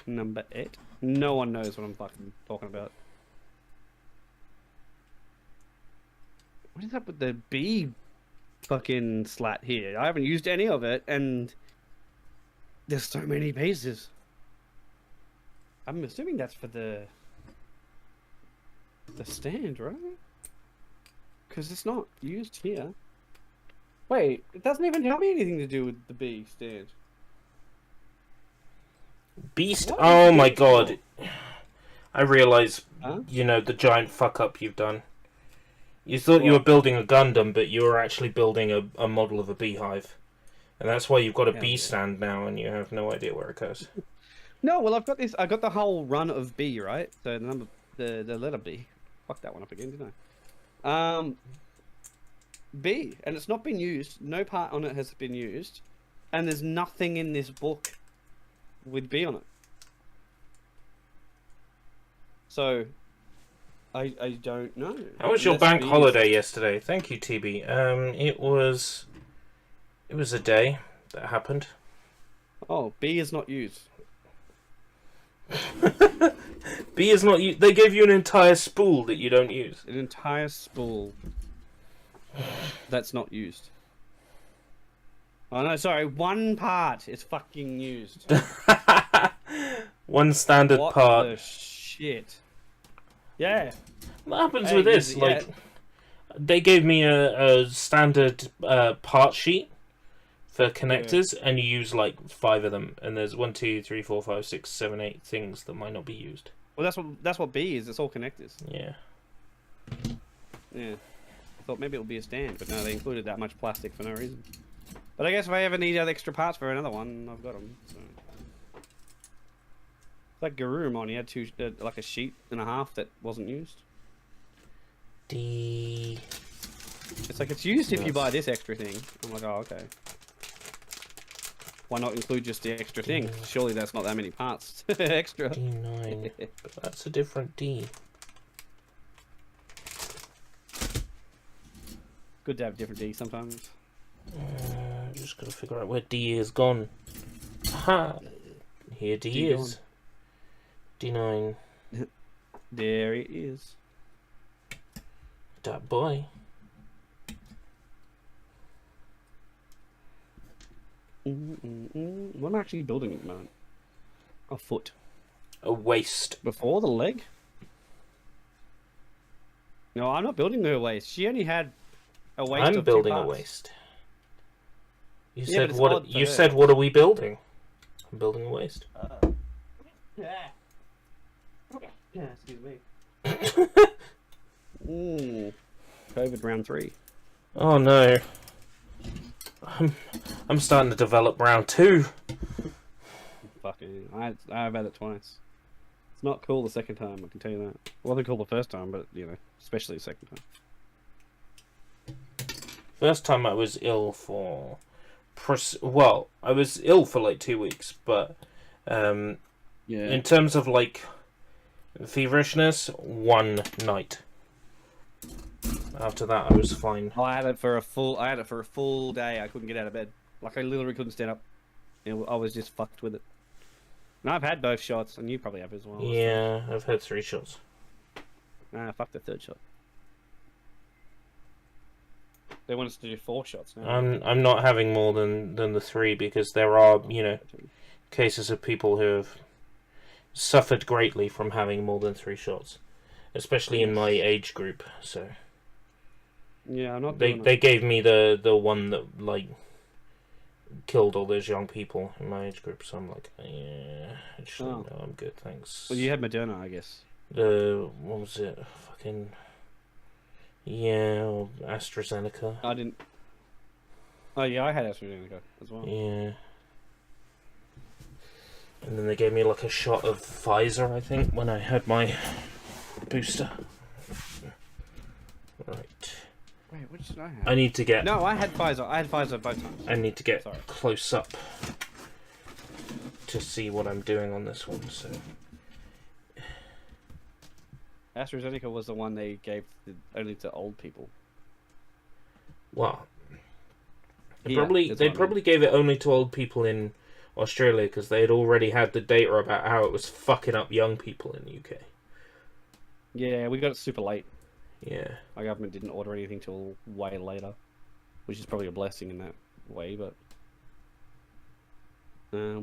Number 8. No one knows what I'm fucking talking about. What is up with the B fucking slat here? I haven't used any of it, and there's so many pieces. I'm assuming that's for the stand, right? Because it's not used here. Wait, it doesn't even tell me anything to do with the B stand. Beast. What Oh is my it god. I realise, Huh? you know, the giant fuck up you've done. You thought you were building a Gundam, but you were actually building a model of a beehive. And that's why you've got a Hell bee yeah. stand now, and you have no idea where it goes. No, well I've got this. I got the whole run of B, right? So the letter B. Fucked that one up again, didn't I? B, and it's not been used. No part on it has been used, and there's nothing in this book with B on it. So, I don't know. How was your Unless bank B is- holiday yesterday? Thank you, TB. It was It was a day that happened. Oh, B is not used. B is not used. They gave you an entire spool that you don't use. An entire spool that's not used. Oh no, sorry, one part is fucking used. One standard What part. the shit? Yeah. What happens Hey, with this? yeah. Like, they gave me a standard part sheet for connectors, and you use like 5 of them, and there's 1, 2, 3, 4, 5, 6, 7, 8 things that might not be used. Well, that's what B is. It's all connectors. Yeah. Yeah. I thought maybe it would be a stand, but no, they included that much plastic for no reason. But I guess if I ever need other extra parts for another one, I've got them. So. Like Garurumon, he had like a sheet and a half that wasn't used. D. It's like it's used if you buy this extra thing. I'm like, oh, okay. Why not include just the extra thing? Surely that's not that many parts extra. D9. But that's a different D. Good to have different D sometimes. Just gotta figure out where D is gone. Ha! Here D is. D9. There it is. That boy. What am I actually building at the moment? A foot. A waist. Before the leg? No, I'm not building her waist. She only had a waist. I'm of building 2 a parts. waist. You Yeah, said but it's what? odd for You her. said what are we building? I'm building a waist. Yeah. Excuse me. COVID round 3. Oh no. I'm starting to develop round 2. Fucking, I've had it twice. It's not cool the second time, I can tell you that. It wasn't cool the first time, but you know, especially the second time. First time I was ill for, well, I was ill for like 2 weeks, but Yeah. in terms of like feverishness, 1 night. After that, I was fine. I had it for a full day. I couldn't get out of bed. Like I literally couldn't stand up. I was just fucked with it. And I've had both shots, and you probably have as well. Yeah, I've had 3 shots. Nah, fuck the 3rd shot. They want us to do 4 shots now. I'm not having more than the 3 because there are, you know, cases of people who have suffered greatly from having more than 3 shots, especially in my age group. So yeah, I'm not. they gave me the one that like killed all those young people in my age group. So I'm like, yeah, actually no, I'm good, thanks. Well, you had Moderna, I guess. What was it? Fucking yeah, or AstraZeneca. I didn't. Oh yeah, I had AstraZeneca as well. Yeah. And then they gave me like a shot of Pfizer, I think, when I had my booster. Right. Wait, what did I have? I need to get. No, I had Pfizer. I had Pfizer both times. I need to get Sorry. close up to see what I'm doing on this one. So. AstraZeneca was the one they gave only to old people. Well, they Yeah, probably that's they what I probably gave it only to old people in Australia because they had already had the data about how it was fucking up young people in the UK. Yeah, we got it super late. Yeah. Our government didn't order anything till way later, which is probably a blessing in that way. But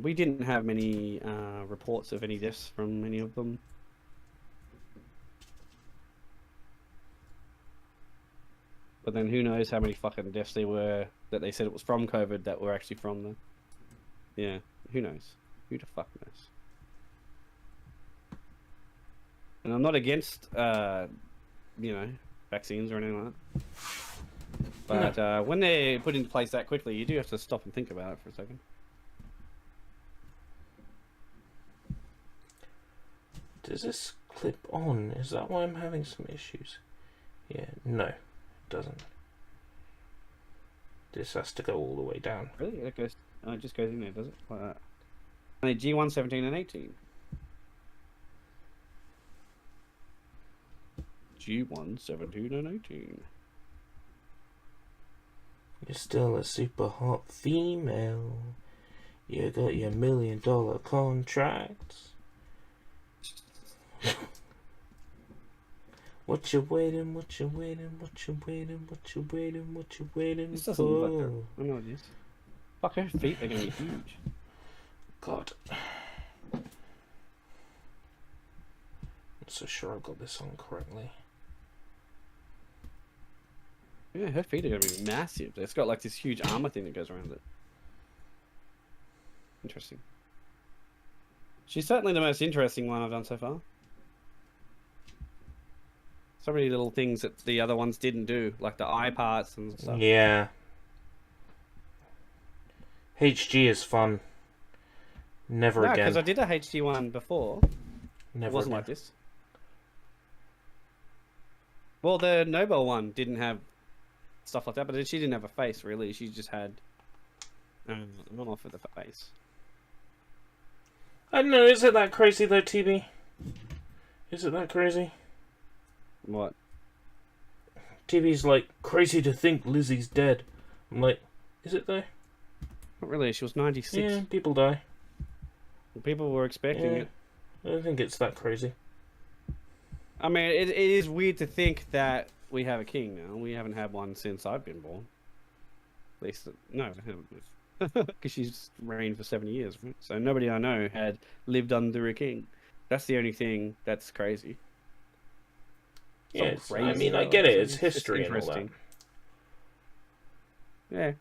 we didn't have many reports of any deaths from any of them. But then who knows how many fucking deaths there were that they said it was from COVID that were actually from the... Yeah, who knows? Who the fuck knows? And I'm not against, you know, vaccines or anything like that. But when they're put into place that quickly, you do have to stop and think about it for a second. Does this clip on? Is that why I'm having some issues? Yeah, no, it doesn't. This has to go all the way down. Really? It goes... Oh, it just goes in there, does it? Like that. And G1, 17 and 18. G1, 17 and 18. You're still a super hot female. You got your $1 million contracts. What you waiting, what you waiting, what you waiting, what you waiting, what you waiting This doesn't look like her. for? I know it is. Fuck, her feet are gonna be huge. God. I'm so sure I've got this on correctly. Yeah, her feet are gonna be massive. It's got like this huge armor thing that goes around it. Interesting. She's certainly the most interesting one I've done so far. So many little things that the other ones didn't do, like the eye parts and stuff. Yeah. HG is fun. Never No, again. because I did a HD one before. Never It wasn't again. like this. Well, the Nobel one didn't have stuff like that, but she didn't have a face, really. She just had not off of the face. I don't know, is it that crazy though, TB? Is it that crazy? What? TV's like, crazy to think Lizzie's dead. I'm like, is it though? Not really. She was 96. Yeah, people die. People were expecting Yeah. it. I don't think it's that crazy. I mean, it is weird to think that we have a king now. We haven't had one since I've been born. At least, no, I haven't. Because she's reigned for 70 years. Right? So nobody I know had lived under a king. That's the only thing that's crazy. It's not Yes, I crazy, mean, I though. get it. It's just history and all that. interesting. Yeah.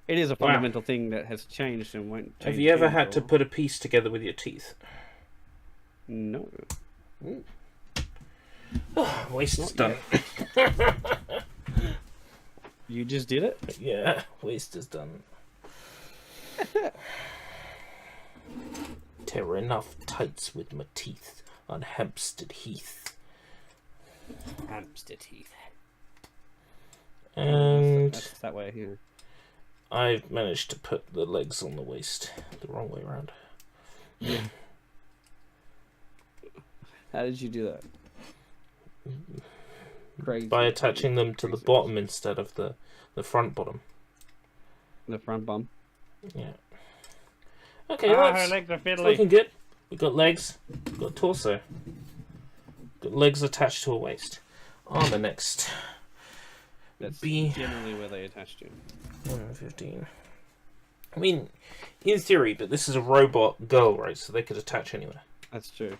It is a Wow. fundamental thing that has changed and won't change. Have you ever again had to for- put a piece together with your teeth? No. Oh, waste is Not done. You just did it? Yeah, waste is done. Tear enough tights with my teeth on Hampstead Heath. Hampstead Heath. And That's that way here. I've managed to put the legs on the waist the wrong way around. How did you do that? Crazy. By attaching them to the bottom instead of the front bottom. The front bum. Yeah. Okay, Her that's legs are it's fiddly. looking good. We've got legs, we've got torso. Got legs attached to a waist. Armor next. That's B generally where they attach to. 115. I mean, in theory, but this is a robot girl, right? So they could attach anywhere. That's true.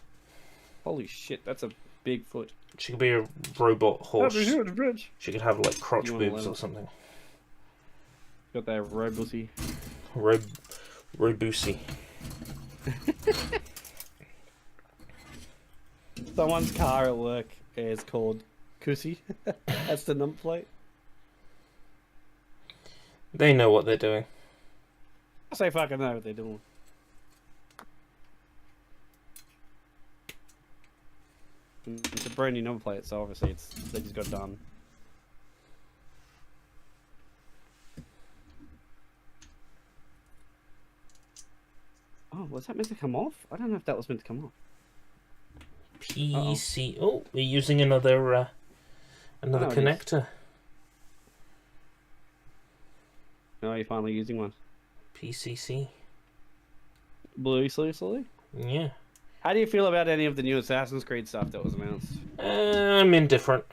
Holy shit, that's a big foot. She could be a robot horse. bridge. She could have like crotch You wanna boobs learn? or something. Got that robusy. Robussy. Someone's car at work is called Kusi. That's the number plate. They know what they're doing. I say fucking know what they're doing. It's a brand new number plate, so obviously they just got done. Oh, was that meant to come off? I don't know if that was meant to come off. PC. Oh, we're using another Oh, it is. connector. No, you're finally using one. PCC. Blue, seriously? Yeah. How do you feel about any of the new Assassin's Creed stuff that was announced? I'm indifferent.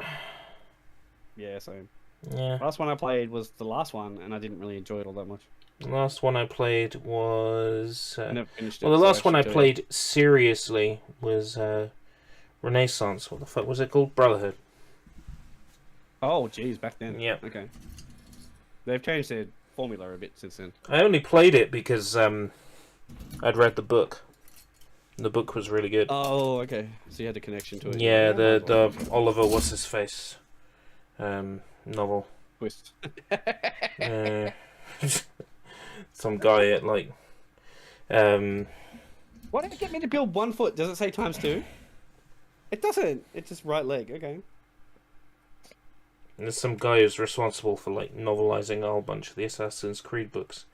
Yeah, same. Yeah. Last one I played was the last one, and I didn't really enjoy it all that much. The last one I played was. I never finished it. Well, the so last one I should tell you. played seriously was Renaissance. What the fuck was it called? Brotherhood. Oh, jeez, back then. Yeah. Okay. They've changed their formula a bit since then. I only played it because I'd read the book. The book was really good. Oh, okay. So you had a connection to it. Yeah, might as well. the Oliver what's his face novel. Twist. Some guy at like Why did it get me to build 1 foot? Does it say ×2? It doesn't. It's just right leg. Okay. there's some guy who's responsible for like novelizing a whole bunch of the Assassin's Creed books,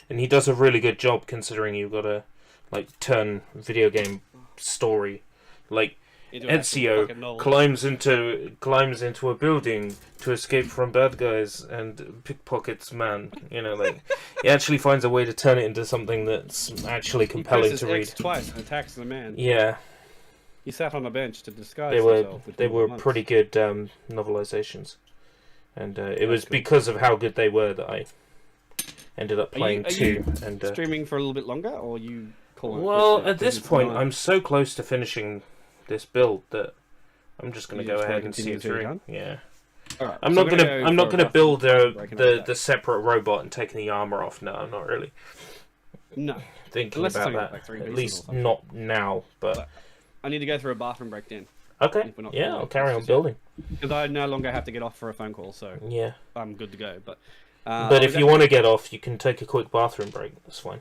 and he does a really good job considering you've got to like turn video game story like into an actual Ezio fucking novel. climbs into a building to escape from bad guys and pickpockets man. You know, like he actually finds a way to turn it into something that's actually compelling he to presses read. X twice and attacks the man. Yeah, He sat on a bench to disguise they were himself. with they evil were monks. pretty good novelizations, and it was because of how good they were that I ended up playing two. And streaming for a little bit longer, or you call it? well, at this point, I'm so close to finishing this build that I'm just going to go ahead and see it through. Yeah. Alright, I'm not gonna build the separate robot and taking the armor off. No, I'm not really No. thinking Unless it's about only that. like 3 At pieces least or something. not now. But I need to go through a bathroom break then. okay, If we're not yeah, doing I'll it, carry it's on just- building. Because I no longer have to get off for a phone call, so Yeah, I'm good to go. But but if you want to get off, you can take a quick bathroom break. That's fine.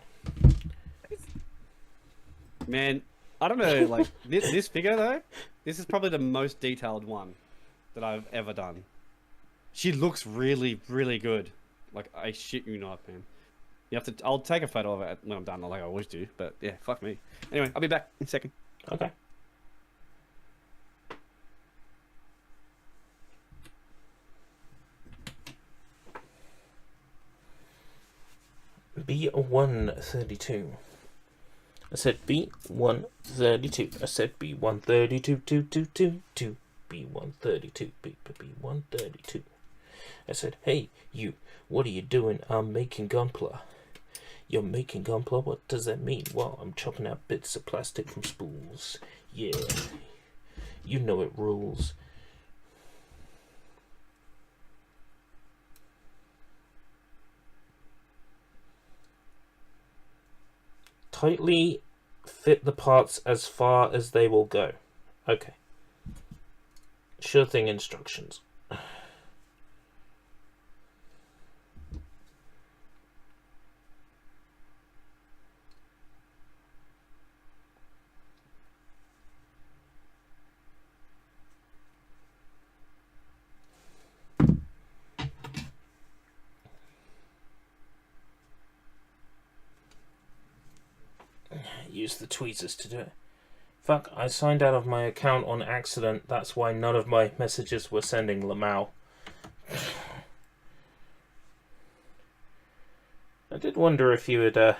man, I don't know. Like this figure though, this is probably the most detailed one that I've ever done. She looks really, really good. Like I shit you not, man. You have to. I'll take a photo of it when I'm done, like I always do. But yeah, fuck me. Anyway, I'll be back in a second. Okay. B132. I said B132. I said B132. B132. B132. I said, hey, you, what are you doing? I'm making Gunpla. You're making Gunpla? What does that mean? Well, I'm chopping out bits of plastic from spools. Yeah. You know it rules. Tightly fit the parts as far as they will go. Okay. Sure thing instructions. Use the tweezers to do it. Fuck, I signed out of my account on accident. That's why none of my messages were sending Lamau. I did wonder if you had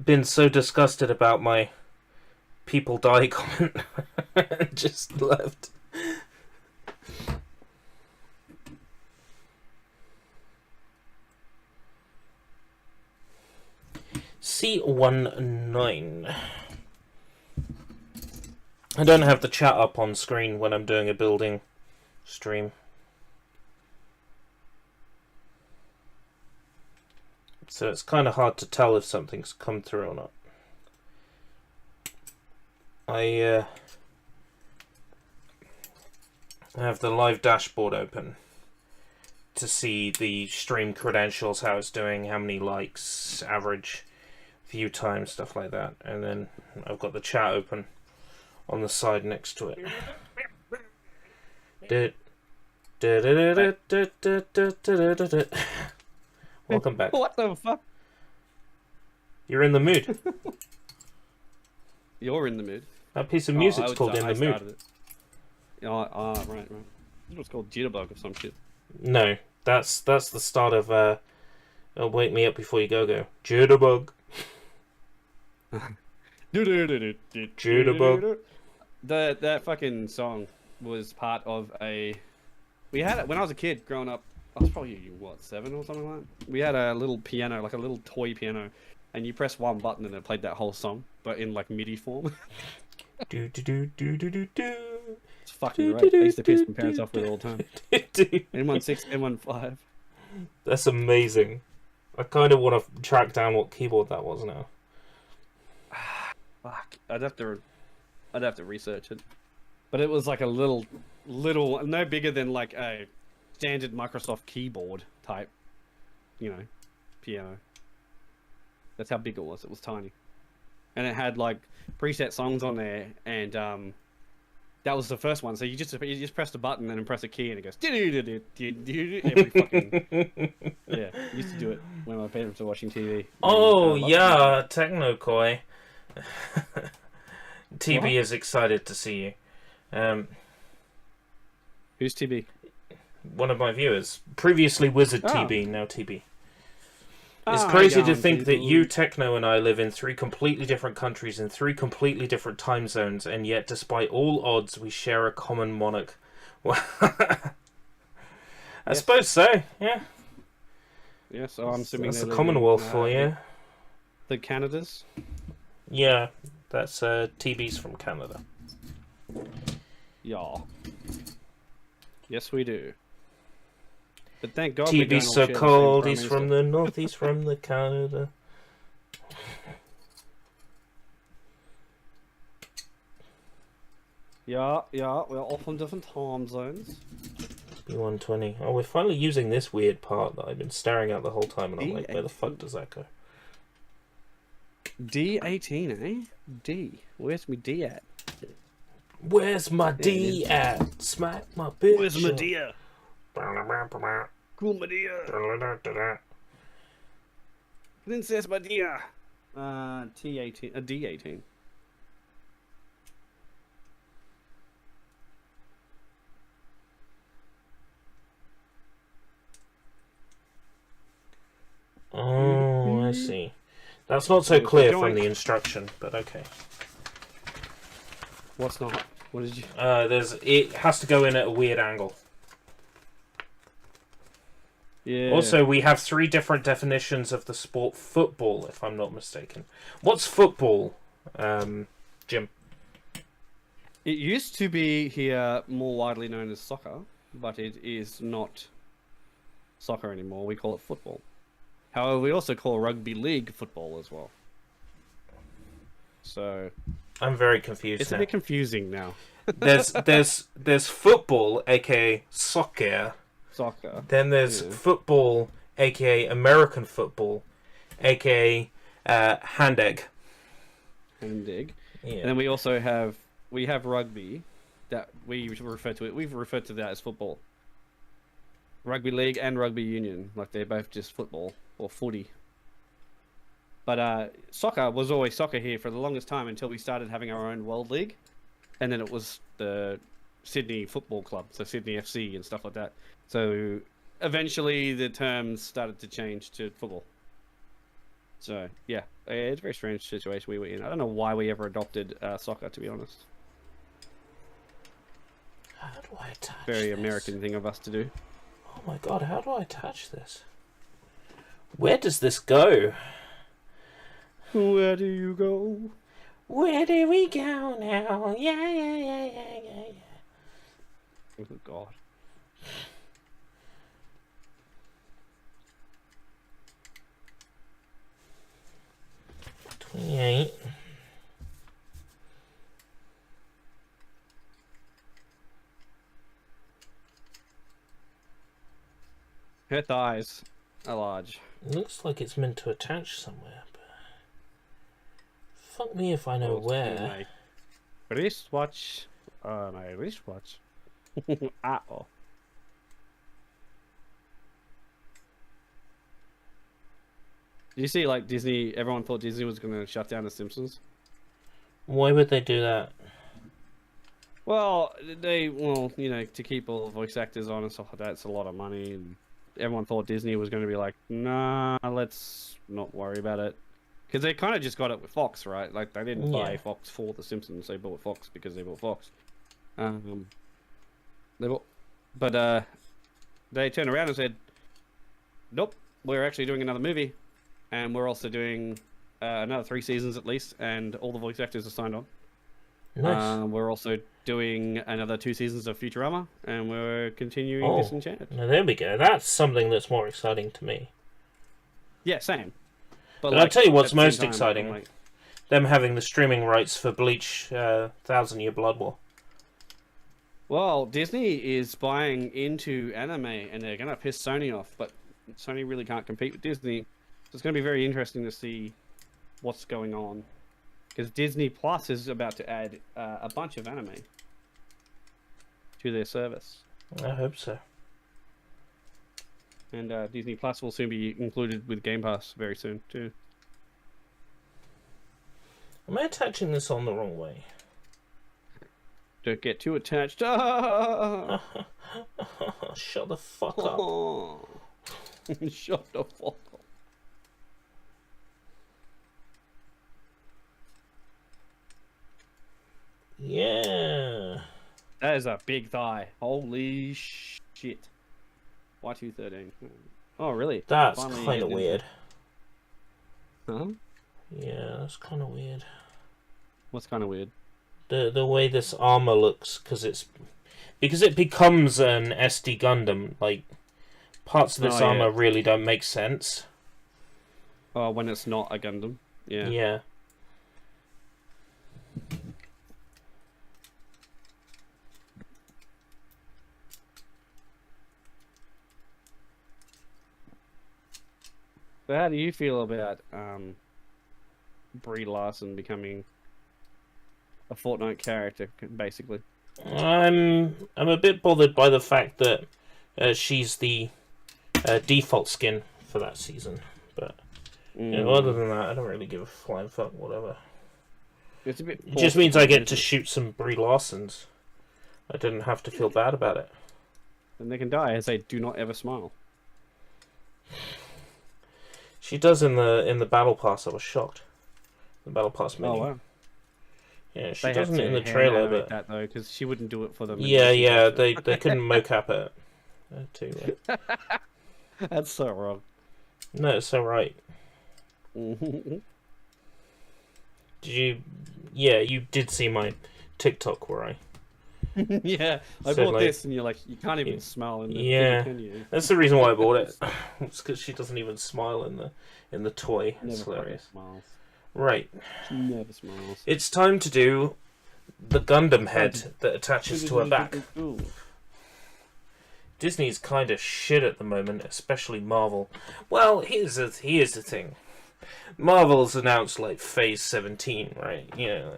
been so disgusted about my people die comment and just left. C19. I don't have the chat up on screen when I'm doing a building stream. So it's kind of hard to tell if something's come through or not. I have the live dashboard open to see the stream credentials, how it's doing, how many likes, average view time, stuff like that. And then I've got the chat open on the side next to it. Welcome back. What the fuck? You're in the mood. You're in the mood. That piece of music's called In the Mood. It. Oh, right. This was called Jitterbug or some shit. No, that's the start of Wake Me Up Before You Go. Jitterbug. Jitterbug. That fucking song was part of a. We had it when I was a kid growing up. I was probably, what, 7 or something like that? We had a little piano, like a little toy piano, and you press one button and it played that whole song, but in like MIDI form. Do do do do do do do. It's fucking great. I used to piss my parents off with it all the time. N16, N15. That's amazing. I kind of want to track down what keyboard that was now. Fuck. I'd have to research it. But it was like a little, no bigger than like a standard Microsoft keyboard type, piano. That's how big it was. It was tiny. And it had like preset songs on there, and that was the first one. So you just press the button and then press a key and it goes every fucking yeah. I used to do it when my parents were watching TV. Oh yeah, Techno Koi. TB What? is excited to see you. Who's TB? One of my viewers. Previously Wizard Oh. TB, now TB. It's Oh, crazy how to you think that going, you, people? Techno, and I live in 3 completely different countries in 3 completely different time zones, and yet, despite all odds, we share a common monarch. I Yes. suppose so, yeah. Yeah, so I'm assuming That's they a live Commonwealth in, for you. the Canadas. Yeah, that's TB's from Canada. Yeah. Yes, we do. But thank God we don't all TB's so share the same cold, Prime he's from Minister. the north, he's from the Canada. Yeah, we're all from different time zones. B120. Oh, we're finally using this weird part that I've been staring at the whole time, and I'm like, where the fuck does that go? D18, eh? D. Where's me D at? Where's my D at? Smack my bitch. Where's Medea? Cool Medea. Princess Medea. T18. D18. Oh, I see. That's not so There's the clear from joint. the instruction, but okay. What's not? What did you? It has to go in at a weird angle. Yeah. Also, we have 3 different definitions of the sport football, if I'm not mistaken. What's football, Jim? It used to be here more widely known as soccer, but it is not soccer anymore. We call it football. However, we also call rugby league football as well. So I'm very confused it's now. a bit confusing now. There's football, aka soccer. Soccer. Then there's Yeah. football, aka American football, aka hand egg. And dig. Yeah. And then we also have rugby that we refer to it. We've referred to that as football. Rugby league and rugby union, like they're both just football or footy. But soccer was always soccer here for the longest time until we started having our own world league, and then it was the Sydney Football Club, so Sydney FC and stuff like that. So eventually the terms started to change to football. So yeah, it's a very strange situation we were in. I don't know why we ever adopted soccer, to be honest. How do I attach Very this? American thing of us to do. Oh my god, how do I attach this? Where does this go? Where do you go? Where do we go now? Yeah. Oh God. $28. Her thighs are large. Looks like it's meant to attach somewhere, but fuck me if I know where. My wristwatch. My wristwatch. Uh-oh. Did you see, like, Disney, everyone thought Disney was going to shut down The Simpsons? Why would they do that? Well, you know, to keep all the voice actors on and stuff like that, it's a lot of money. And everyone thought Disney was going to be like, nah, let's not worry about it. Because they kind of just got it with Fox, right? Like, they didn't buy Fox for The Simpsons. They bought Fox because they bought Fox. They turned around and said, nope, we're actually doing another movie. And we're also doing another 3 seasons at least. And all the voice actors are signed on. Nice. We're also doing another 2 seasons of Futurama, and we're continuing Disenchanted. Now there we go. That's something that's more exciting to me. Yeah, same. But I'll tell you what's most time, exciting. like, Them having the streaming rights for Bleach 1000 Year Blood War. well, Disney is buying into anime, and they're going to piss Sony off, but Sony really can't compete with Disney. So it's going to be very interesting to see what's going on. Because Disney Plus is about to add a bunch of anime to their service. I hope so. And Disney Plus will soon be included with Game Pass very soon, too. Am I attaching this on the wrong way? Don't get too attached. Ah! Shut the fuck up. Shut the fuck up. Yeah. That is a big thigh. Holy shit. Y213. Oh, really? That's Finally kind of into- weird. Huh? Yeah, that's kind of weird. What's kind of weird? The way this armor looks, because it becomes an SD Gundam. Like, parts of this Oh, yeah. armor really don't make sense. Oh, when it's not a Gundam. Yeah. Yeah. So how do you feel about Brie Larson becoming a Fortnite character, basically? I'm a bit bothered by the fact that she's the default skin for that season, but you know, other than that, I don't really give a flying fuck. Whatever. It's a bit. It just means I get to shoot some Brie Larsons. I didn't have to feel bad about it. And they can die as they do not ever smile. She does in the battle pass. I was shocked. The battle pass menu. Oh wow. Yeah, she They doesn't have in to the trailer, hand but that though, because she wouldn't do it for them. yeah, they couldn't mocap it. Too. That's so wrong. No, it's so right. Mhm. Did you? Yeah, you did see my TikTok where I. Yeah, I Said, bought like- this, and you're like, you can't even smile in the Yeah. thing, can you? That's the reason why I bought it. It's because she doesn't even smile in the toy. It's Never fucking hilarious. smiles. Right, She never smiles. it's time to do the Gundam head that attaches to her back. Disney's kind of shit at the moment, especially Marvel. Well, here's the thing. Marvel's announced like Phase 17, right? You know,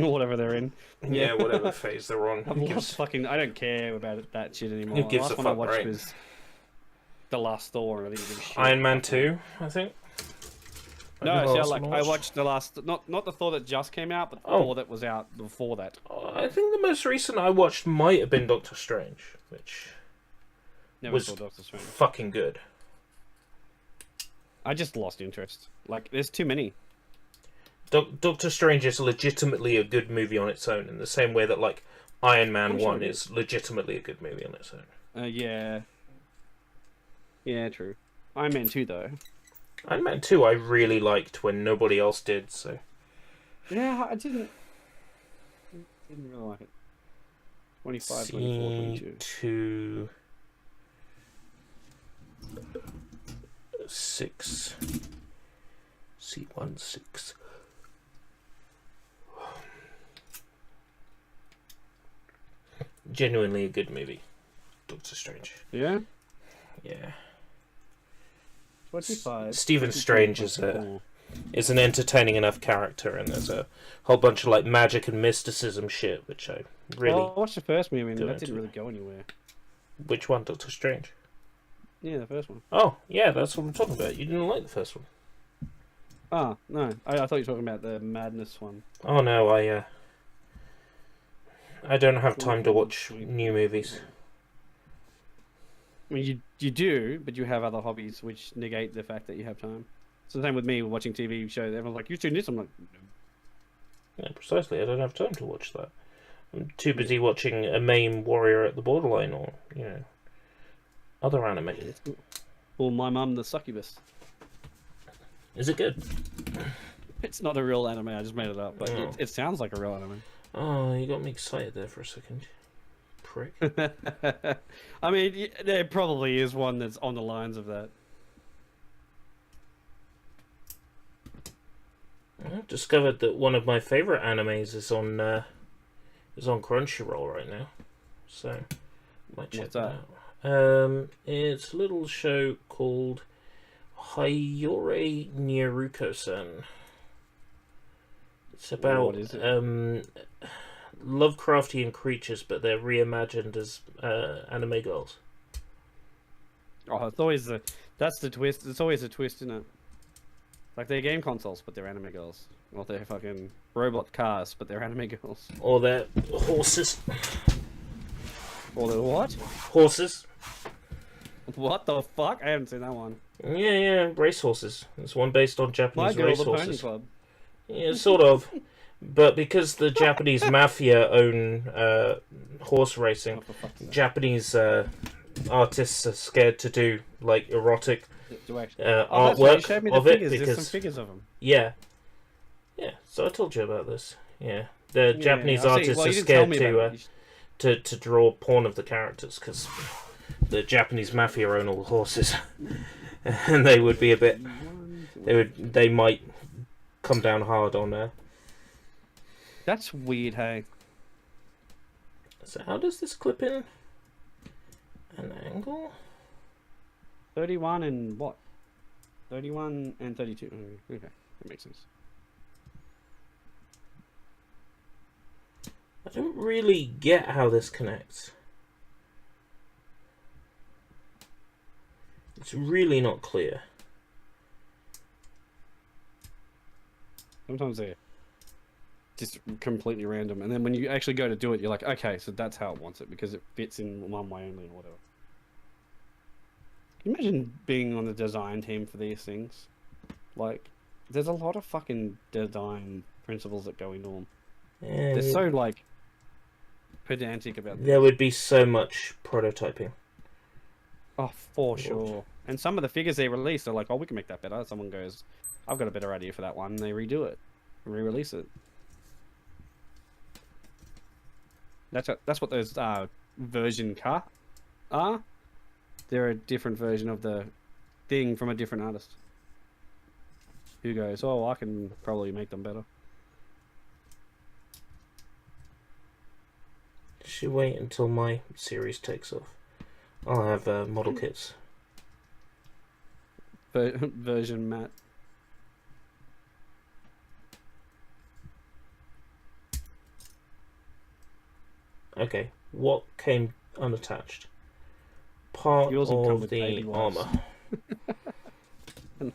Whatever they're in. yeah, whatever phase they're on. I've Who lost gives- fucking. I don't care about that shit anymore. Who gives the last a one I fuck, watched right? was the last Thor, and I didn't give a shit. Iron Man 2, I think. No, I think see, that's I the I last- watched the last, not the Thor that just came out, but the Oh. Thor that was out before that. I think the most recent I watched might have been Doctor Strange, which Never Was- saw Doctor Strange. fucking good. I just lost interest. Like, there's too many. Doctor Strange is legitimately a good movie on its own, in the same way that like Iron Man I'm sure 1 it is legitimately a good movie on its own. Yeah. Yeah, true. Iron Man 2 though. Iron Man 2 I really liked when nobody else did, so Yeah, I didn't really like it. 25, 24, 22. C2 6 C1 6 genuinely a good movie, Doctor Strange. Yeah? Yeah. 25. Stephen 22, Strange is 24. is an entertaining enough character, and there's a whole bunch of like magic and mysticism shit, which I really. Well, I watched the first movie and Go that into didn't it. really go anywhere. Which one, Doctor Strange? Yeah, the first one. Oh, yeah, that's what I'm talking about. You didn't like the first one. Ah, no. I thought you were talking about the Madness one. Oh no, I don't have time to watch new movies. I mean, you do, but you have other hobbies which negate the fact that you have time. It's the same with me watching TV shows. Everyone's like, "You're doing this." I'm like, Yeah, precisely. I don't have time to watch that. I'm too busy watching a MAME Warrior at the Borderline, or other anime. "Well, my mum, the succubus." Is it good? It's not a real anime. I just made it up, but Oh. it sounds like a real anime. Oh, you got me excited there for a second. Prick. I mean, there probably is one that's on the lines of that. I've discovered that one of my favourite animes is on Crunchyroll right now, so might check What's that that? out. It's a little show called HoiHoi-san. It's about What is it? Lovecraftian creatures, but they're reimagined as anime girls. Oh, it's always that's the twist. It's always a twist, isn't it? Like they're game consoles, but they're anime girls. Well, they're fucking robot cars, but they're anime girls. Or they're horses. Or they're what? Horses. What the fuck? I haven't seen that one. Yeah, racehorses. There's one based on My Japanese Girl, the Pony racehorses. Club. Yeah, sort of. But because the Japanese mafia own horse racing, Oh, for fuck's sake. Japanese artists are scared to do like erotic Do I actually... artwork that's right, you showed me the of it figures. There's because some figures of them. yeah. So I told you about this. Yeah, the Japanese I see. artists Well, are you didn't tell scared me about it. to draw porn of the characters because the Japanese mafia own all the horses, and they would be a bit. They might come down hard on there. That's weird, hey. So how does this clip in? An angle? 31 and what? 31 and 32. Okay, that makes sense. I don't really get how this connects. It's really not clear. Sometimes they're just completely random, and then when you actually go to do it, you're like, okay, so that's how it wants it, because it fits in one way only, or whatever. Can you imagine being on the design team for these things? Like, there's a lot of fucking design principles that go into them. Yeah, They're so, like, pedantic about this. there would be so much prototyping. Oh, for sure. And some of the figures they release are like, oh, we can make that better. Someone goes, I've got a better idea for that one, and they redo it, re-release it. That's what those version car are. They're a different version of the thing from a different artist. Who goes, oh, I can probably make them better. Should wait until my series takes off. I'll have model kits. Version Matt. Okay, what came unattached? Part Yours will come of with the baby wipes. armor.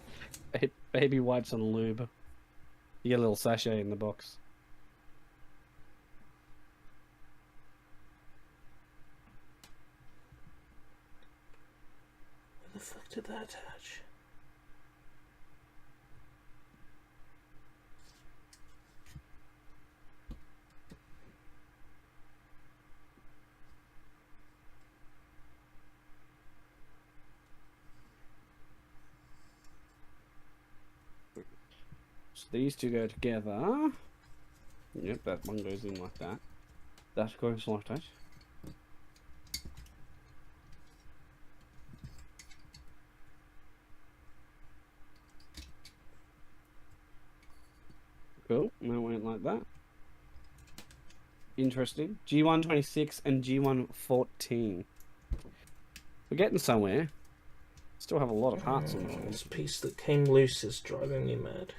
Baby wipes and lube. You get a little sachet in the box. Where the fuck did that attach? So these two go together. Yep, that one goes in like that. That goes like that. Cool, and that went like that. Interesting. G126 and G114. We're getting somewhere. Still have a lot of parts on the machine. This piece that came loose is driving me mad.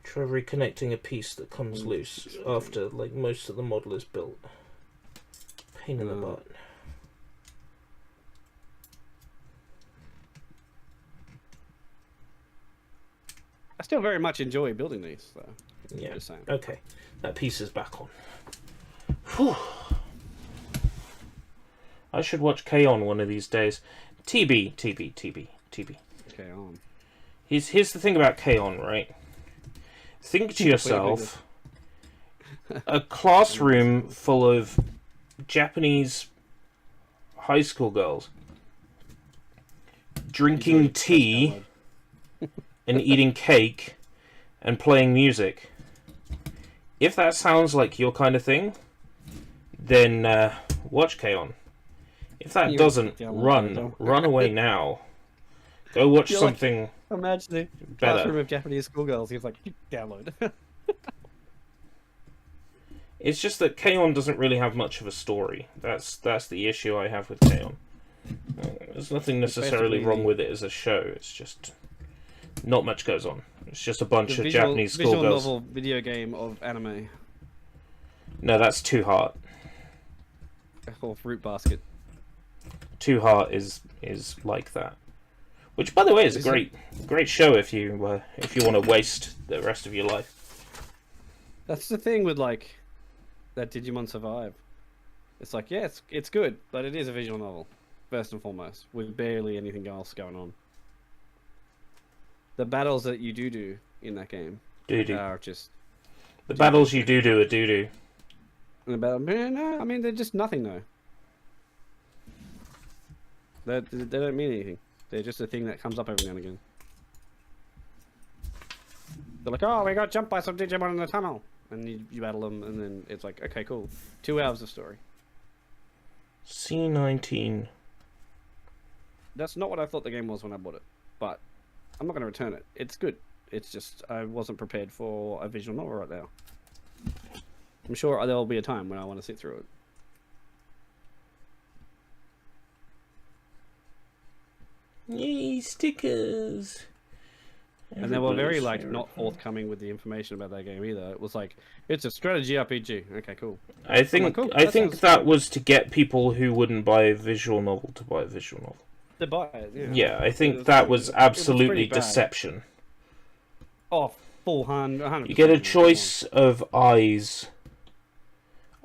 Try reconnecting a piece that comes loose after like most of the model is built. Pain in the butt. I still very much enjoy building these, though. Yeah. Just saying. Okay, that piece is back on. Whew. I should watch K-On! One of these days. TB. Okay, on. Here's the thing about K-On!, right? Think to yourself, a classroom full of Japanese high school girls drinking tea and eating cake and playing music. If that sounds like your kind of thing, then watch K-On! If that doesn't, run away now. Go watch something Imagine the better. classroom of Japanese schoolgirls. He's like, download. It's just that K-On! Doesn't really have much of a story. That's the issue I have with K-On! There's nothing necessarily wrong with it as a show. It's just not much goes on. It's just a bunch of Japanese visual schoolgirls. novel video game of anime. No, that's Too Heart. Or Fruit Basket. Too Heart is like that. Which, by the way, is a great show if you want to waste the rest of your life. That's the thing with like that Digimon Survive. It's like, yeah, it's good, but it is a visual novel first and foremost, with barely anything else going on. The battles that you do in that game are just the battles you do are doo-doo. No, I mean they're just nothing though. They don't mean anything. They're just a thing that comes up every now and again. They're like, oh, we got jumped by some Digimon in the tunnel. And you battle them, and then it's like, okay, cool. 2 hours of story. C19. That's not what I thought the game was when I bought it. But I'm not going to return it. It's good. It's just, I wasn't prepared for a visual novel right now. I'm sure there will be a time when I want to sit through it. Yay, stickers! And they were very like not forthcoming with the information about that game either. It was like, it's a strategy RPG. Okay, cool. I think that was to get people who wouldn't buy a visual novel to buy a visual novel. To buy it, yeah. Yeah, I think that was absolutely deception. Oh, full 100%. You get a choice of eyes.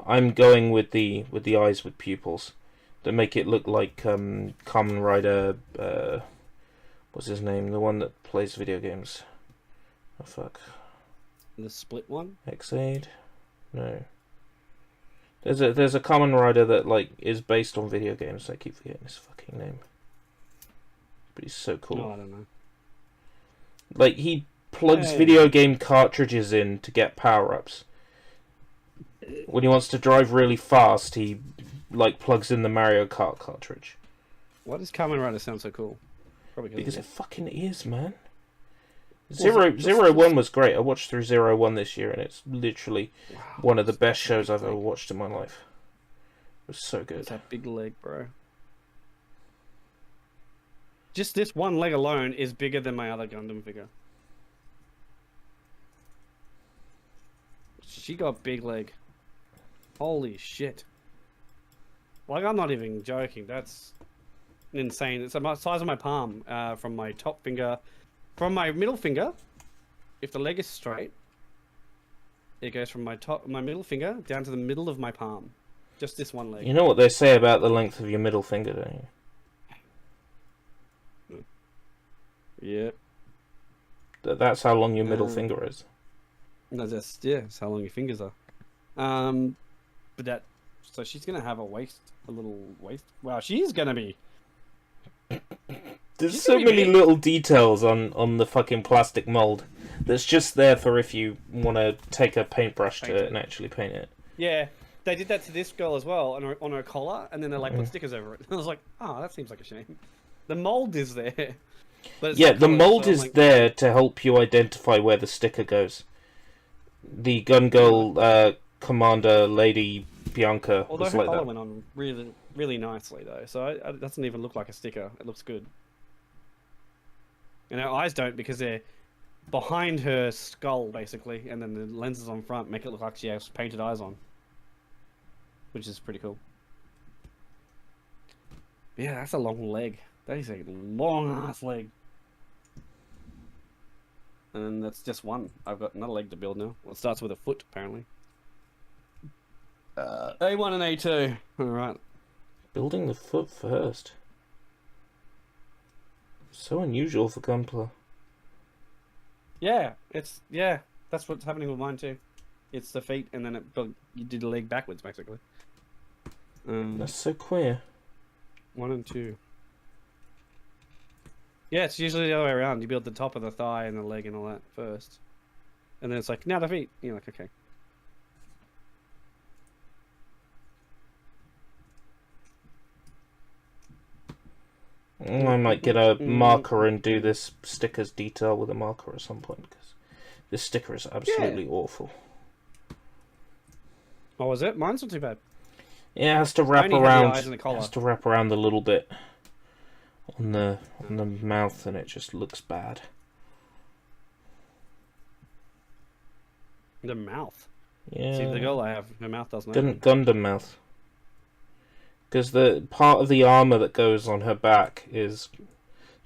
I'm going with the eyes with pupils that make it look like Kamen Rider. What's his name? The one that plays video games. Oh fuck. The split one? X-Aid? No. There's a Kamen Rider that like is based on video games. I keep forgetting his fucking name. But he's so cool. Oh, I don't know. Like he plugs video game cartridges in to get power-ups. When he wants to drive really fast, he like plugs in the Mario Kart cartridge. Why does Kamen Rider sound so cool? Probably because it fucking is, man. Zero One was great. I watched through 01 this year, and it's literally one of the best shows I've ever watched in my life. It was so good. It's that big leg, bro. Just this one leg alone is bigger than my other Gundam figure. She got big leg. Holy shit. Like, I'm not even joking. That's insane. It's the size of my palm, from my top finger, from my middle finger. If the leg is straight, it goes from my middle finger down to the middle of my palm. Just this one leg. You know what they say about the length of your middle finger, don't you? Yep. That's how long your middle finger is. No, that's how long your fingers are. But that, so she's gonna have a little waist. Wow, she's gonna be. There's so many little details on the fucking plastic mold that's just there for if you want to take a paintbrush to it and actually paint it. Yeah, they did that to this girl as well on her collar, and then they like put stickers over it. I was like, oh, that seems like a shame. The mold is there. But yeah, the mold is there to help you identify where the sticker goes. The Gun Girl Commander Lady Bianca although was her like collar that. went on really nicely though, so it doesn't even look like a sticker. It looks good. And her eyes don't, because they're behind her skull basically, and then the lenses on front make it look like she has painted eyes on, which is pretty cool. Yeah, that's a long leg. That is a long ass leg. And that's just one. I've got another leg to build now. Well, it starts with a foot, apparently. A1 and A2. Alright. Building the foot first. So unusual for Gunpla. Yeah, that's what's happening with mine too. It's the feet, and then you do the leg backwards, basically. That's so queer. 1 and 2. Yeah, it's usually the other way around. You build the top of the thigh and the leg and all that first. And then it's like, now the feet. And you're like, okay. I might get a marker and do this sticker's detail with a marker at some point, because this sticker is absolutely awful. Oh, is it? Mine's not too bad. Yeah, it has to wrap around. It has to wrap around the little bit on the mouth, and it just looks bad. The mouth. Yeah. See, the girl I have, her mouth doesn't. Gundam mouth. Because the part of the armor that goes on her back is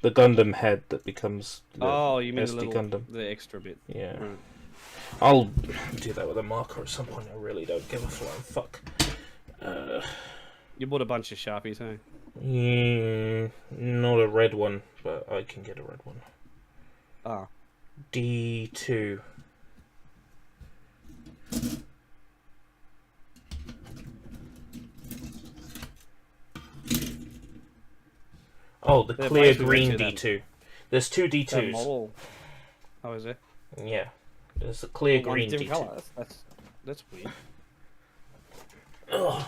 the Gundam head that becomes the Oh, you mean the SD little, Gundam. the extra bit. Yeah. Right. I'll do that with a marker at some point. I really don't give a flying fuck. You bought a bunch of Sharpies, hey? Not a red one, but I can get a red one. Ah. D2. Oh, the The clear place we green went to, D2. There's two That D2s. model. Oh, is it? Yeah. There's a clear One's green different D2. colour. That's weird. Ugh.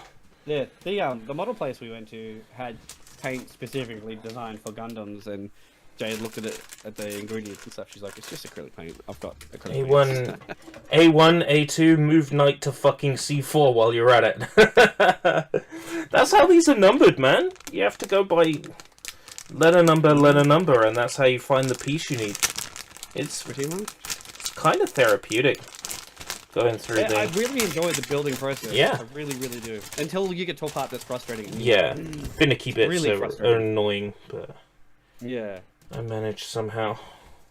Yeah, the model place we went to had paint specifically designed for Gundams, and Jade looked at it at the ingredients and stuff. She's like, "It's just acrylic paint. I've got acrylic A1, A1, A2, move knight to fucking C4 while you're at it." That's how these are numbered, man. You have to go by letter number, and that's how you find the piece you need. It's Pretty much. kind of therapeutic going through Yeah, I the... really enjoy the building process. Yeah. I really, really do. Until you get to a part that's frustrating. And Yeah, finicky bits Really are frustrating. annoying, but Yeah. I managed somehow.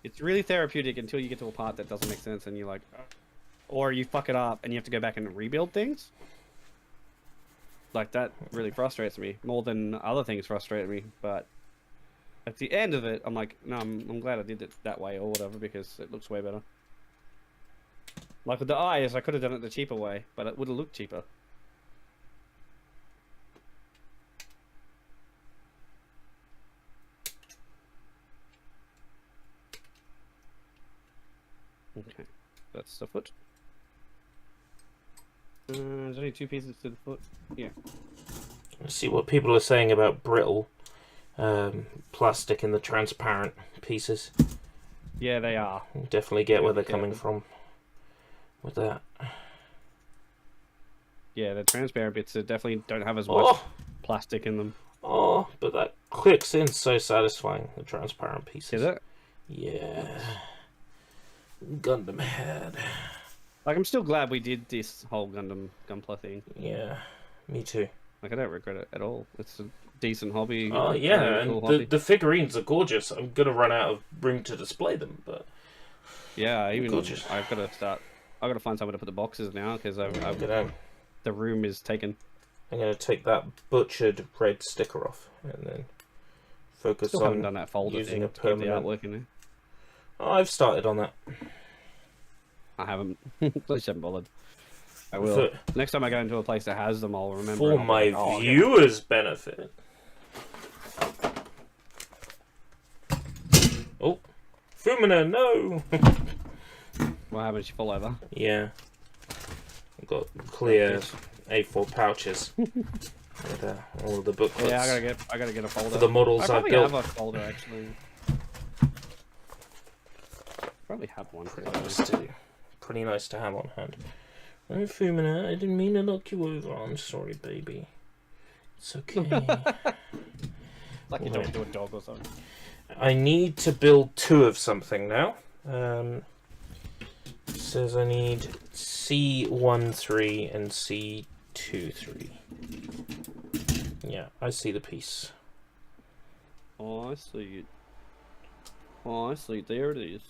It's really therapeutic until you get to a part that doesn't make sense, and you're like, or you fuck it up and you have to go back and rebuild things. Like that really frustrates me more than other things frustrate me. But at the end of it, I'm like, no, I'm glad I did it that way or whatever, because it looks way better. Like with the eyes, I could have done it the cheaper way, but it would have looked cheaper. Okay, that's the foot. There's only 2 pieces to the foot. Yeah. Let's see what people are saying about brittle plastic in the transparent pieces. Yeah, they are. Definitely get where Yeah, they're coming from with that. Yeah, the transparent bits definitely don't have as much Oh, plastic in them. oh, but that clicks in so satisfying, the transparent pieces. Is it? Yeah. Gundam head. Like, I'm still glad we did this whole GUNPLA thing. Yeah, me too. Like, I don't regret it at all. It's a decent hobby. Oh, yeah, really and cool hobby. the figurines are gorgeous. I'm going to run out of room to display them, but... Yeah, even gorgeous. I've got to find somewhere to put the boxes now, because I'm gonna the room is taken. take that butchered red sticker off and then focus Still haven't on done that folder using thing a to keep the permanent... artwork in there. Oh, I've started on that. I haven't. I just haven't bothered. I will. Next time I go into a place that has them, I'll remember. For and I'll be my like, "Oh, okay." viewers' benefit. Oh, Fumina, no! What happened? She fall over. Yeah. I've got clear A4 pouches. with all the booklets. Yeah, I gotta get a folder. For the models I I probably built. have a folder actually. Probably have one. Pretty nice to have on hand. Oh, Fumina, I didn't mean to knock you over. I'm sorry, baby. It's okay. Like you're talking to a dog or something. I need to build 2 of something now. It says I need C13 and C23. Yeah, I see the piece. Oh, I see it. Oh, I see. There it is.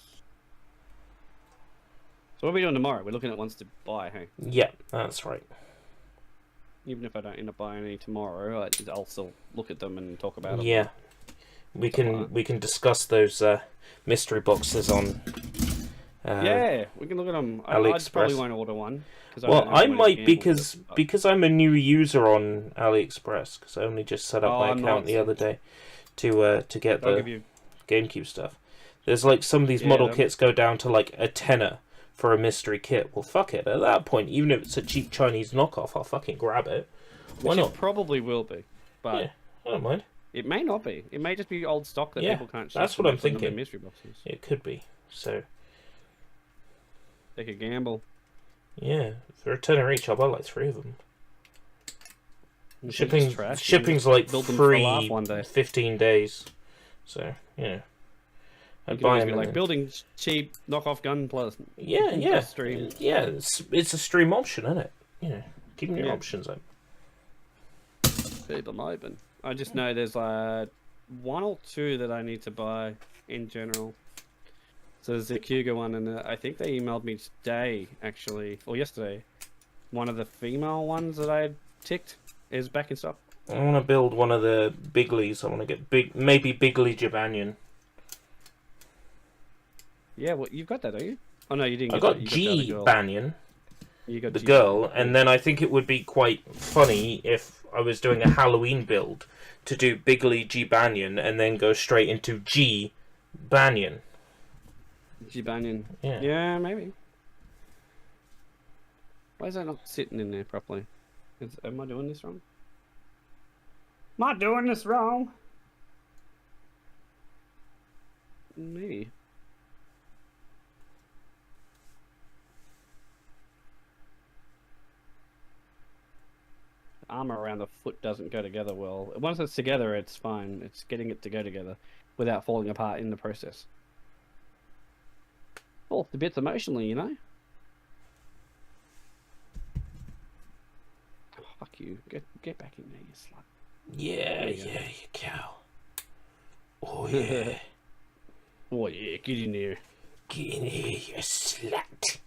So what are we doing tomorrow? We're looking at ones to buy, hey? Yeah, that's right. Even if I don't end up buying any tomorrow, I'll still look at them and talk about them. Yeah, we can discuss those mystery boxes on. Yeah, we can look at them. I probably won't order one. Well, I might because I'm a new user on AliExpress because I only just set up my account the other day to get the GameCube stuff. There's like some of these model kits go down to like a tenner for a mystery kit. Well, fuck it. At that point, even if it's a cheap Chinese knockoff, I'll fucking grab it. Why not? It probably will be, but yeah, I don't mind. It may not be. It may just be old stock that people can't ship. That's what I'm thinking. Mystery boxes. It could be. So take a gamble. Yeah, for a tenner each, I'll buy like 3 of them. Shipping's like free 15 days. So, yeah. I'd buy them. Like building cheap knockoff GUNPLA. Yeah. Stream. Yeah, it's a stream option, isn't it? Yeah, keeping your options open. Keep them open. I just know there's one or two that I need to buy in general. So there's the Kyuga one, and I think they emailed me today, actually, or yesterday. One of the female ones that I had ticked is back in stock. I want to build one of the Biglies. I want to get maybe Bigly Banyan. Yeah, well, you've got that, don't you? Oh no, you didn't. I got G Banyan, you got the G girl, Banyan. and then I think it would be quite funny if I was doing a Halloween build to do Bigly G Banyan and then go straight into G Banyan. G Banyan. Yeah. Yeah, maybe. Why is that not sitting in there properly? Am I doing this wrong? Am I doing this wrong? Maybe. The armor around the foot doesn't go together well. Once it's together, it's fine. It's getting it to go together without falling apart in the process. Oh, the bits emotionally, you know? Oh, fuck you. Get back in there, you slut. Yeah, Yeah. you cow. Oh yeah. Oh yeah, get in there. Get in here, you slut.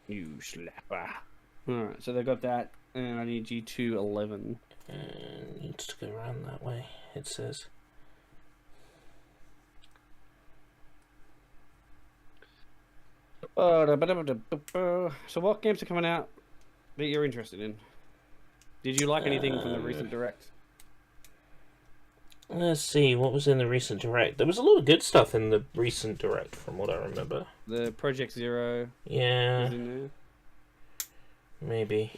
You slapper. Alright, so they got that, and I need G211. Needs to go around that way, it says. So what games are coming out that you're interested in? Did you like anything from the recent Direct? Let's see, what was in the recent Direct? There was a lot of good stuff in the recent Direct, from what I remember. The Project Zero Yeah, is in there. maybe.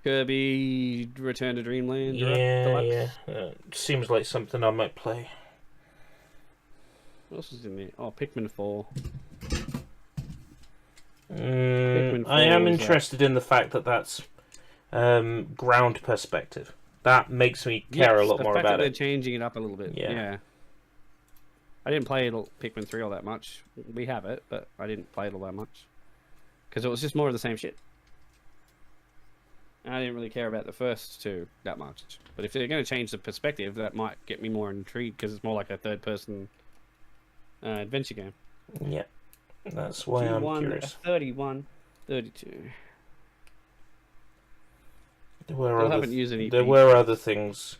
Kirby Return to Dreamland Direct Yeah. Deluxe. Seems like something I might play. What else is in there? Oh, Pikmin 4. I am interested in the fact that that's ground perspective. That makes me care a lot more the fact about that they're it. changing it up a little bit. Yeah. I didn't play Pikmin 3 all that much. We have it, but I didn't play it all that much. Because it was just more of the same shit. And I didn't really care about the first two that much. But if they're going to change the perspective, that might get me more intrigued, because it's more like a third-person adventure game. Yeah, that's why I'm curious. 31, 32. There were Still other haven't used any. there were other things.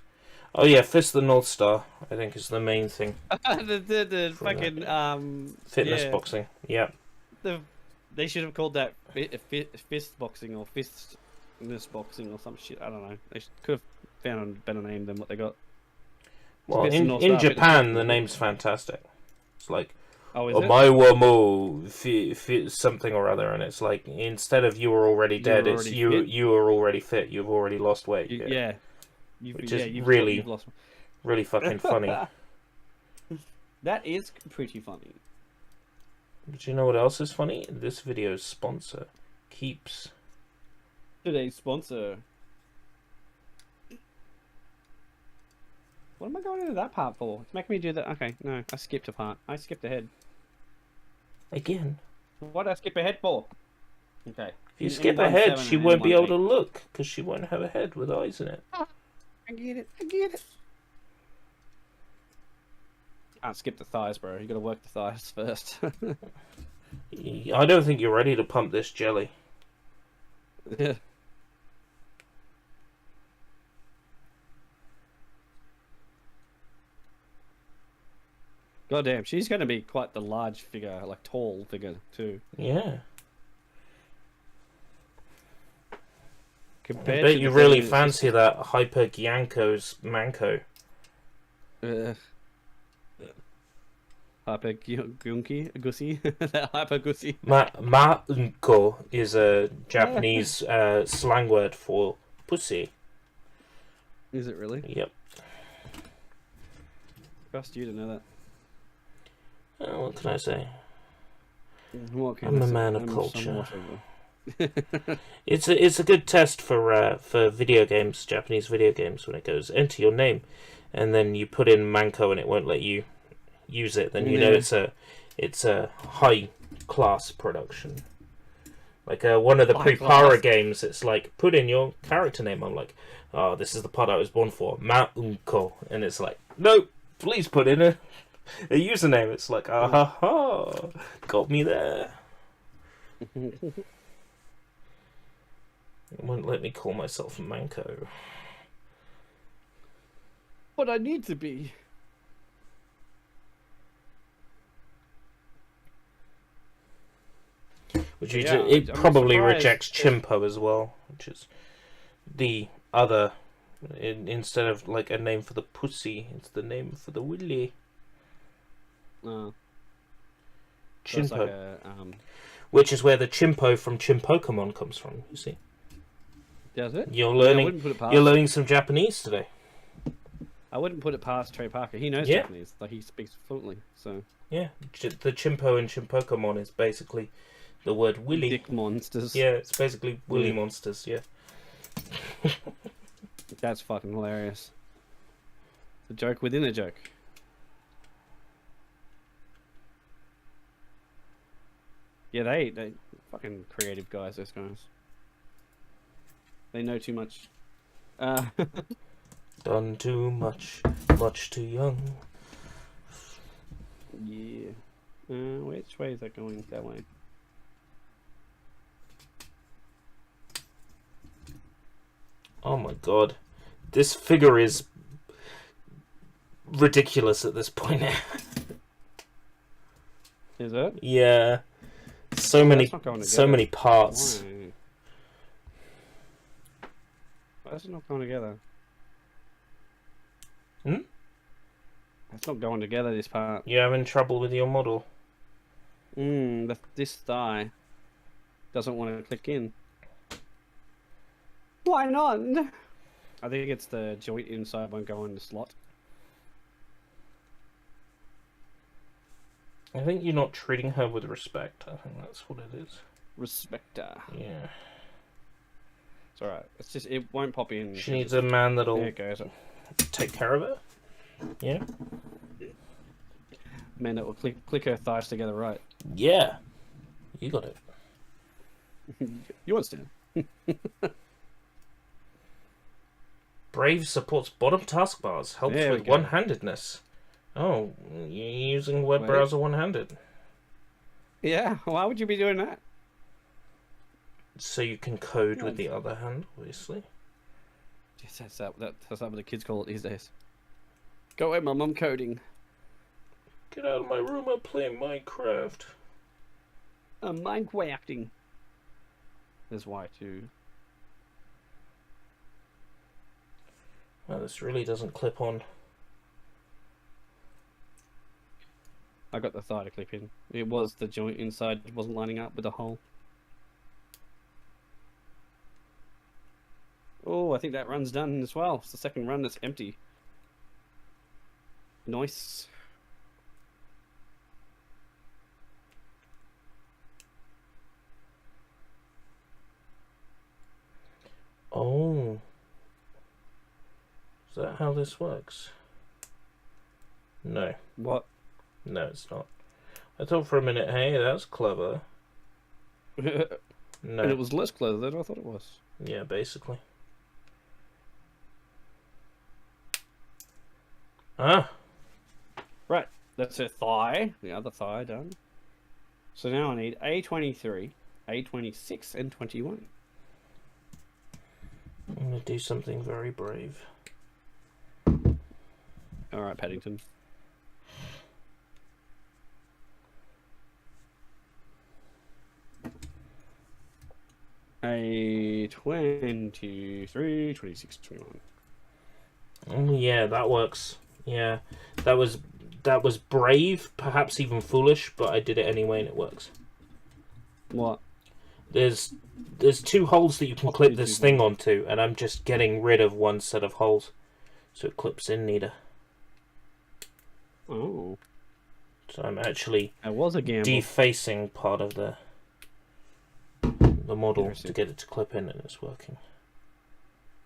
Oh yeah, Fist of the North Star, I think, is the main thing. the For fucking Fitness boxing, yeah. They should have called that fist boxing or fistness boxing or some shit. I don't know. They could have found a better name than what they got. Well, Fist of the in North Star, Japan, the name's fantastic. It's like Oh, is it? Omae mo something or other, and it's like instead of you were already dead, it's already you fit. you are already fit. You've already lost weight. Yeah. Which is really fucking funny. That is pretty funny. But you know what else is funny? This video's sponsor, Keeps. Today's sponsor. What am I going into that part for? It's making me do that. Okay, no, I skipped a part. I skipped ahead. Again. What did I skip ahead for? Okay. If you skip ahead, she won't be able to look, because she won't have a head with eyes in it. I get it. I get it. Can't skip the thighs, bro. You gotta work the thighs first. I don't think you're ready to pump this jelly. Yeah. God damn, she's gonna be quite the large figure, like tall figure too. Yeah. Compared I bet to you the really figure fancy that Hyper Gyanko's Manko. Hyper Gussie? That Hyper Gussie? Manko is a Japanese slang word for pussy. Is it really? Yep. Trust you to know that. What can I say? What can I'm I a say? man of I'm culture. somewhat of a- It's a good test for video games, Japanese video games, when it goes enter your name, and then you put in Manko and it won't let you use it. Then you know it's a high class production. Like one of the High Prepara class. games, it's like, put in your character name. I'm like, oh, this is the part I was born for, Maunko. And it's like, no, please put in a username. It's like, ah ha ha, got me there. It won't let me call myself Manko. But I need to be. Which Yeah, it I'm probably surprised rejects Chimpo as well, which is the other. Instead of like a name for the pussy, it's the name for the willy. So Chimpo. it's like a, Which is where the Chimpo from Chimpokemon comes from, you see. does it? You're I learning wouldn't put it past. you're learning some Japanese today. I wouldn't put it past Trey Parker. He knows Yeah. Japanese. Like he speaks fluently. So Yeah. The Chimpo in Chimpokemon is basically the word willy. dick monsters. Yeah, it's basically willy Yeah. monsters, yeah. That's fucking hilarious. The joke within a joke. Yeah, they fucking creative guys. Those guys. They know too much. Done too much, much too young. Yeah. Which way is that going? That way. Oh my god. This figure is ridiculous at this point now. Is it? Yeah. So many that's not going so together. many parts. Why? Why is it not going together? Hmm? It's not going together, this part. You're having trouble with your model. This thigh doesn't want to click in. Why not? I think it's the joint inside won't go in the slot. I think you're not treating her with respect. I think that's what it is. Respecter. Yeah. It's alright. It's just, it won't pop in. She needs a man that'll There it goes. take care of her. Yeah. Man that will click her thighs together right. Yeah. You got it. You understand? Brave supports bottom taskbars. Helps There we with go. one-handedness. Oh, you're using web Wait. browser one-handed. Yeah, why would you be doing that? So you can code with the other hand, obviously. Yes, that's what the kids call it these days. Go away, Mum, I'm coding. Get out of my room, I'm playing Minecraft. I'm Minecrafting. There's Y2. Well, this really doesn't clip on. I got the thigh to clip in. It was the joint inside, it wasn't lining up with the hole. Oh, I think that run's done as well. It's the second run that's empty. Nice. Oh. Is that how this works? No. What? No, it's not. I thought for a minute, hey, that's clever. And No. it was less clever than I thought it was. Yeah, basically. Ah. Right, that's her thigh. The other thigh done. So now I need A23, A26, and 21. I'm going to do something very brave. Alright, Paddington. A23, 26, 21. Oh, yeah, that works. Yeah, that was brave, perhaps even foolish, but I did it anyway and it works. What? There's two holes that you can clip this thing onto, and I'm just getting rid of one set of holes, so it clips in neater. Oh. So I'm actually That was a gamble. defacing part of the model to Interesting. get it to clip in, and it's working.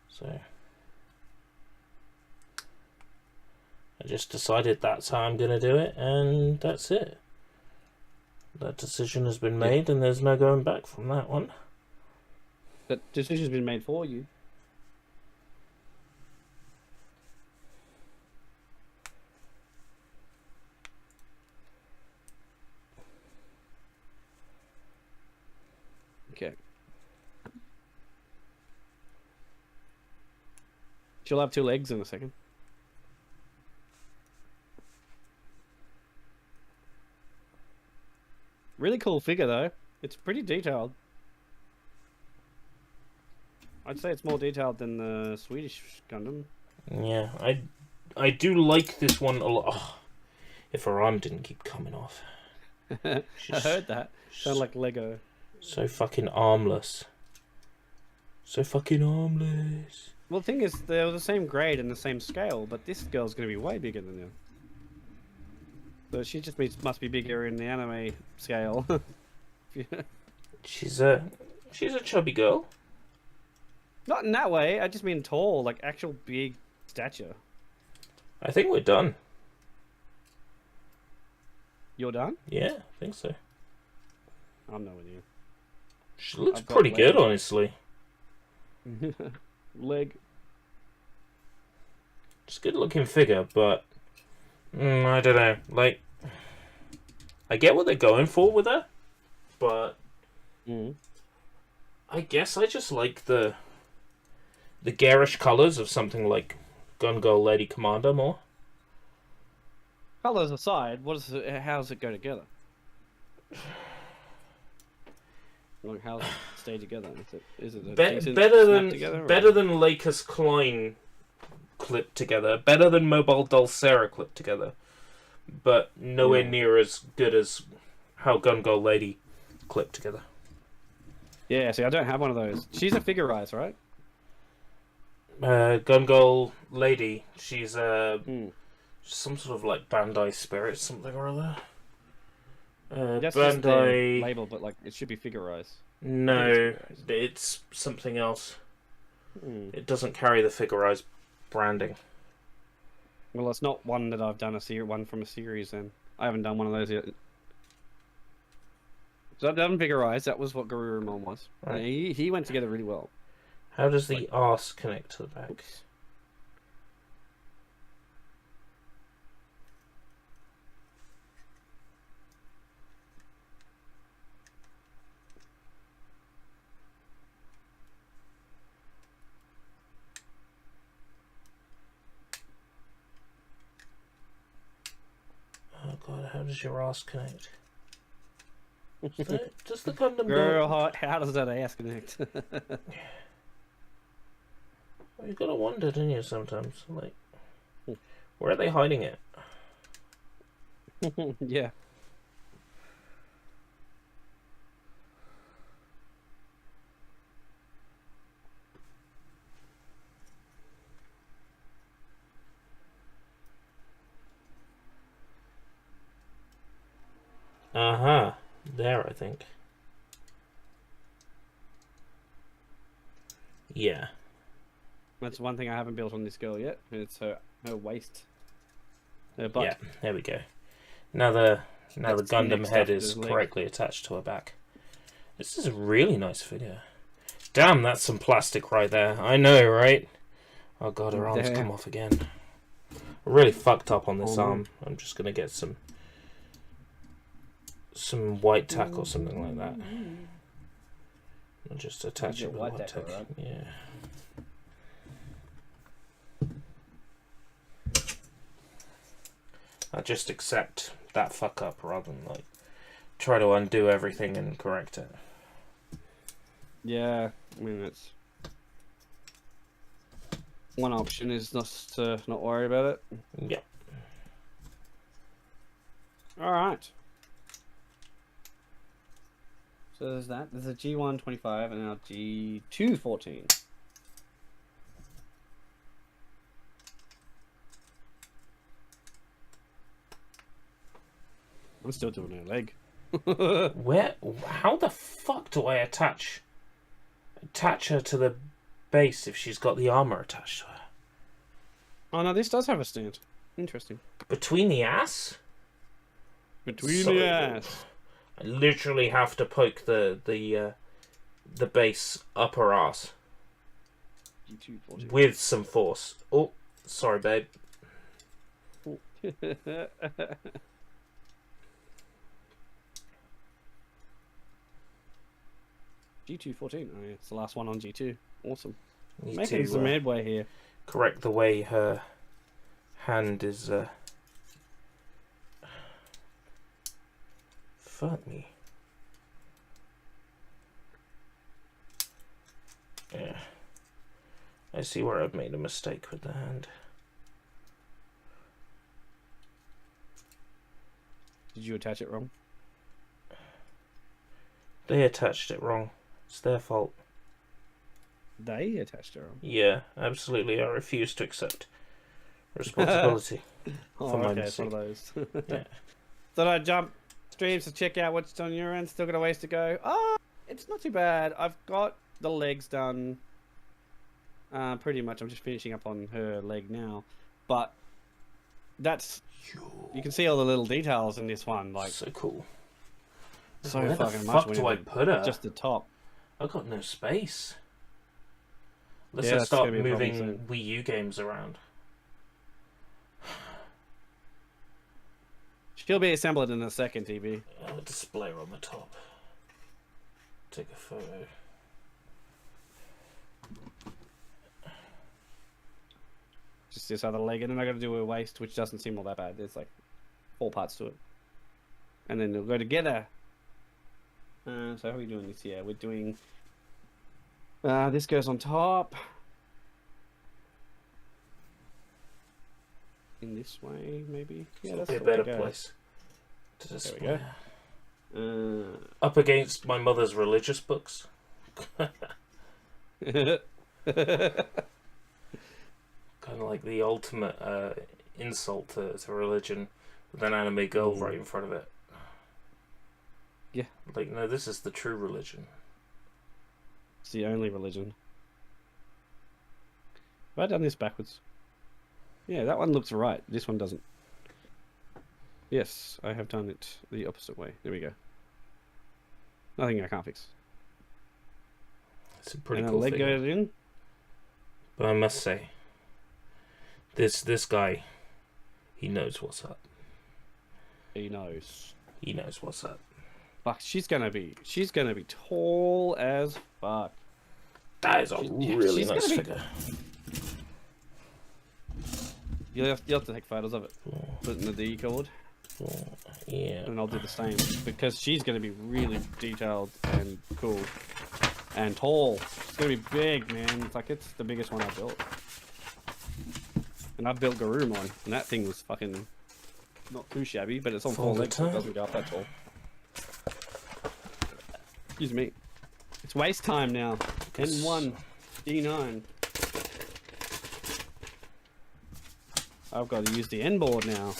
So I just decided that's how I'm going to do it, and that's it. That decision has been made, and there's no going back from that one. That decision's been made for you. Okay. She'll have 2 legs in a second. Really cool figure though. It's pretty detailed. I'd say it's more detailed than the Swedish Gundam. Yeah, I do like this one a lot. Oh, if her arm didn't keep coming off. I heard that. Sound like Lego. So fucking armless. So fucking armless. Well, the thing is, they're the same grade and the same scale, but this girl's going to be way bigger than them. So she just must be bigger in the anime scale. She's a chubby girl. Not in that way. I just mean tall, like actual big stature. I think we're done. You're done? Yeah, I think so. I'm nowhere near. She looks pretty good, honestly. Leg. It's a good looking figure, but I don't know. Like, I get what they're going for with her, but I guess I just like the garish colors of something like Gun Girl Lady Commander more. Colors aside, how does it go together? Like, how does it stay together? Is it a decent snap together, better than Lakers Klein clipped together, better than Mobile Doll Sarah clipped together, but nowhere near as good as how Gun Girl Lady clipped together. Yeah, see, I don't have one of those. She's a figurized, right? Gun Girl Lady, she's some sort of like Bandai Spirit, something or other. That's Bandai just their label, but like it should be figurized. No, it's something else. It doesn't carry the figurized branding. Well, it's not one that I've done one from a series. Then I haven't done one of those yet. So I've done figurized. That was what Garurumon was. Right. He went together really well. How does the arse connect to the back? Oops. Oh god, how does your ass connect? Does the Gundam Girl, how does that ass connect? Well, you gotta wonder, don't you, sometimes? Like, where are they hiding it? Yeah. Uh-huh. There, I think. Yeah. That's one thing I haven't built on this girl yet. It's her waist. Her butt. Yeah, there we go. Now the Gundam head is correctly attached to her back. This is a really nice video. Damn, that's some plastic right there. I know, right? Oh god, her arm's come off again. I really fucked up on this arm. I'm just gonna get some white tack or something like that. I'll just attach it with white tack. Right? Yeah. I just accept that fuck up rather than like try to undo everything and correct it. Yeah, I mean it's one option is just to not worry about it. Yeah. All right. So there's that. There's a G125 and now G214. I'm still doing her leg. Where? How the fuck do I attach her to the base if she's got the armor attached to her? Oh no, this does have a stand. Interesting. Between the ass? Between the ass. I literally have to poke the base up her ass G214. with some force. Oh, sorry, babe. G214. Oh, yeah, it's the last one on G2. Awesome. Need Making to, some headway here. correct the way her hand is. Fuck me. Yeah. I see where I've made a mistake with the hand. Did you attach it wrong? They attached it wrong. It's their fault. They attached it wrong. Yeah, absolutely. I refuse to accept responsibility for my it's one mistake. of those. Yeah. Thought I'd jump streams to check out what's on your end. Still got a ways to go. Oh, it's not too bad. I've got the legs done. Pretty much. I'm just finishing up on her leg now, but that's. You can see all the little details in this one, like So cool. so Where the fucking fuck much. do I put her? Just the top. I've got no space. Let's Yeah, just that's start gonna be a problem moving Wii U games around. She'll be assembled in a second, TV. Display her on the top. Take a photo. Just this other leg, and then I got to do her waist, which doesn't seem all that bad. There's like 4 parts to it, and then they'll go together. So how are we doing this here? We're doing. This goes on top. In this way, maybe. Yeah, that's Be a the better way to go. place to display. There we go. Up against my mother's religious books. Kind of like the ultimate insult to religion, with an anime girl right in front of it. Yeah. Like, no, this is the true religion. It's the only religion. Have I done this backwards? Yeah, that one looks right. This one doesn't. Yes, I have done it the opposite way. There we go. Nothing I can't fix. It's a pretty And cool the leg thing. goes in. But I must say, this guy, he knows what's up. He knows. He knows what's up. Fuck, she's gonna be tall as fuck. That is a really she's nice gonna be- figure. You'll have to take photos of it. Put it in the D code, Yeah. and I'll do the same because she's gonna be really detailed and cool and tall. It's gonna be big, man. It's like it's the biggest one I built. And I've built Garurumon, and that thing was fucking not too shabby, but it's on 4 legs, so it doesn't go up that tall. Excuse me. It's waste time now. N1, D9. I've got to use the N board now.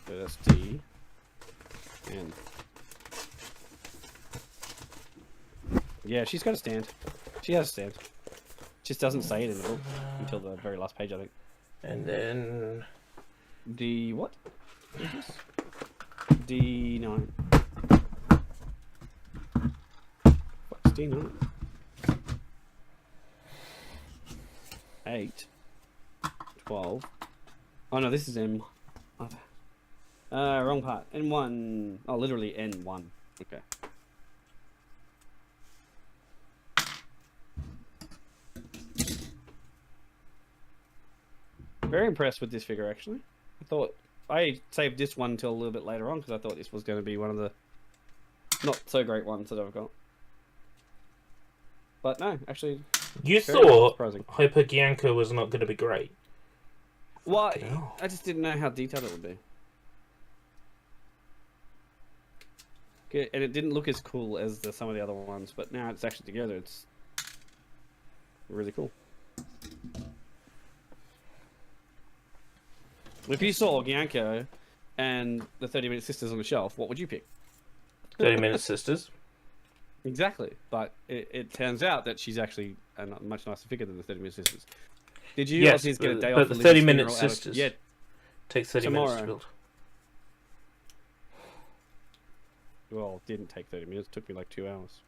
So that's D. N. Yeah, she's got a stand. She has a stand. Just doesn't say it in the book until the very last page, I think. And then D what? What is this? D9. What's D9? 8. 12. Oh no, this is M. Wrong part. N1. Oh, literally N1. Okay. Very impressed with this figure, actually. I thought I saved this one until a little bit later on because I thought this was going to be one of the not so great ones that I've got. But no, actually, you very thought surprising. Hyper Bianca was not going to be great. Well, hell. I just didn't know how detailed it would be. Okay, and it didn't look as cool as some of the other ones, but now it's actually together. It's really cool. If you saw Bianca and the 30-minute sisters on the shelf, what would you pick? 30-minute sisters. Exactly, but it turns out that she's actually a much nicer figure than the 30-minute sisters. Did you Yes, just get a day but off? the and leave 30-minute funeral out of- sisters Yeah, takes 30 minutes to tomorrow. build. Well, it didn't take 30 minutes. It took me like 2 hours.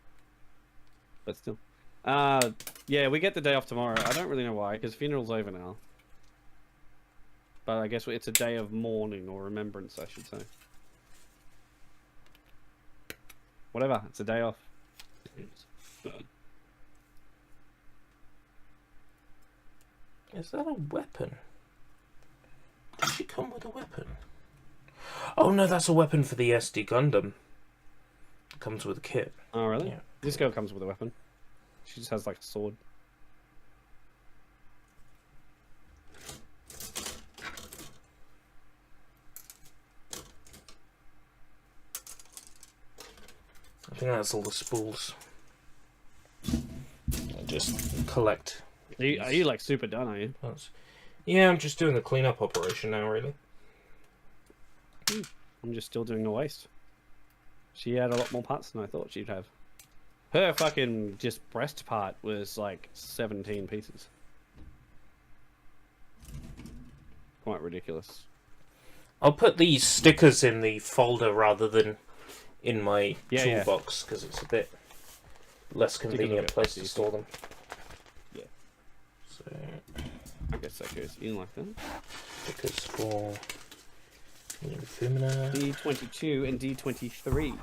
But still. Yeah, we get the day off tomorrow. I don't really know why, because funeral's over now. But I guess it's a day of mourning or remembrance, I should say. Whatever, it's a day off. Is that a weapon? Did she come with a weapon? Oh no, that's a weapon for the SD Gundam. It comes with a kit. Oh, really? Yeah. This girl comes with a weapon. She just has like a sword. I think that's all the spools. I just collect. Are you like super done, are you? Yeah, I'm just doing the cleanup operation now, really. I'm just still doing the waste. She had a lot more parts than I thought she'd have. Her fucking just breast part was like 17 pieces. Quite ridiculous. I'll put these stickers in the folder rather than in my toolbox because it's a bit less convenient place to store them. Yeah. So I guess that goes in like that. stickers for Winning Fumina. D22 and D23.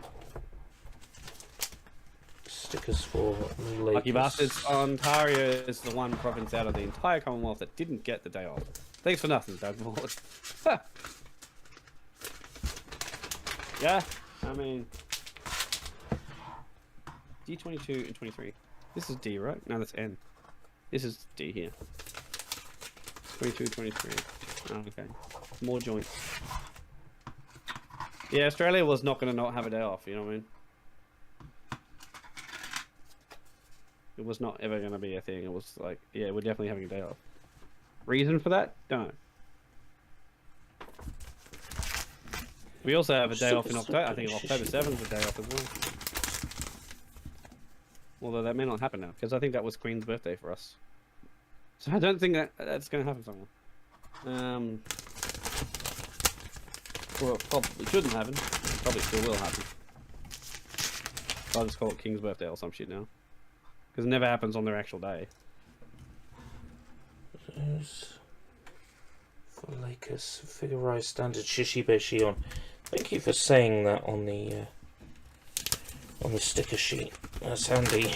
Stickers for Lucky bastards. Ontario is the one province out of the entire Commonwealth that didn't get the day off. Thanks for nothing, Doug. Yeah, I mean, D22 and 23. This is D, right? No, that's N. This is D here. 22, 23. Oh, okay. More joints. Yeah, Australia was not going to not have a day off, you know what I mean? It was not ever going to be a thing. It was like, yeah, we're definitely having a day off. Reason for that? Don't know. We also have a day off in October. I think October 7th is a day off as well. Although that may not happen now, because I think that was Queen's birthday for us. So I don't think that's going to happen somewhere. Well, it probably shouldn't happen. Probably still will happen. I'll just call it King's birthday or some shit now. Because it never happens on their actual day. For Lakers, figurized standard Shishibe Shion. Thank you for saying that on the sticker sheet. That's handy.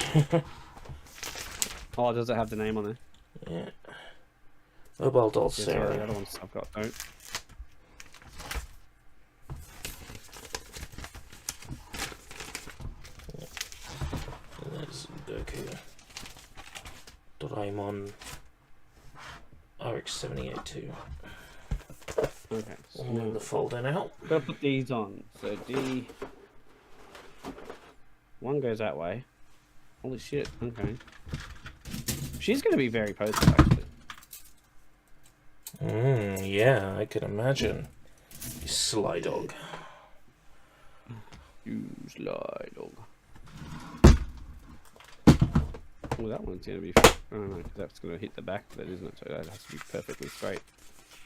Oh, does it have the name on there? Yeah. Mobile doll Yeah, Sarah. the other ones I've got don't. There's Goku. Doraemon. RX-78 too. Okay. So All in the folder now. gotta put these on. So D. One goes that way. Holy shit. Okay. She's gonna be very posable, actually. Yeah, I can imagine. You sly dog. You sly dog. Oh, that one's gonna be. I don't know, 'cause that's gonna hit the back of it, isn't it? So that has to be perfectly straight.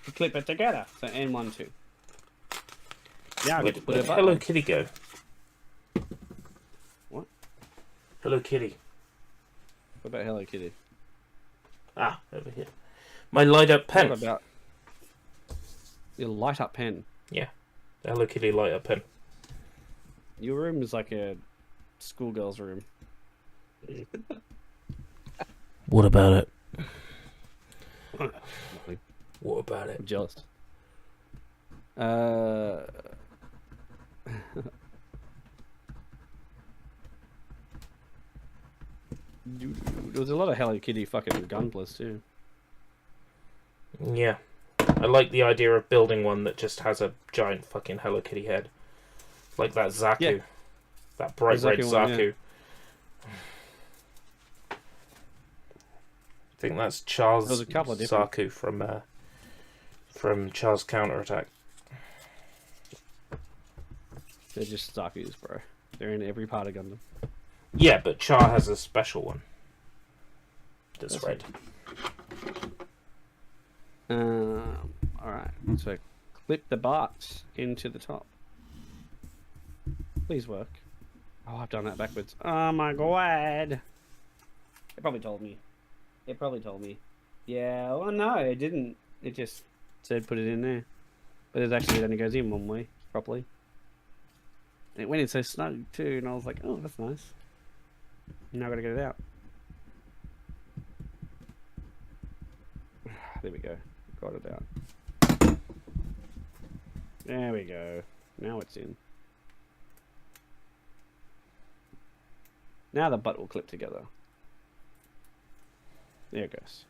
To clip it together. So N1, 2. Yeah, I get to put Where'd it Hello Kitty go? What? Hello Kitty. What about Hello Kitty? Ah, over here. My light up pen. What about your light up pen? Yeah, the Hello Kitty light up pen. Your room is like a schoolgirl's room. What about it? Nothing. What about it? I'm jealous. There was a lot of Hello Kitty fucking gunplas too. Yeah. I like the idea of building one that just has a giant fucking Hello Kitty head. Like that Zaku. Yeah. That bright red Zaku one, Zaku. yeah. I think that's Char's There was a couple of different- Zaku from Char's Counterattack. They're just Zaku's, bro. They're in every part of Gundam. Yeah, but Char has a special one. That's red. Alright, so clip the parts into the top. Please work. Oh, I've done that backwards. Oh my god. It probably told me. It probably told me. Yeah, well, no, it didn't. It just said put it in there. But it actually only goes in one way, properly. And it went in so snug, too, and I was like, oh, that's nice. Now I gotta get it out. There we go. Got it out. There we go. Now it's in. Now the butt will clip together. There it goes.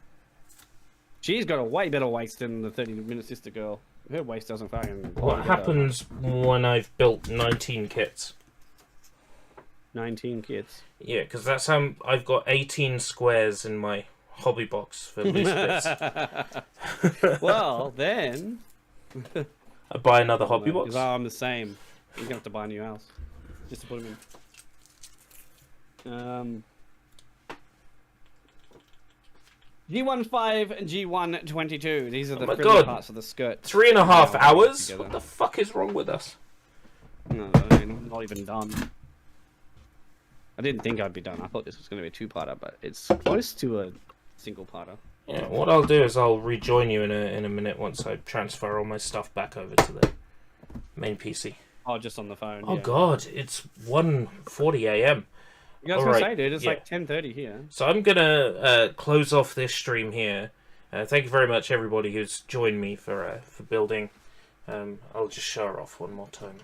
She's got a way better waist than the 30-minute sister girl. Her waist doesn't fucking... What happens when I've built 19 kits? 19 kits. Yeah, because that's how I've got 18 squares in my hobby box for loose bits. Well, then... I buy another hobby box? Because I'm the same. You're going to have to buy a new house. Just to put them in. G15 and G122. These are the friendly parts of the skirt. 3.5 hours? What the fuck is wrong with us? No, I'm not even done. I didn't think I'd be done. I thought this was going to be a two-parter, but it's close to a single-parter. Yeah, what I'll do is I'll rejoin you in a minute once I transfer all my stuff back over to the main PC. Oh, just on the phone. Oh yeah. god, it's 1:40 AM. You guys gonna say, dude? It's like 10:30 here. So I'm gonna close off this stream here. Thank you very much, everybody who's joined me for building. I'll just show her off one more time.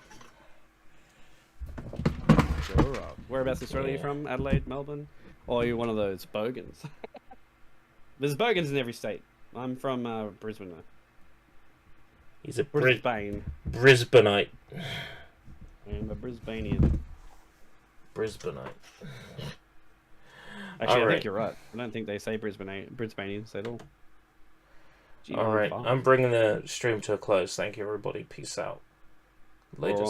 Sure. Whereabouts Australia are you from? Adelaide, Melbourne, or are you one of those bogans? There's bogans in every state. I'm from Brisbane. He's a Brisbane. Brisbaneite. I'm a Brisbanean. Brisbaneite. Actually, I think you're right. I don't think they say Brisbaneans at all. Alright, I'm bringing the stream to a close. Thank you, everybody. Peace out. Later.